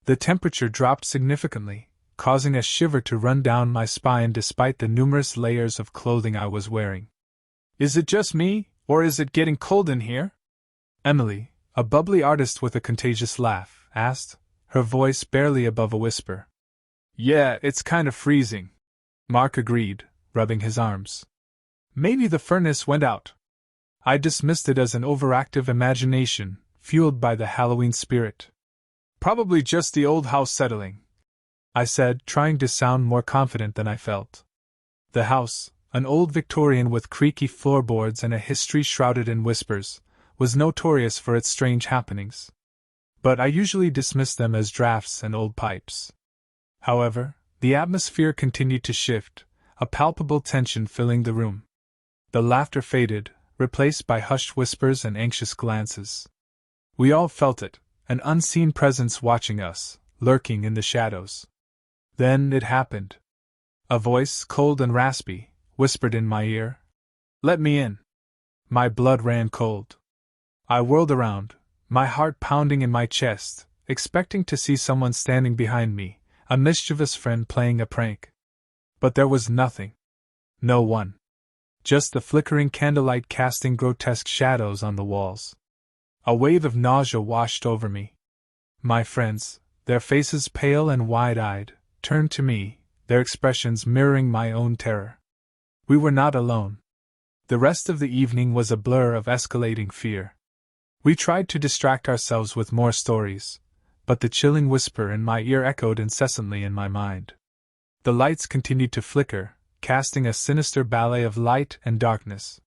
The temperature dropped significantly, causing a shiver to run down my spine despite the numerous layers of clothing I was wearing. "Is it just me, or is it getting cold in here?" Emily, a bubbly artist with a contagious laugh, asked, her voice barely above a whisper. Yeah, it's kind of freezing, Mark agreed, rubbing his arms. Maybe the furnace went out. I dismissed it as an overactive imagination, fueled by the Halloween spirit. Probably just the old house settling, I said, trying to sound more confident than I felt. The house, an old Victorian with creaky floorboards and a history shrouded in whispers, was notorious for its strange happenings. But I usually dismissed them as drafts and old pipes. However, the atmosphere continued to shift, a palpable tension filling the room. The laughter faded, replaced by hushed whispers and anxious glances. We all felt it, an unseen presence watching us, lurking in the shadows. Then it happened. A voice, cold and raspy, whispered in my ear, "Let me in." My blood ran cold. I whirled around, my heart pounding in my chest, expecting to see someone standing behind me, a mischievous friend playing a prank. But there was nothing. No one. Just the flickering candlelight casting grotesque shadows on the walls. A wave of nausea washed over me. My friends, their faces pale and wide-eyed, turned to me, their expressions mirroring my own terror. We were not alone. The rest of the evening was a blur of escalating fear. We tried to distract ourselves with more stories, but the chilling whisper in my ear echoed incessantly in my mind. The lights continued to flicker, casting a sinister ballet of light and darkness.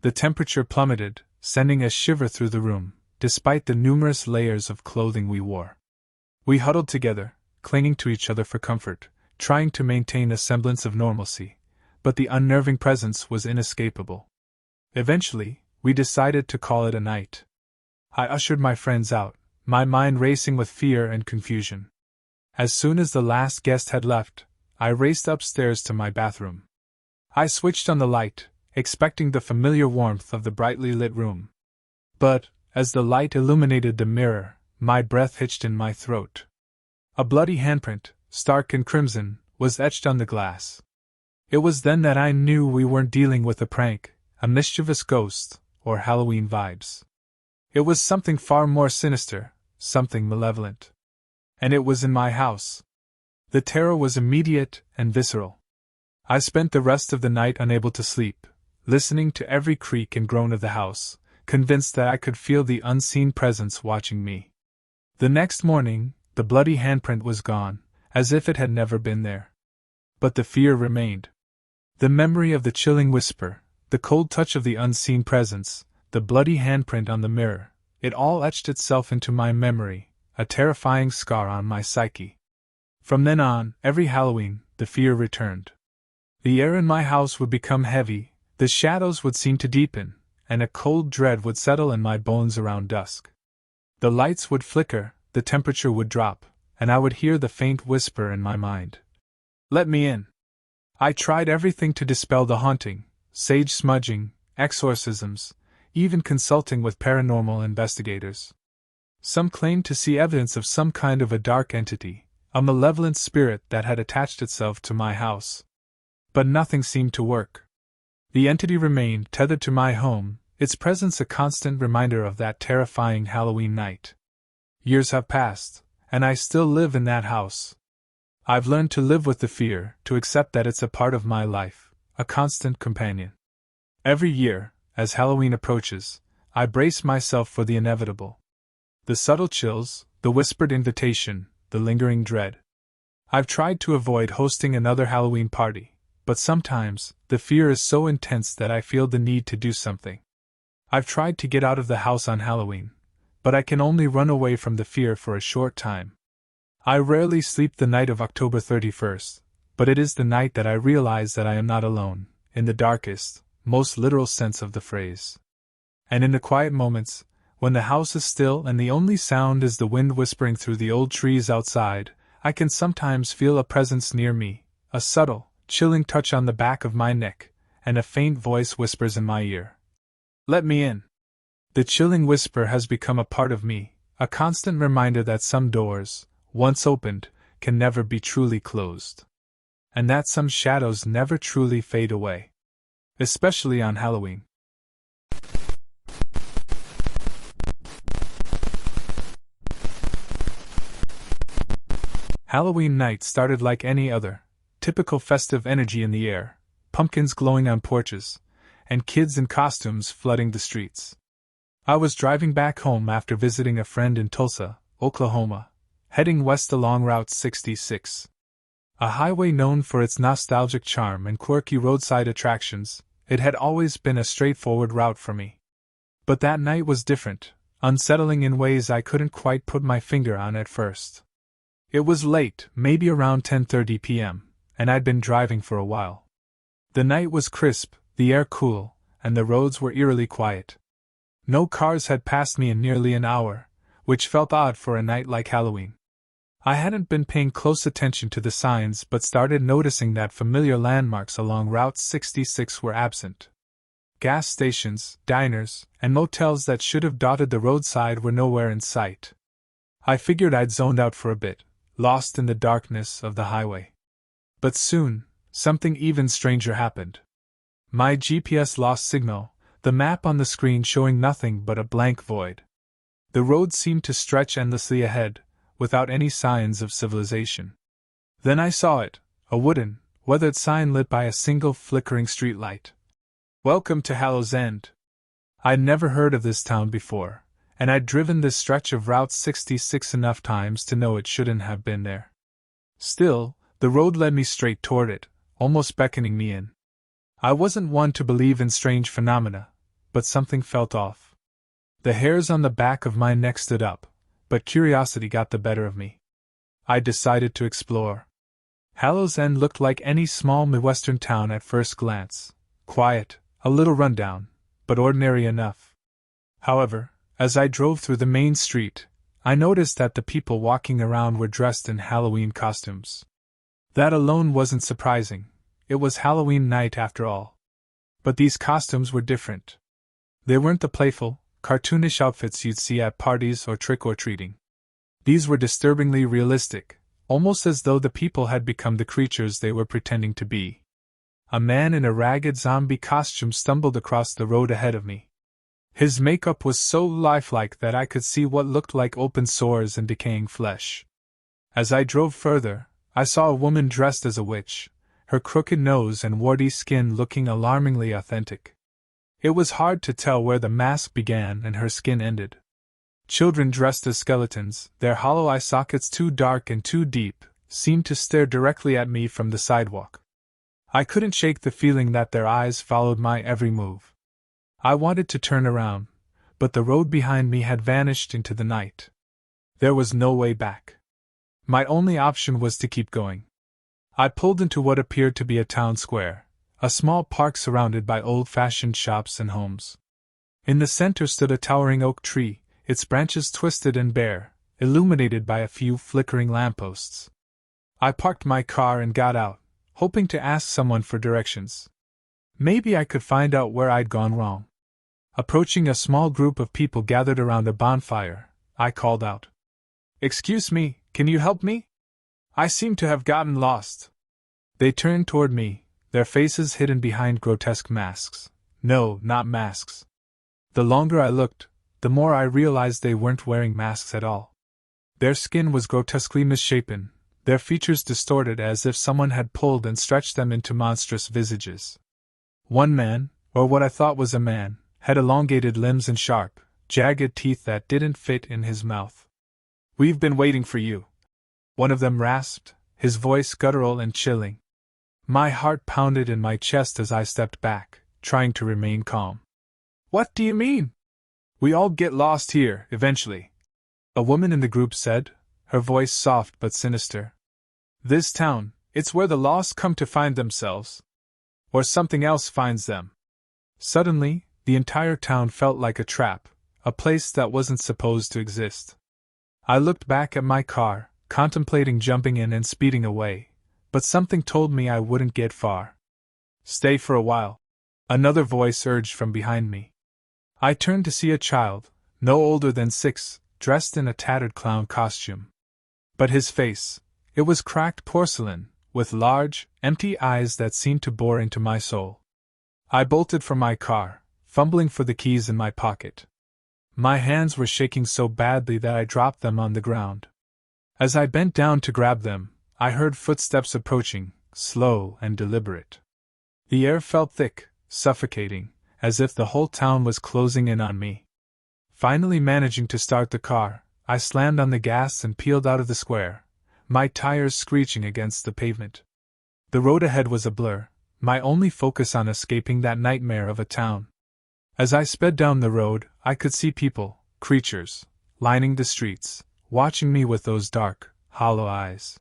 The temperature plummeted, sending a shiver through the room, despite the numerous layers of clothing we wore. We huddled together, clinging to each other for comfort, trying to maintain a semblance of normalcy, but the unnerving presence was inescapable. Eventually, we decided to call it a night. I ushered my friends out, my mind racing with fear and confusion. As soon as the last guest had left, I raced upstairs to my bathroom. I switched on the light, expecting the familiar warmth of the brightly lit room. But, as the light illuminated the mirror, my breath hitched in my throat. A bloody handprint, stark and crimson, was etched on the glass. It was then that I knew we weren't dealing with a prank, a mischievous ghost, or Halloween vibes. It was something far more sinister, something malevolent. And it was in my house. The terror was immediate and visceral. I spent the rest of the night unable to sleep, listening to every creak and groan of the house, convinced that I could feel the unseen presence watching me. The next morning, the bloody handprint was gone, as if it had never been there. But the fear remained. The memory of the chilling whisper, the cold touch of the unseen presence, the bloody handprint on the mirror, it all etched itself into my memory, a terrifying scar on my psyche. From then on, every Halloween, the fear returned. The air in my house would become heavy, the shadows would seem to deepen, and a cold dread would settle in my bones around dusk. The lights would flicker, the temperature would drop, and I would hear the faint whisper in my mind. "Let me in." I tried everything to dispel the haunting, sage smudging, exorcisms, even consulting with paranormal investigators. Some claimed to see evidence of some kind of a dark entity, a malevolent spirit that had attached itself to my house. But nothing seemed to work. The entity remained tethered to my home, its presence a constant reminder of that terrifying Halloween night. Years have passed, and I still live in that house. I've learned to live with the fear, to accept that it's a part of my life, a constant companion. Every year, as Halloween approaches, I brace myself for the inevitable. The subtle chills, the whispered invitation, the lingering dread. I've tried to avoid hosting another Halloween party, but sometimes, the fear is so intense that I feel the need to do something. I've tried to get out of the house on Halloween, but I can only run away from the fear for a short time. I rarely sleep the night of October 31st, but it is the night that I realize that I am not alone, in the darkest, most literal sense of the phrase. And in the quiet moments, when the house is still and the only sound is the wind whispering through the old trees outside, I can sometimes feel a presence near me, a subtle, chilling touch on the back of my neck, and a faint voice whispers in my ear, "Let me in." The chilling whisper has become a part of me, a constant reminder that some doors, once opened, can never be truly closed. And that some shadows never truly fade away. Especially on Halloween. Halloween night started like any other, typical festive energy in the air, pumpkins glowing on porches, and kids in costumes flooding the streets. I was driving back home after visiting a friend in Tulsa, Oklahoma, heading west along Route 66. A highway known for its nostalgic charm and quirky roadside attractions, it had always been a straightforward route for me. But that night was different, unsettling in ways I couldn't quite put my finger on at first. It was late, maybe around 10:30 p.m., and I'd been driving for a while. The night was crisp, the air cool, and the roads were eerily quiet. No cars had passed me in nearly an hour, which felt odd for a night like Halloween. I hadn't been paying close attention to the signs but started noticing that familiar landmarks along Route 66 were absent. Gas stations, diners, and motels that should have dotted the roadside were nowhere in sight. I figured I'd zoned out for a bit, lost in the darkness of the highway. But soon, something even stranger happened. My GPS lost signal, the map on the screen showing nothing but a blank void. The road seemed to stretch endlessly ahead, without any signs of civilization. Then I saw it, a wooden, weathered sign lit by a single flickering streetlight. "Welcome to Hallows End." I'd never heard of this town before, and I'd driven this stretch of Route 66 enough times to know it shouldn't have been there. Still, the road led me straight toward it, almost beckoning me in. I wasn't one to believe in strange phenomena, but something felt off. The hairs on the back of my neck stood up, but curiosity got the better of me. I decided to explore. Hallows End looked like any small Midwestern town at first glance, quiet, a little rundown, but ordinary enough. However, as I drove through the main street, I noticed that the people walking around were dressed in Halloween costumes. That alone wasn't surprising. It was Halloween night after all. But these costumes were different. They weren't the playful, cartoonish outfits you'd see at parties or trick-or-treating. These were disturbingly realistic, almost as though the people had become the creatures they were pretending to be. A man in a ragged zombie costume stumbled across the road ahead of me. His makeup was so lifelike that I could see what looked like open sores and decaying flesh. As I drove further, I saw a woman dressed as a witch, her crooked nose and warty skin looking alarmingly authentic. It was hard to tell where the mask began and her skin ended. Children dressed as skeletons, their hollow eye sockets too dark and too deep, seemed to stare directly at me from the sidewalk. I couldn't shake the feeling that their eyes followed my every move. I wanted to turn around, but the road behind me had vanished into the night. There was no way back. My only option was to keep going. I pulled into what appeared to be a town square, a small park surrounded by old-fashioned shops and homes. In the center stood a towering oak tree, its branches twisted and bare, illuminated by a few flickering lampposts. I parked my car and got out, hoping to ask someone for directions. Maybe I could find out where I'd gone wrong. Approaching a small group of people gathered around a bonfire, I called out, "Excuse me, can you help me? I seem to have gotten lost." They turned toward me, their faces hidden behind grotesque masks. No, not masks. The longer I looked, the more I realized they weren't wearing masks at all. Their skin was grotesquely misshapen, their features distorted as if someone had pulled and stretched them into monstrous visages. One man, or what I thought was a man, had elongated limbs and sharp, jagged teeth that didn't fit in his mouth. "We've been waiting for you," one of them rasped, his voice guttural and chilling. My heart pounded in my chest as I stepped back, trying to remain calm. "What do you mean?" "We all get lost here, eventually," a woman in the group said, her voice soft but sinister. "This town, it's where the lost come to find themselves. Or something else finds them." Suddenly, the entire town felt like a trap, a place that wasn't supposed to exist. I looked back at my car, contemplating jumping in and speeding away, but something told me I wouldn't get far. "Stay for a while," another voice urged from behind me. I turned to see a child, no older than 6, dressed in a tattered clown costume. But his face, it was cracked porcelain, with large, empty eyes that seemed to bore into my soul. I bolted from my car, fumbling for the keys in my pocket. My hands were shaking so badly that I dropped them on the ground. As I bent down to grab them, I heard footsteps approaching, slow and deliberate. The air felt thick, suffocating, as if the whole town was closing in on me. Finally managing to start the car, I slammed on the gas and peeled out of the square, my tires screeching against the pavement. The road ahead was a blur, my only focus on escaping that nightmare of a town. As I sped down the road, I could see people, creatures, lining the streets, watching me with those dark, hollow eyes.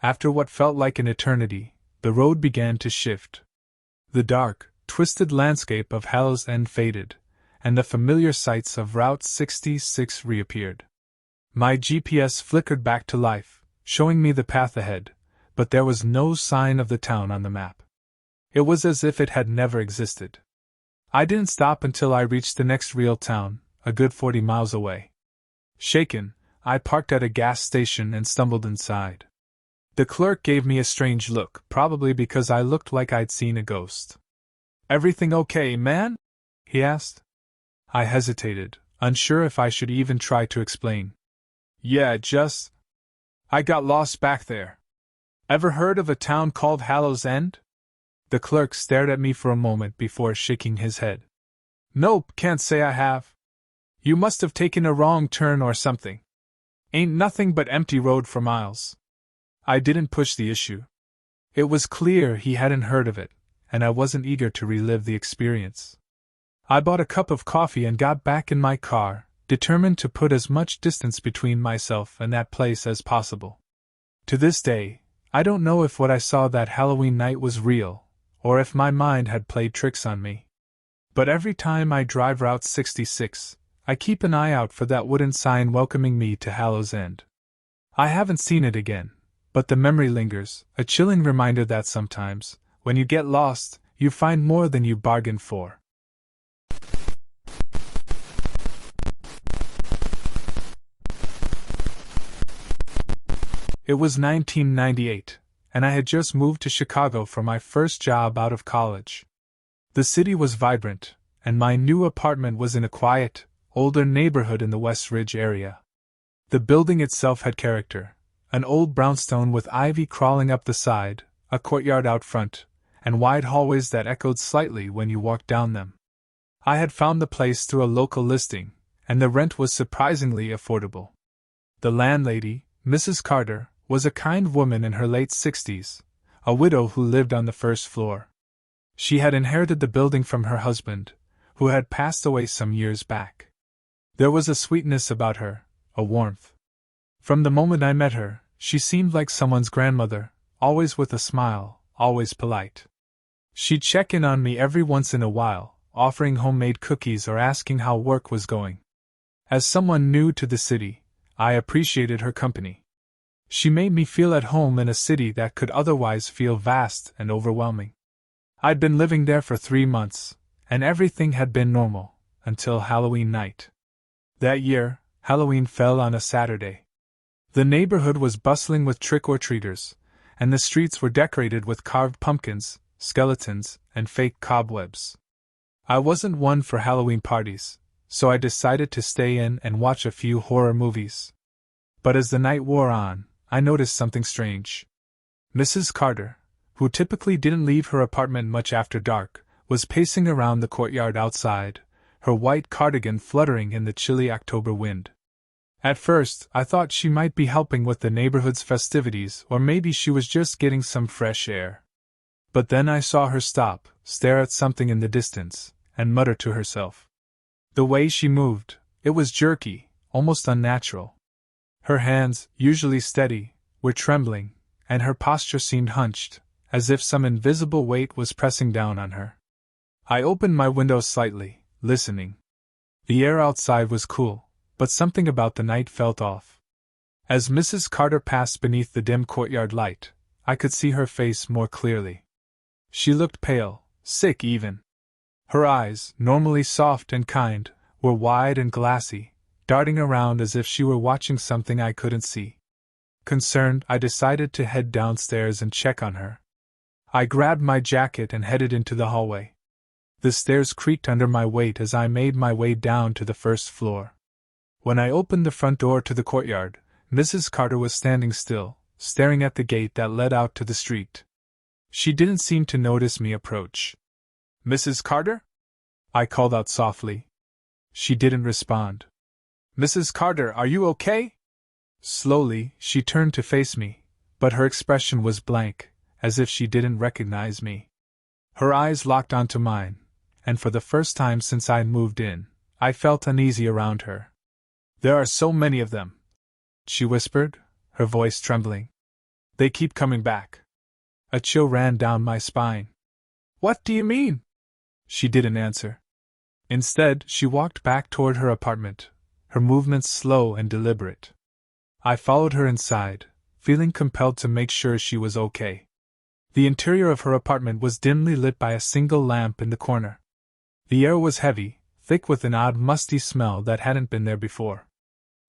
After what felt like an eternity, the road began to shift. The dark, twisted landscape of Hallow's End faded, and the familiar sights of Route 66 reappeared. My GPS flickered back to life, showing me the path ahead, but there was no sign of the town on the map. It was as if it had never existed. I didn't stop until I reached the next real town, a good 40 miles away. Shaken, I parked at a gas station and stumbled inside. The clerk gave me a strange look, probably because I looked like I'd seen a ghost. "Everything okay, man?" he asked. I hesitated, unsure if I should even try to explain. "Yeah, I got lost back there. Ever heard of a town called Hallow's End?" The clerk stared at me for a moment before shaking his head. "Nope, can't say I have. You must have taken a wrong turn or something. Ain't nothing but empty road for miles." I didn't push the issue. It was clear he hadn't heard of it, and I wasn't eager to relive the experience. I bought a cup of coffee and got back in my car, determined to put as much distance between myself and that place as possible. To this day, I don't know if what I saw that Halloween night was real, or if my mind had played tricks on me. But every time I drive Route 66, I keep an eye out for that wooden sign welcoming me to Hallow's End. I haven't seen it again, but the memory lingers, a chilling reminder that sometimes, when you get lost, you find more than you bargained for. It was 1998, and I had just moved to Chicago for my first job out of college. The city was vibrant, and my new apartment was in a quiet, older neighborhood in the West Ridge area. The building itself had character, an old brownstone with ivy crawling up the side, a courtyard out front, and wide hallways that echoed slightly when you walked down them. I had found the place through a local listing, and the rent was surprisingly affordable. The landlady, Mrs. Carter, was a kind woman in her late 60s, a widow who lived on the first floor. She had inherited the building from her husband, who had passed away some years back. There was a sweetness about her, a warmth. From the moment I met her, she seemed like someone's grandmother, always with a smile, always polite. She'd check in on me every once in a while, offering homemade cookies or asking how work was going. As someone new to the city, I appreciated her company. She made me feel at home in a city that could otherwise feel vast and overwhelming. I'd been living there for 3 months, and everything had been normal, until Halloween night. That year, Halloween fell on a Saturday. The neighborhood was bustling with trick-or-treaters, and the streets were decorated with carved pumpkins, skeletons, and fake cobwebs. I wasn't one for Halloween parties, so I decided to stay in and watch a few horror movies. But as the night wore on, I noticed something strange. Mrs. Carter, who typically didn't leave her apartment much after dark, was pacing around the courtyard outside, her white cardigan fluttering in the chilly October wind. At first, I thought she might be helping with the neighborhood's festivities, or maybe she was just getting some fresh air. But then I saw her stop, stare at something in the distance, and mutter to herself. The way she moved, it was jerky, almost unnatural. Her hands, usually steady, were trembling, and her posture seemed hunched, as if some invisible weight was pressing down on her. I opened my window slightly, listening. The air outside was cool, but something about the night felt off. As Mrs. Carter passed beneath the dim courtyard light, I could see her face more clearly. She looked pale, sick even. Her eyes, normally soft and kind, were wide and glassy, darting around as if she were watching something I couldn't see. Concerned, I decided to head downstairs and check on her. I grabbed my jacket and headed into the hallway. The stairs creaked under my weight as I made my way down to the first floor. When I opened the front door to the courtyard, Mrs. Carter was standing still, staring at the gate that led out to the street. She didn't seem to notice me approach. "Mrs. Carter?" I called out softly. She didn't respond. "Mrs. Carter, are you okay?" Slowly, she turned to face me, but her expression was blank, as if she didn't recognize me. Her eyes locked onto mine, and for the first time since I moved in, I felt uneasy around her. "There are so many of them," she whispered, her voice trembling. "They keep coming back." A chill ran down my spine. "What do you mean?" She didn't answer. Instead, she walked back toward her apartment, her movements slow and deliberate. I followed her inside, feeling compelled to make sure she was okay. The interior of her apartment was dimly lit by a single lamp in the corner. The air was heavy, thick with an odd musty smell that hadn't been there before.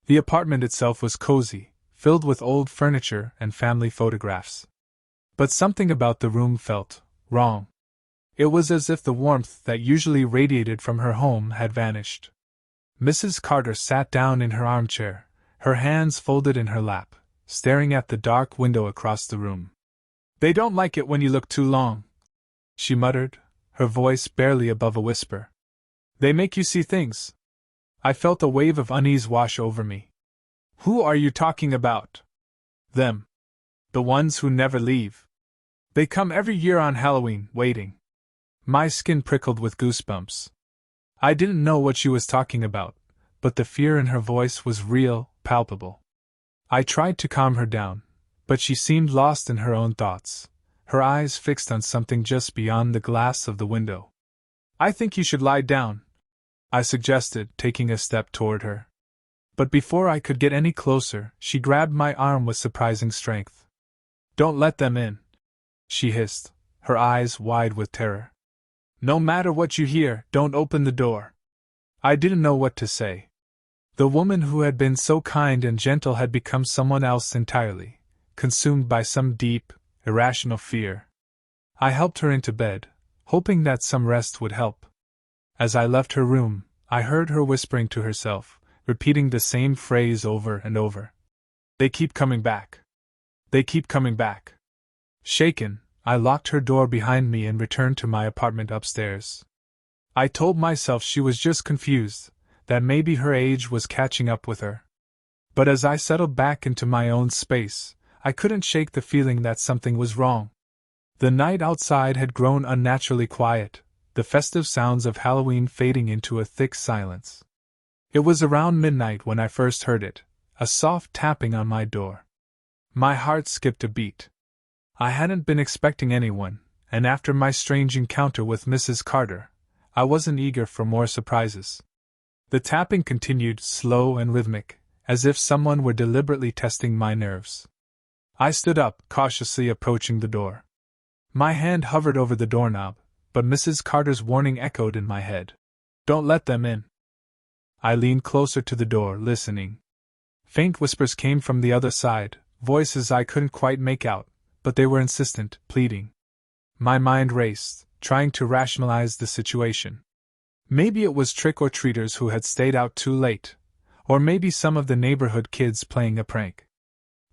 The apartment itself was cozy, filled with old furniture and family photographs. But something about the room felt wrong. It was as if the warmth that usually radiated from her home had vanished. Mrs. Carter sat down in her armchair, her hands folded in her lap, staring at the dark window across the room. "They don't like it when you look too long," she muttered, her voice barely above a whisper. "They make you see things." I felt a wave of unease wash over me. "Who are you talking about?" "Them. The ones who never leave. They come every year on Halloween, waiting." My skin prickled with goosebumps. I didn't know what she was talking about, but the fear in her voice was real, palpable. I tried to calm her down, but she seemed lost in her own thoughts, her eyes fixed on something just beyond the glass of the window. "I think you should lie down," I suggested, taking a step toward her. But before I could get any closer, she grabbed my arm with surprising strength. "Don't let them in," she hissed, her eyes wide with terror. "No matter what you hear, don't open the door." I didn't know what to say. The woman who had been so kind and gentle had become someone else entirely, consumed by some deep, irrational fear. I helped her into bed, hoping that some rest would help. As I left her room, I heard her whispering to herself, repeating the same phrase over and over. "They keep coming back. They keep coming back." Shaken, I locked her door behind me and returned to my apartment upstairs. I told myself she was just confused, that maybe her age was catching up with her. But as I settled back into my own space, I couldn't shake the feeling that something was wrong. The night outside had grown unnaturally quiet, the festive sounds of Halloween fading into a thick silence. It was around midnight when I first heard it, a soft tapping on my door. My heart skipped a beat. I hadn't been expecting anyone, and after my strange encounter with Mrs. Carter, I wasn't eager for more surprises. The tapping continued, slow and rhythmic, as if someone were deliberately testing my nerves. I stood up, cautiously approaching the door. My hand hovered over the doorknob, but Mrs. Carter's warning echoed in my head. "Don't let them in." I leaned closer to the door, listening. Faint whispers came from the other side, voices I couldn't quite make out, but they were insistent, pleading. My mind raced, trying to rationalize the situation. Maybe it was trick-or-treaters who had stayed out too late, or maybe some of the neighborhood kids playing a prank.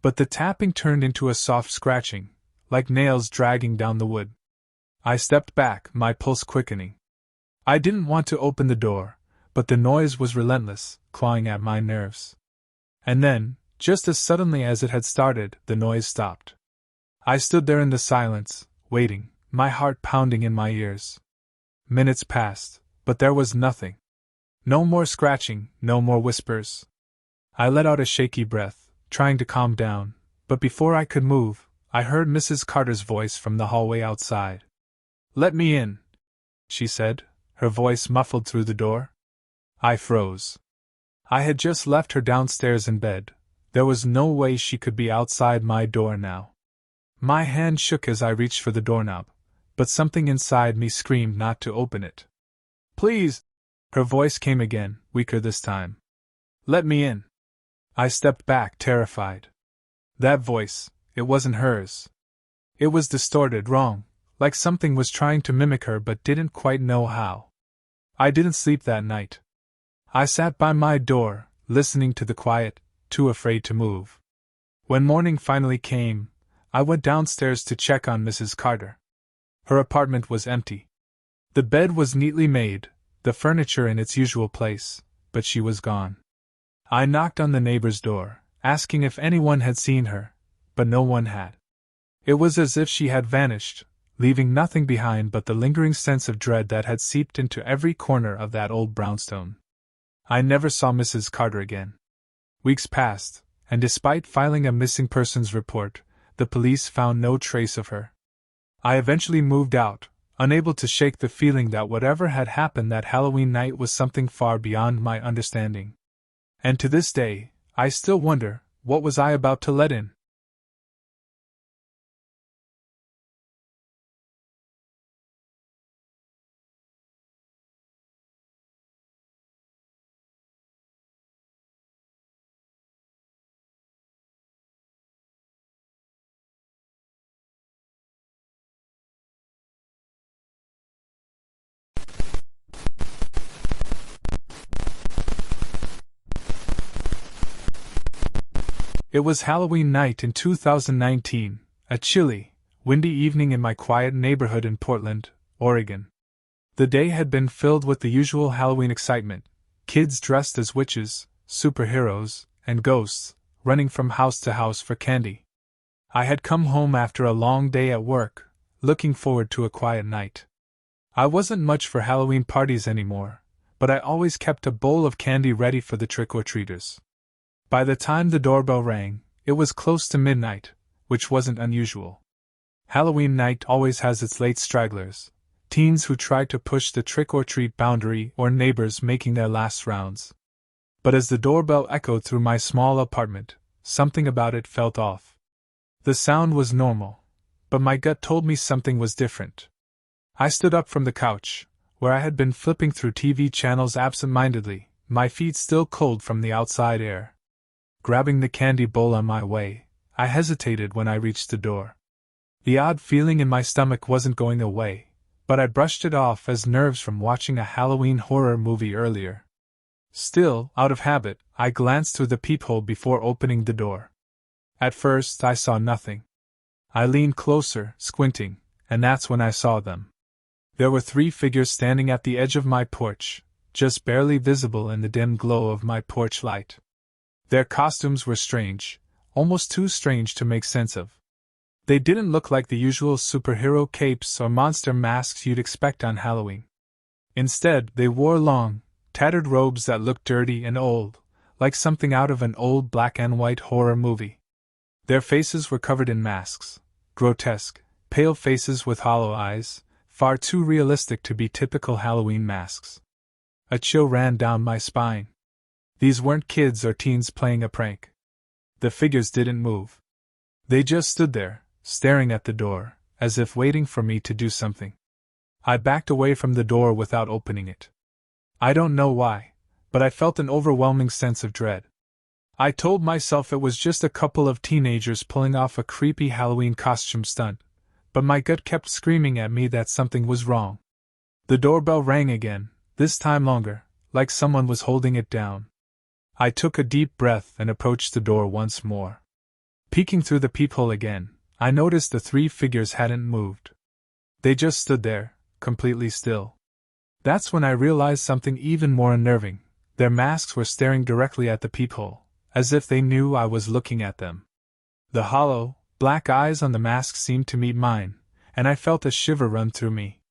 But the tapping turned into a soft scratching, like nails dragging down the wood. I stepped back, my pulse quickening. I didn't want to open the door, but the noise was relentless, clawing at my nerves. And then, just as suddenly as it had started, the noise stopped. I stood there in the silence, waiting, my heart pounding in my ears. Minutes passed, but there was nothing. No more scratching, no more whispers. I let out a shaky breath, trying to calm down, but before I could move, I heard Mrs. Carter's voice from the hallway outside. "Let me in," she said, her voice muffled through the door. I froze. I had just left her downstairs in bed. There was no way she could be outside my door now. My hand shook as I reached for the doorknob, but something inside me screamed not to open it. "Please!" Her voice came again, weaker this time. "Let me in." I stepped back, terrified. That voice, it wasn't hers. It was distorted, wrong, like something was trying to mimic her but didn't quite know how. I didn't sleep that night. I sat by my door, listening to the quiet, too afraid to move. When morning finally came, I went downstairs to check on Mrs. Carter. Her apartment was empty. The bed was neatly made, the furniture in its usual place, but she was gone. I knocked on the neighbor's door, asking if anyone had seen her, but no one had. It was as if she had vanished, leaving nothing behind but the lingering sense of dread that had seeped into every corner of that old brownstone. I never saw Mrs. Carter again. Weeks passed, and despite filing a missing persons report, the police found no trace of her. I eventually moved out, unable to shake the feeling that whatever had happened that Halloween night was something far beyond my understanding. And to this day, I still wonder, what was I about to let in? It was Halloween night in 2019, a chilly, windy evening in my quiet neighborhood in Portland, Oregon. The day had been filled with the usual Halloween excitement, kids dressed as witches, superheroes, and ghosts, running from house to house for candy. I had come home after a long day at work, looking forward to a quiet night. I wasn't much for Halloween parties anymore, but I always kept a bowl of candy ready for the trick-or-treaters. By the time the doorbell rang, it was close to midnight, which wasn't unusual. Halloween night always has its late stragglers, teens who try to push the trick-or-treat boundary or neighbors making their last rounds. But as the doorbell echoed through my small apartment, something about it felt off. The sound was normal, but my gut told me something was different. I stood up from the couch, where I had been flipping through TV channels absent-mindedly, my feet still cold from the outside air. Grabbing the candy bowl on my way, I hesitated when I reached the door. The odd feeling in my stomach wasn't going away, but I brushed it off as nerves from watching a Halloween horror movie earlier. Still, out of habit, I glanced through the peephole before opening the door. At first, I saw nothing. I leaned closer, squinting, and that's when I saw them. There were 3 figures standing at the edge of my porch, just barely visible in the dim glow of my porch light. Their costumes were strange, almost too strange to make sense of. They didn't look like the usual superhero capes or monster masks you'd expect on Halloween. Instead, they wore long, tattered robes that looked dirty and old, like something out of an old black and white horror movie. Their faces were covered in masks, grotesque, pale faces with hollow eyes, far too realistic to be typical Halloween masks. A chill ran down my spine. These weren't kids or teens playing a prank. The figures didn't move. They just stood there, staring at the door, as if waiting for me to do something. I backed away from the door without opening it. I don't know why, but I felt an overwhelming sense of dread. I told myself it was just a couple of teenagers pulling off a creepy Halloween costume stunt, but my gut kept screaming at me that something was wrong. The doorbell rang again, this time longer, like someone was holding it down. I took a deep breath and approached the door once more. Peeking through the peephole again, I noticed the 3 figures hadn't moved. They just stood there, completely still. That's when I realized something even more unnerving. Their masks were staring directly at the peephole, as if they knew I was looking at them. The hollow, black eyes on the masks seemed to meet mine, and I felt a shiver run through me.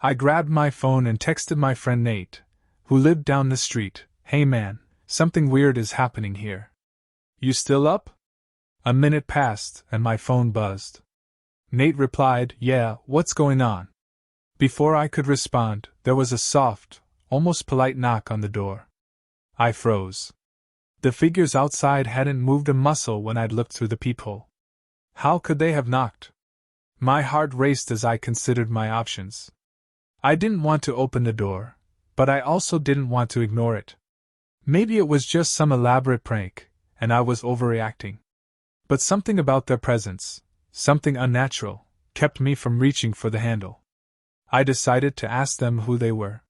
I grabbed my phone and texted my friend Nate, who lived down the street. "Hey man, something weird is happening here. You still up?" A minute passed, and my phone buzzed. Nate replied, "Yeah, what's going on?" Before I could respond, there was a soft, almost polite knock on the door. I froze. The figures outside hadn't moved a muscle when I'd looked through the peephole. How could they have knocked? My heart raced as I considered my options. I didn't want to open the door, but I also didn't want to ignore it. Maybe it was just some elaborate prank, and I was overreacting. But something about their presence, something unnatural, kept me from reaching for the handle. I decided to ask them who they were.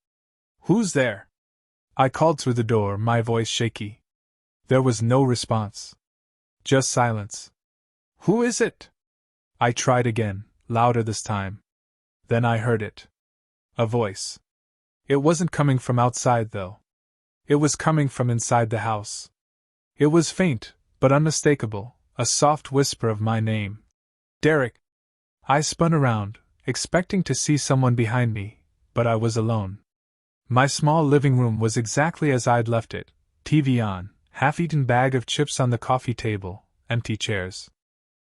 "Who's there?" I called through the door, my voice shaky. There was no response. Just silence. Who is it? I tried again, louder this time. Then I heard it. A voice. It wasn't coming from outside, though. It was coming from inside the house. It was faint, but unmistakable, a soft whisper of my name. Derek! I spun around, expecting to see someone behind me, but I was alone. My small living room was exactly as I'd left it, TV on, half-eaten bag of chips on the coffee table, empty chairs.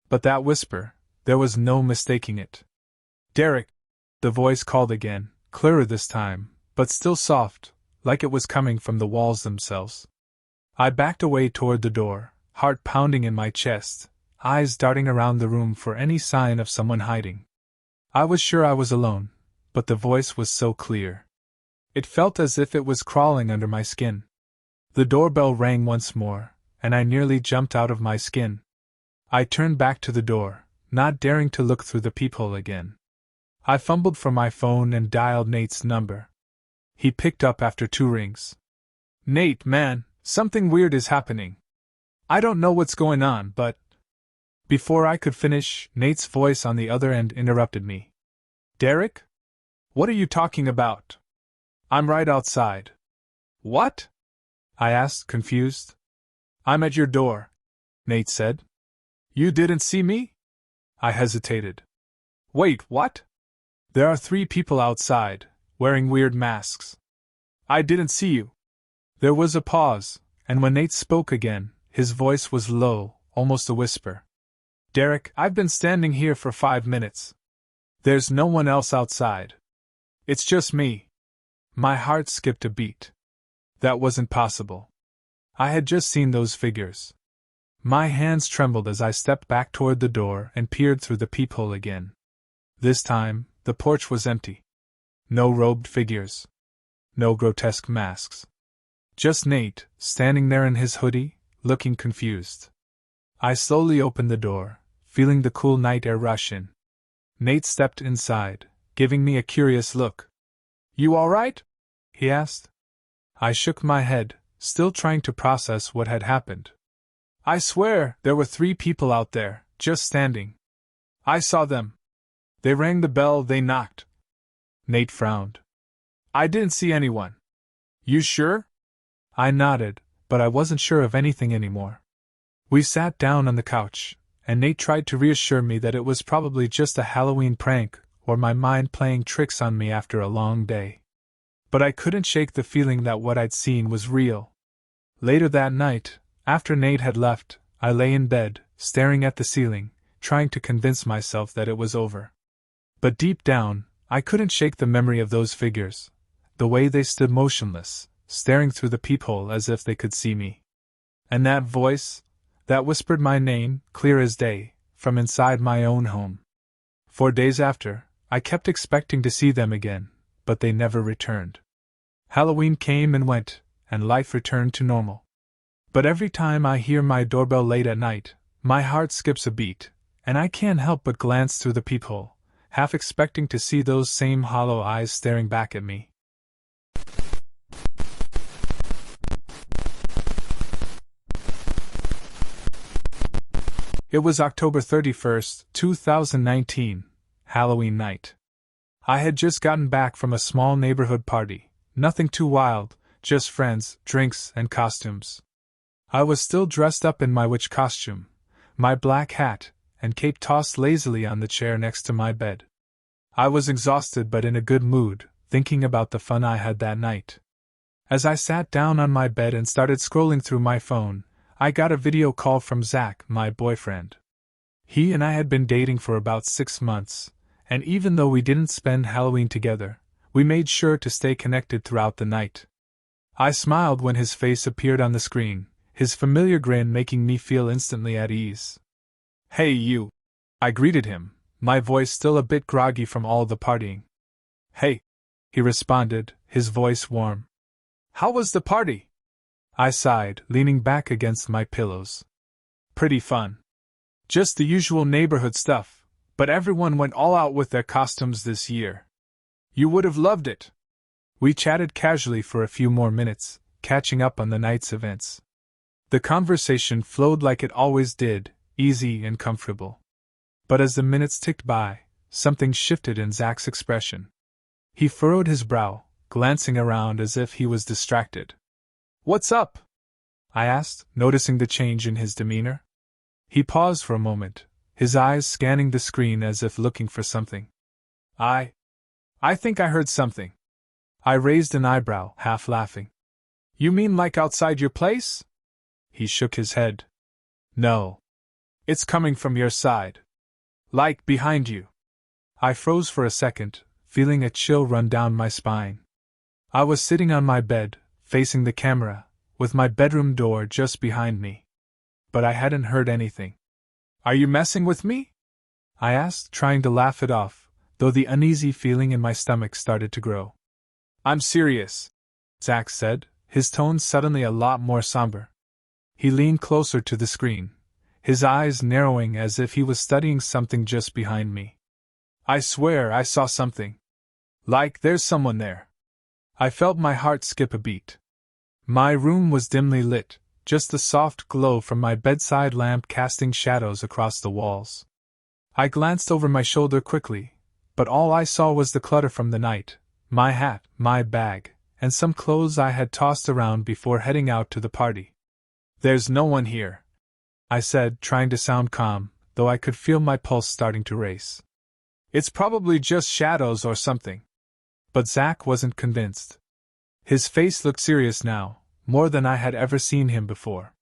But that whisper, there was no mistaking it. Derek! The voice called again, clearer this time, but still soft, like it was coming from the walls themselves. I backed away toward the door, heart pounding in my chest, eyes darting around the room for any sign of someone hiding. I was sure I was alone, but the voice was so clear. It felt as if it was crawling under my skin. The doorbell rang once more, and I nearly jumped out of my skin. I turned back to the door, not daring to look through the peephole again. I fumbled for my phone and dialed Nate's number. He picked up after 2 rings. Nate, man, something weird is happening. I don't know what's going on, but... Before I could finish, Nate's voice on the other end interrupted me. Derek? What are you talking about? I'm right outside. What? I asked, confused. I'm at your door, Nate said. You didn't see me? I hesitated. Wait, what? There are 3 people outside, wearing weird masks. I didn't see you. There was a pause, and when Nate spoke again, his voice was low, almost a whisper. Derek, I've been standing here for 5 minutes. There's no one else outside. It's just me. My heart skipped a beat. That wasn't possible. I had just seen those figures. My hands trembled as I stepped back toward the door and peered through the peephole again. This time, the porch was empty. No robed figures. No grotesque masks. Just Nate, standing there in his hoodie, looking confused. I slowly opened the door, feeling the cool night air rush in. Nate stepped inside, giving me a curious look. You all right? He asked. I shook my head, still trying to process what had happened. I swear, there were 3 people out there, just standing. I saw them. They rang the bell, they knocked. Nate frowned. I didn't see anyone. You sure? I nodded, but I wasn't sure of anything anymore. We sat down on the couch, and Nate tried to reassure me that it was probably just a Halloween prank, or my mind playing tricks on me after a long day. But I couldn't shake the feeling that what I'd seen was real. Later that night, after Nate had left, I lay in bed, staring at the ceiling, trying to convince myself that it was over. But deep down, I couldn't shake the memory of those figures, the way they stood motionless, staring through the peephole as if they could see me. And that voice, that whispered my name, clear as day, from inside my own home. For days after, I kept expecting to see them again, but they never returned. Halloween came and went, and life returned to normal. But every time I hear my doorbell late at night, my heart skips a beat, and I can't help but glance through the peephole, half expecting to see those same hollow eyes staring back at me. It was October 31st, 2019, Halloween night. I had just gotten back from a small neighborhood party, nothing too wild, just friends, drinks, and costumes. I was still dressed up in my witch costume, my black hat and cape tossed lazily on the chair next to my bed. I was exhausted but in a good mood, thinking about the fun I had that night. As I sat down on my bed and started scrolling through my phone, I got a video call from Zach, my boyfriend. He and I had been dating for about 6 months, and even though we didn't spend Halloween together, we made sure to stay connected throughout the night. I smiled when his face appeared on the screen, his familiar grin making me feel instantly at ease. Hey you! I greeted him, my voice still a bit groggy from all the partying. Hey! He responded, his voice warm. How was the party? I sighed, leaning back against my pillows. Pretty fun. Just the usual neighborhood stuff, but everyone went all out with their costumes this year. You would have loved it. We chatted casually for a few more minutes, catching up on the night's events. The conversation flowed like it always did, easy and comfortable. But as the minutes ticked by, something shifted in Zach's expression. He furrowed his brow, glancing around as if he was distracted. "What's up?" I asked, noticing the change in his demeanor. He paused for a moment, his eyes scanning the screen as if looking for something. I think I heard something." I raised an eyebrow, half laughing. "You mean like outside your place?" He shook his head. "No. It's coming from your side. Like behind you." I froze for a second, feeling a chill run down my spine. I was sitting on my bed, facing the camera, with my bedroom door just behind me. But I hadn't heard anything. "Are you messing with me?" I asked, trying to laugh it off, though the uneasy feeling in my stomach started to grow. "I'm serious," Zach said, his tone suddenly a lot more somber. He leaned closer to the screen, his eyes narrowing as if he was studying something just behind me. "I swear I saw something. Like there's someone there." I felt my heart skip a beat. My room was dimly lit, just the soft glow from my bedside lamp casting shadows across the walls. I glanced over my shoulder quickly, but all I saw was the clutter from the night, my hat, my bag, and some clothes I had tossed around before heading out to the party. "There's no one here," I said, trying to sound calm, though I could feel my pulse starting to race. "It's probably just shadows or something." But Zach wasn't convinced. His face looked serious now, more than I had ever seen him before.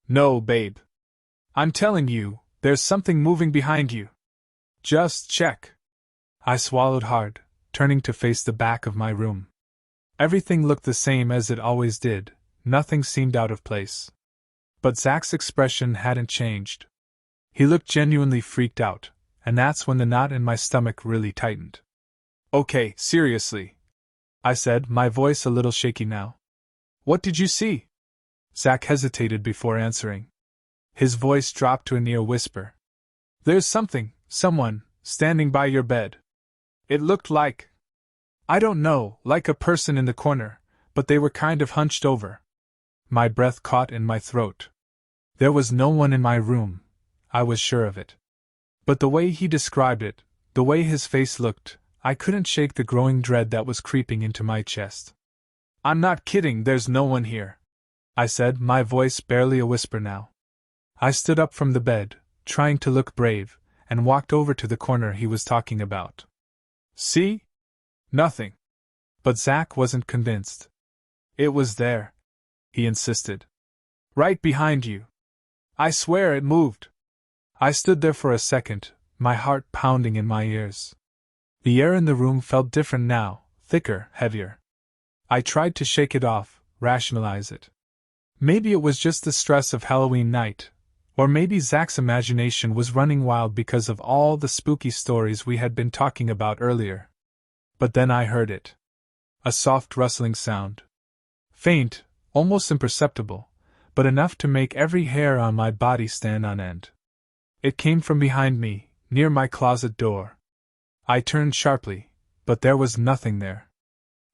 "No, babe. I'm telling you, there's something moving behind you. Just check." I swallowed hard, turning to face the back of my room. Everything looked the same as it always did, nothing seemed out of place. But Zach's expression hadn't changed. He looked genuinely freaked out, and that's when the knot in my stomach really tightened. "Okay, seriously," I said, my voice a little shaky now. "What did you see?" Zach hesitated before answering. His voice dropped to a near whisper. "There's someone, standing by your bed. It looked like, I don't know, like a person in the corner, but they were kind of hunched over." My breath caught in my throat. There was no one in my room, I was sure of it. But the way he described it, the way his face looked, I couldn't shake the growing dread that was creeping into my chest. "I'm not kidding, there's no one here," I said, my voice barely a whisper now. I stood up from the bed, trying to look brave, and walked over to the corner he was talking about. "See? Nothing." But Zach wasn't convinced. "It was there," he insisted. "Right behind you. I swear it moved." I stood there for a second, my heart pounding in my ears. The air in the room felt different now, thicker, heavier. I tried to shake it off, rationalize it. Maybe it was just the stress of Halloween night, or maybe Zach's imagination was running wild because of all the spooky stories we had been talking about earlier. But then I heard it. A soft rustling sound. Faint, almost imperceptible, but enough to make every hair on my body stand on end. It came from behind me, near my closet door. I turned sharply, but there was nothing there.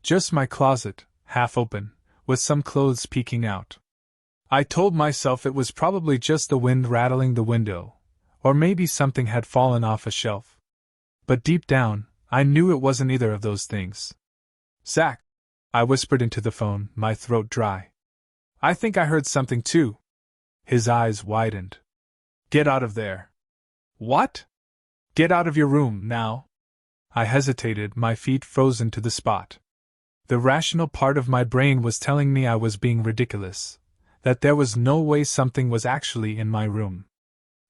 Just my closet, half open, with some clothes peeking out. I told myself it was probably just the wind rattling the window, or maybe something had fallen off a shelf. But deep down, I knew it wasn't either of those things. "Zach," I whispered into the phone, my throat dry. "I think I heard something too." His eyes widened. "Get out of there." "What?" "Get out of your room, now." I hesitated, my feet frozen to the spot. The rational part of my brain was telling me I was being ridiculous, that there was no way something was actually in my room.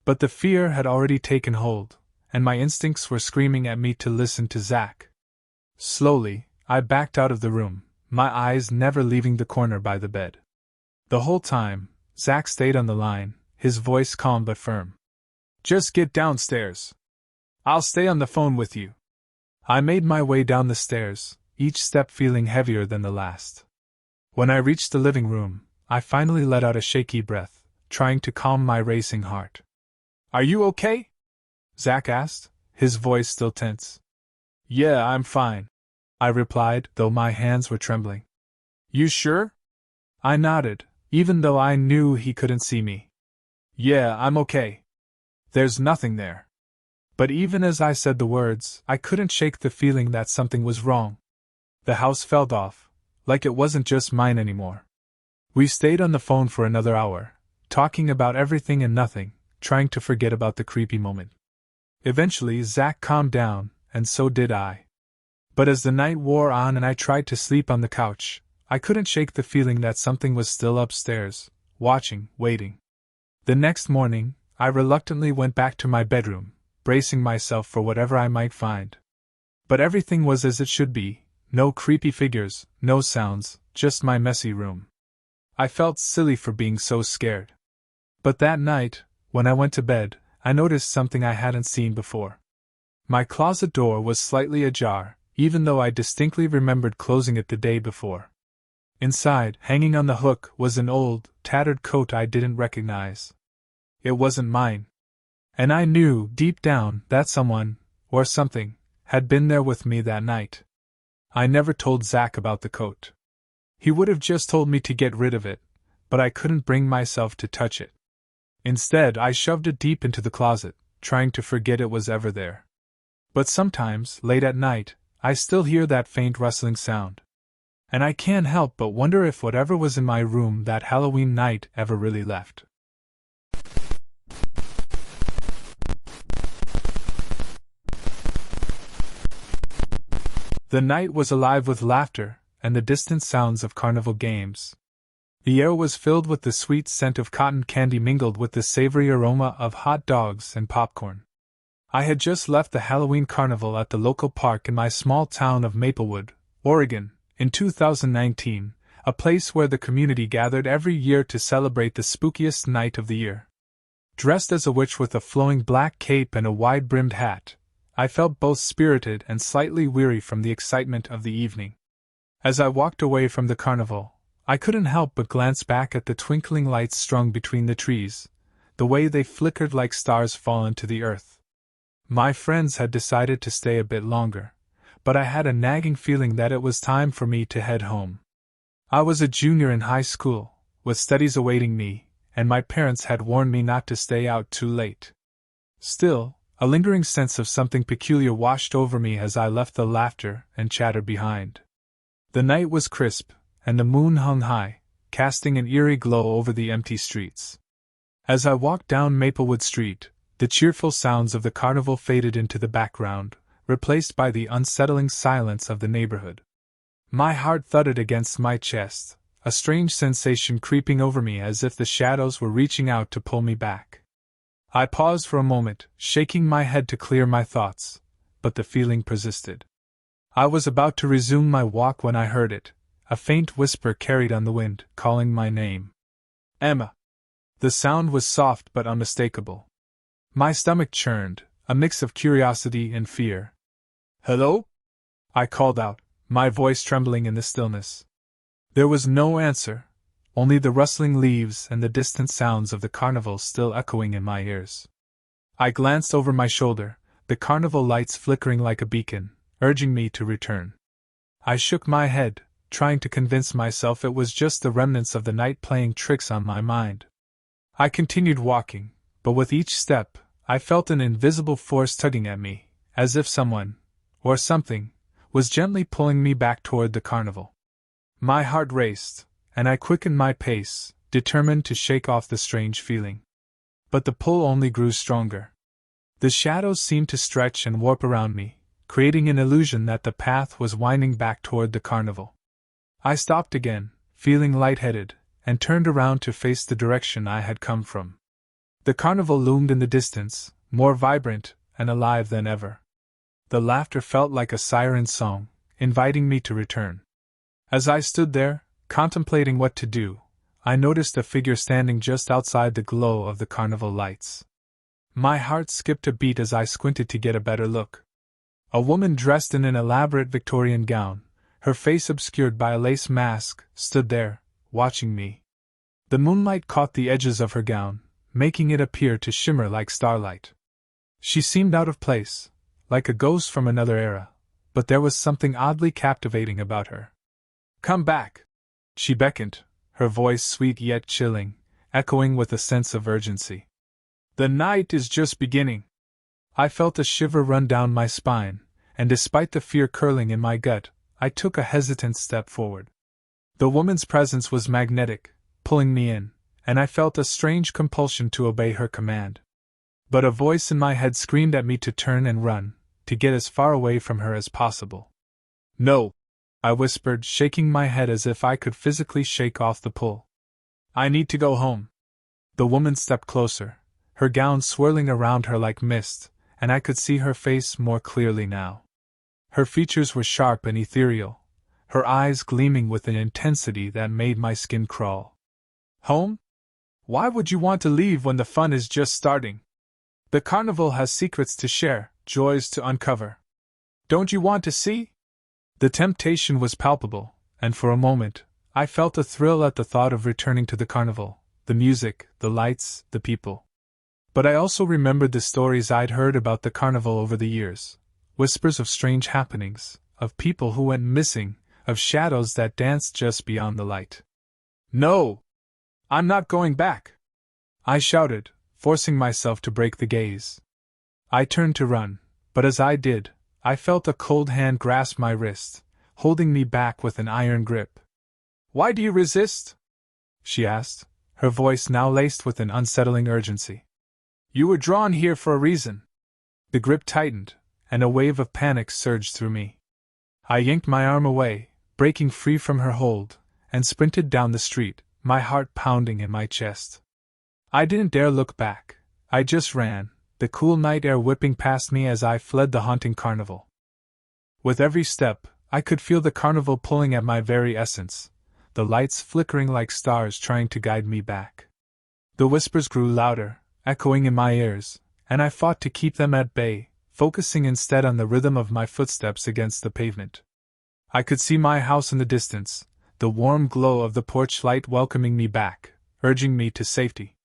But the fear had already taken hold, and my instincts were screaming at me to listen to Zach. Slowly, I backed out of the room, my eyes never leaving the corner by the bed. The whole time, Zach stayed on the line, his voice calm but firm. "Just get downstairs. I'll stay on the phone with you." I made my way down the stairs, each step feeling heavier than the last. When I reached the living room, I finally let out a shaky breath, trying to calm my racing heart. "Are you okay?" Zach asked, his voice still tense. "Yeah, I'm fine," I replied, though my hands were trembling. "You sure?" I nodded, even though I knew he couldn't see me. "Yeah, I'm okay. There's nothing there." But even as I said the words, I couldn't shake the feeling that something was wrong. The house felt off, like it wasn't just mine anymore. We stayed on the phone for another hour, talking about everything and nothing, trying to forget about the creepy moment. Eventually, Zach calmed down, and so did I. But as the night wore on and I tried to sleep on the couch, I couldn't shake the feeling that something was still upstairs, watching, waiting. The next morning, I reluctantly went back to my bedroom, bracing myself for whatever I might find. But everything was as it should be, no creepy figures, no sounds, just my messy room. I felt silly for being so scared. But that night, when I went to bed, I noticed something I hadn't seen before. My closet door was slightly ajar, even though I distinctly remembered closing it the day before. Inside, hanging on the hook, was an old, tattered coat I didn't recognize. It wasn't mine. And I knew, deep down, that someone, or something, had been there with me that night. I never told Zach about the coat. He would have just told me to get rid of it, but I couldn't bring myself to touch it. Instead, I shoved it deep into the closet, trying to forget it was ever there. But sometimes, late at night, I still hear that faint rustling sound. And I can't help but wonder if whatever was in my room that Halloween night ever really left. The night was alive with laughter and the distant sounds of carnival games. The air was filled with the sweet scent of cotton candy mingled with the savory aroma of hot dogs and popcorn. I had just left the Halloween carnival at the local park in my small town of Maplewood, Oregon, in 2019, a place where the community gathered every year to celebrate the spookiest night of the year. Dressed as a witch with a flowing black cape and a wide-brimmed hat, I felt both spirited and slightly weary from the excitement of the evening. As I walked away from the carnival, I couldn't help but glance back at the twinkling lights strung between the trees, the way they flickered like stars fallen to the earth. My friends had decided to stay a bit longer, but I had a nagging feeling that it was time for me to head home. I was a junior in high school, with studies awaiting me, and my parents had warned me not to stay out too late. Still, a lingering sense of something peculiar washed over me as I left the laughter and chatter behind. The night was crisp, and the moon hung high, casting an eerie glow over the empty streets. As I walked down Maplewood Street, the cheerful sounds of the carnival faded into the background, replaced by the unsettling silence of the neighborhood. My heart thudded against my chest, a strange sensation creeping over me as if the shadows were reaching out to pull me back. I paused for a moment, shaking my head to clear my thoughts, but the feeling persisted. I was about to resume my walk when I heard it, a faint whisper carried on the wind, calling my name. "Emma." The sound was soft but unmistakable. My stomach churned, a mix of curiosity and fear. "Hello?" I called out, my voice trembling in the stillness. There was no answer, only the rustling leaves and the distant sounds of the carnival still echoing in my ears. I glanced over my shoulder, the carnival lights flickering like a beacon, urging me to return. I shook my head, trying to convince myself it was just the remnants of the night playing tricks on my mind. I continued walking, but with each step, I felt an invisible force tugging at me, as if someone, or something, was gently pulling me back toward the carnival. My heart raced, and I quickened my pace, determined to shake off the strange feeling. But the pull only grew stronger. The shadows seemed to stretch and warp around me, creating an illusion that the path was winding back toward the carnival. I stopped again, feeling lightheaded, and turned around to face the direction I had come from. The carnival loomed in the distance, more vibrant and alive than ever. The laughter felt like a siren's song, inviting me to return. As I stood there, contemplating what to do, I noticed a figure standing just outside the glow of the carnival lights. My heart skipped a beat as I squinted to get a better look. A woman dressed in an elaborate Victorian gown, her face obscured by a lace mask, stood there, watching me. The moonlight caught the edges of her gown, making it appear to shimmer like starlight. She seemed out of place, like a ghost from another era, but there was something oddly captivating about her. "Come back!" she beckoned, her voice sweet yet chilling, echoing with a sense of urgency. "The night is just beginning." I felt a shiver run down my spine, and despite the fear curling in my gut, I took a hesitant step forward. The woman's presence was magnetic, pulling me in, and I felt a strange compulsion to obey her command. But a voice in my head screamed at me to turn and run, to get as far away from her as possible. "No," I whispered, shaking my head as if I could physically shake off the pull. "I need to go home." The woman stepped closer, her gown swirling around her like mist, and I could see her face more clearly now. Her features were sharp and ethereal, her eyes gleaming with an intensity that made my skin crawl. "Home? Why would you want to leave when the fun is just starting? The carnival has secrets to share, joys to uncover. Don't you want to see?" The temptation was palpable, and for a moment, I felt a thrill at the thought of returning to the carnival, the music, the lights, the people. But I also remembered the stories I'd heard about the carnival over the years, whispers of strange happenings, of people who went missing, of shadows that danced just beyond the light. "No! I'm not going back!" I shouted, forcing myself to break the gaze. I turned to run, but as I did, I felt a cold hand grasp my wrist, holding me back with an iron grip. "Why do you resist?" she asked, her voice now laced with an unsettling urgency. "You were drawn here for a reason." The grip tightened, and a wave of panic surged through me. I yanked my arm away, breaking free from her hold, and sprinted down the street, my heart pounding in my chest. I didn't dare look back. I just ran, the cool night air whipping past me as I fled the haunting carnival. With every step, I could feel the carnival pulling at my very essence, the lights flickering like stars trying to guide me back. The whispers grew louder, echoing in my ears, and I fought to keep them at bay, focusing instead on the rhythm of my footsteps against the pavement. I could see my house in the distance, the warm glow of the porch light welcoming me back, urging me to safety.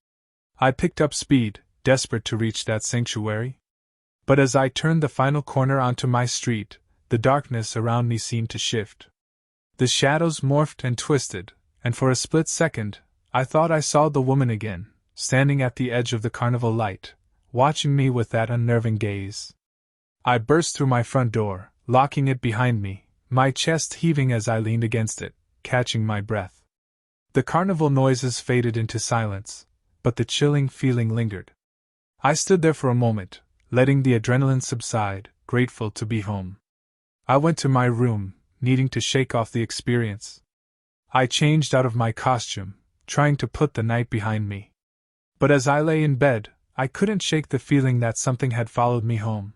I picked up speed, desperate to reach that sanctuary. But as I turned the final corner onto my street, the darkness around me seemed to shift. The shadows morphed and twisted, and for a split second, I thought I saw the woman again, standing at the edge of the carnival light, watching me with that unnerving gaze. I burst through my front door, locking it behind me, my chest heaving as I leaned against it, catching my breath. The carnival noises faded into silence, but the chilling feeling lingered. I stood there for a moment, letting the adrenaline subside, grateful to be home. I went to my room, needing to shake off the experience. I changed out of my costume, trying to put the night behind me. But as I lay in bed, I couldn't shake the feeling that something had followed me home.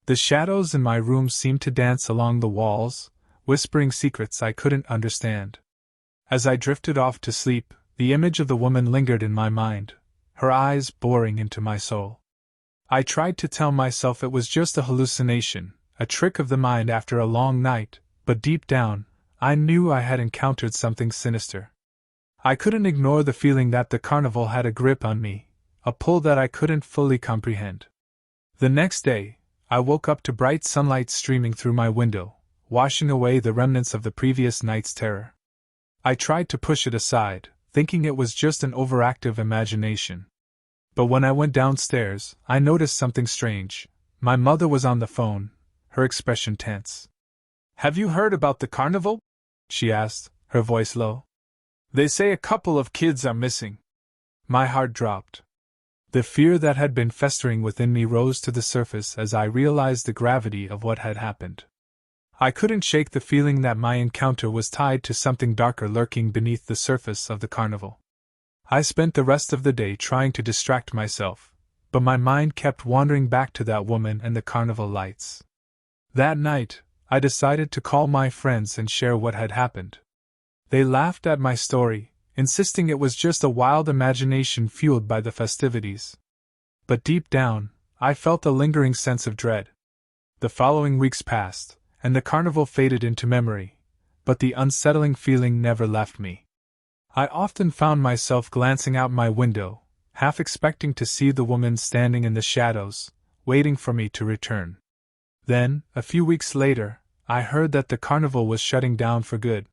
The shadows in my room seemed to dance along the walls, whispering secrets I couldn't understand. As I drifted off to sleep, the image of the woman lingered in my mind, her eyes boring into my soul. I tried to tell myself it was just a hallucination, a trick of the mind after a long night, but deep down, I knew I had encountered something sinister. I couldn't ignore the feeling that the carnival had a grip on me, a pull that I couldn't fully comprehend. The next day, I woke up to bright sunlight streaming through my window, washing away the remnants of the previous night's terror. I tried to push it aside, thinking it was just an overactive imagination. But when I went downstairs, I noticed something strange. My mother was on the phone, her expression tense. "Have you heard about the carnival?" she asked, her voice low. "They say a couple of kids are missing." My heart dropped. The fear that had been festering within me rose to the surface as I realized the gravity of what had happened. I couldn't shake the feeling that my encounter was tied to something darker lurking beneath the surface of the carnival. I spent the rest of the day trying to distract myself, but my mind kept wandering back to that woman and the carnival lights. That night, I decided to call my friends and share what had happened. They laughed at my story, insisting it was just a wild imagination fueled by the festivities. But deep down, I felt a lingering sense of dread. The following weeks passed, and the carnival faded into memory, but the unsettling feeling never left me. I often found myself glancing out my window, half expecting to see the woman standing in the shadows, waiting for me to return. Then, a few weeks later, I heard that the carnival was shutting down for good.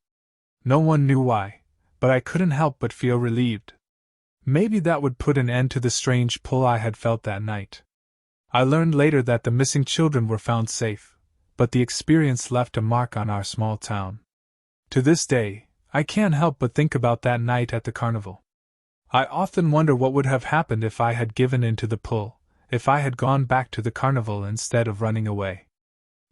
No one knew why, but I couldn't help but feel relieved. Maybe that would put an end to the strange pull I had felt that night. I learned later that the missing children were found safe, but the experience left a mark on our small town. To this day, I can't help but think about that night at the carnival. I often wonder what would have happened if I had given in to the pull, if I had gone back to the carnival instead of running away.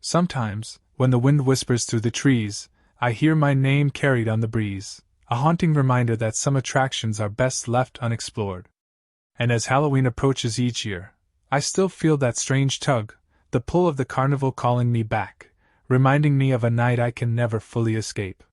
Sometimes, when the wind whispers through the trees, I hear my name carried on the breeze, a haunting reminder that some attractions are best left unexplored. And as Halloween approaches each year, I still feel that strange tug, the pull of the carnival calling me back, reminding me of a night I can never fully escape.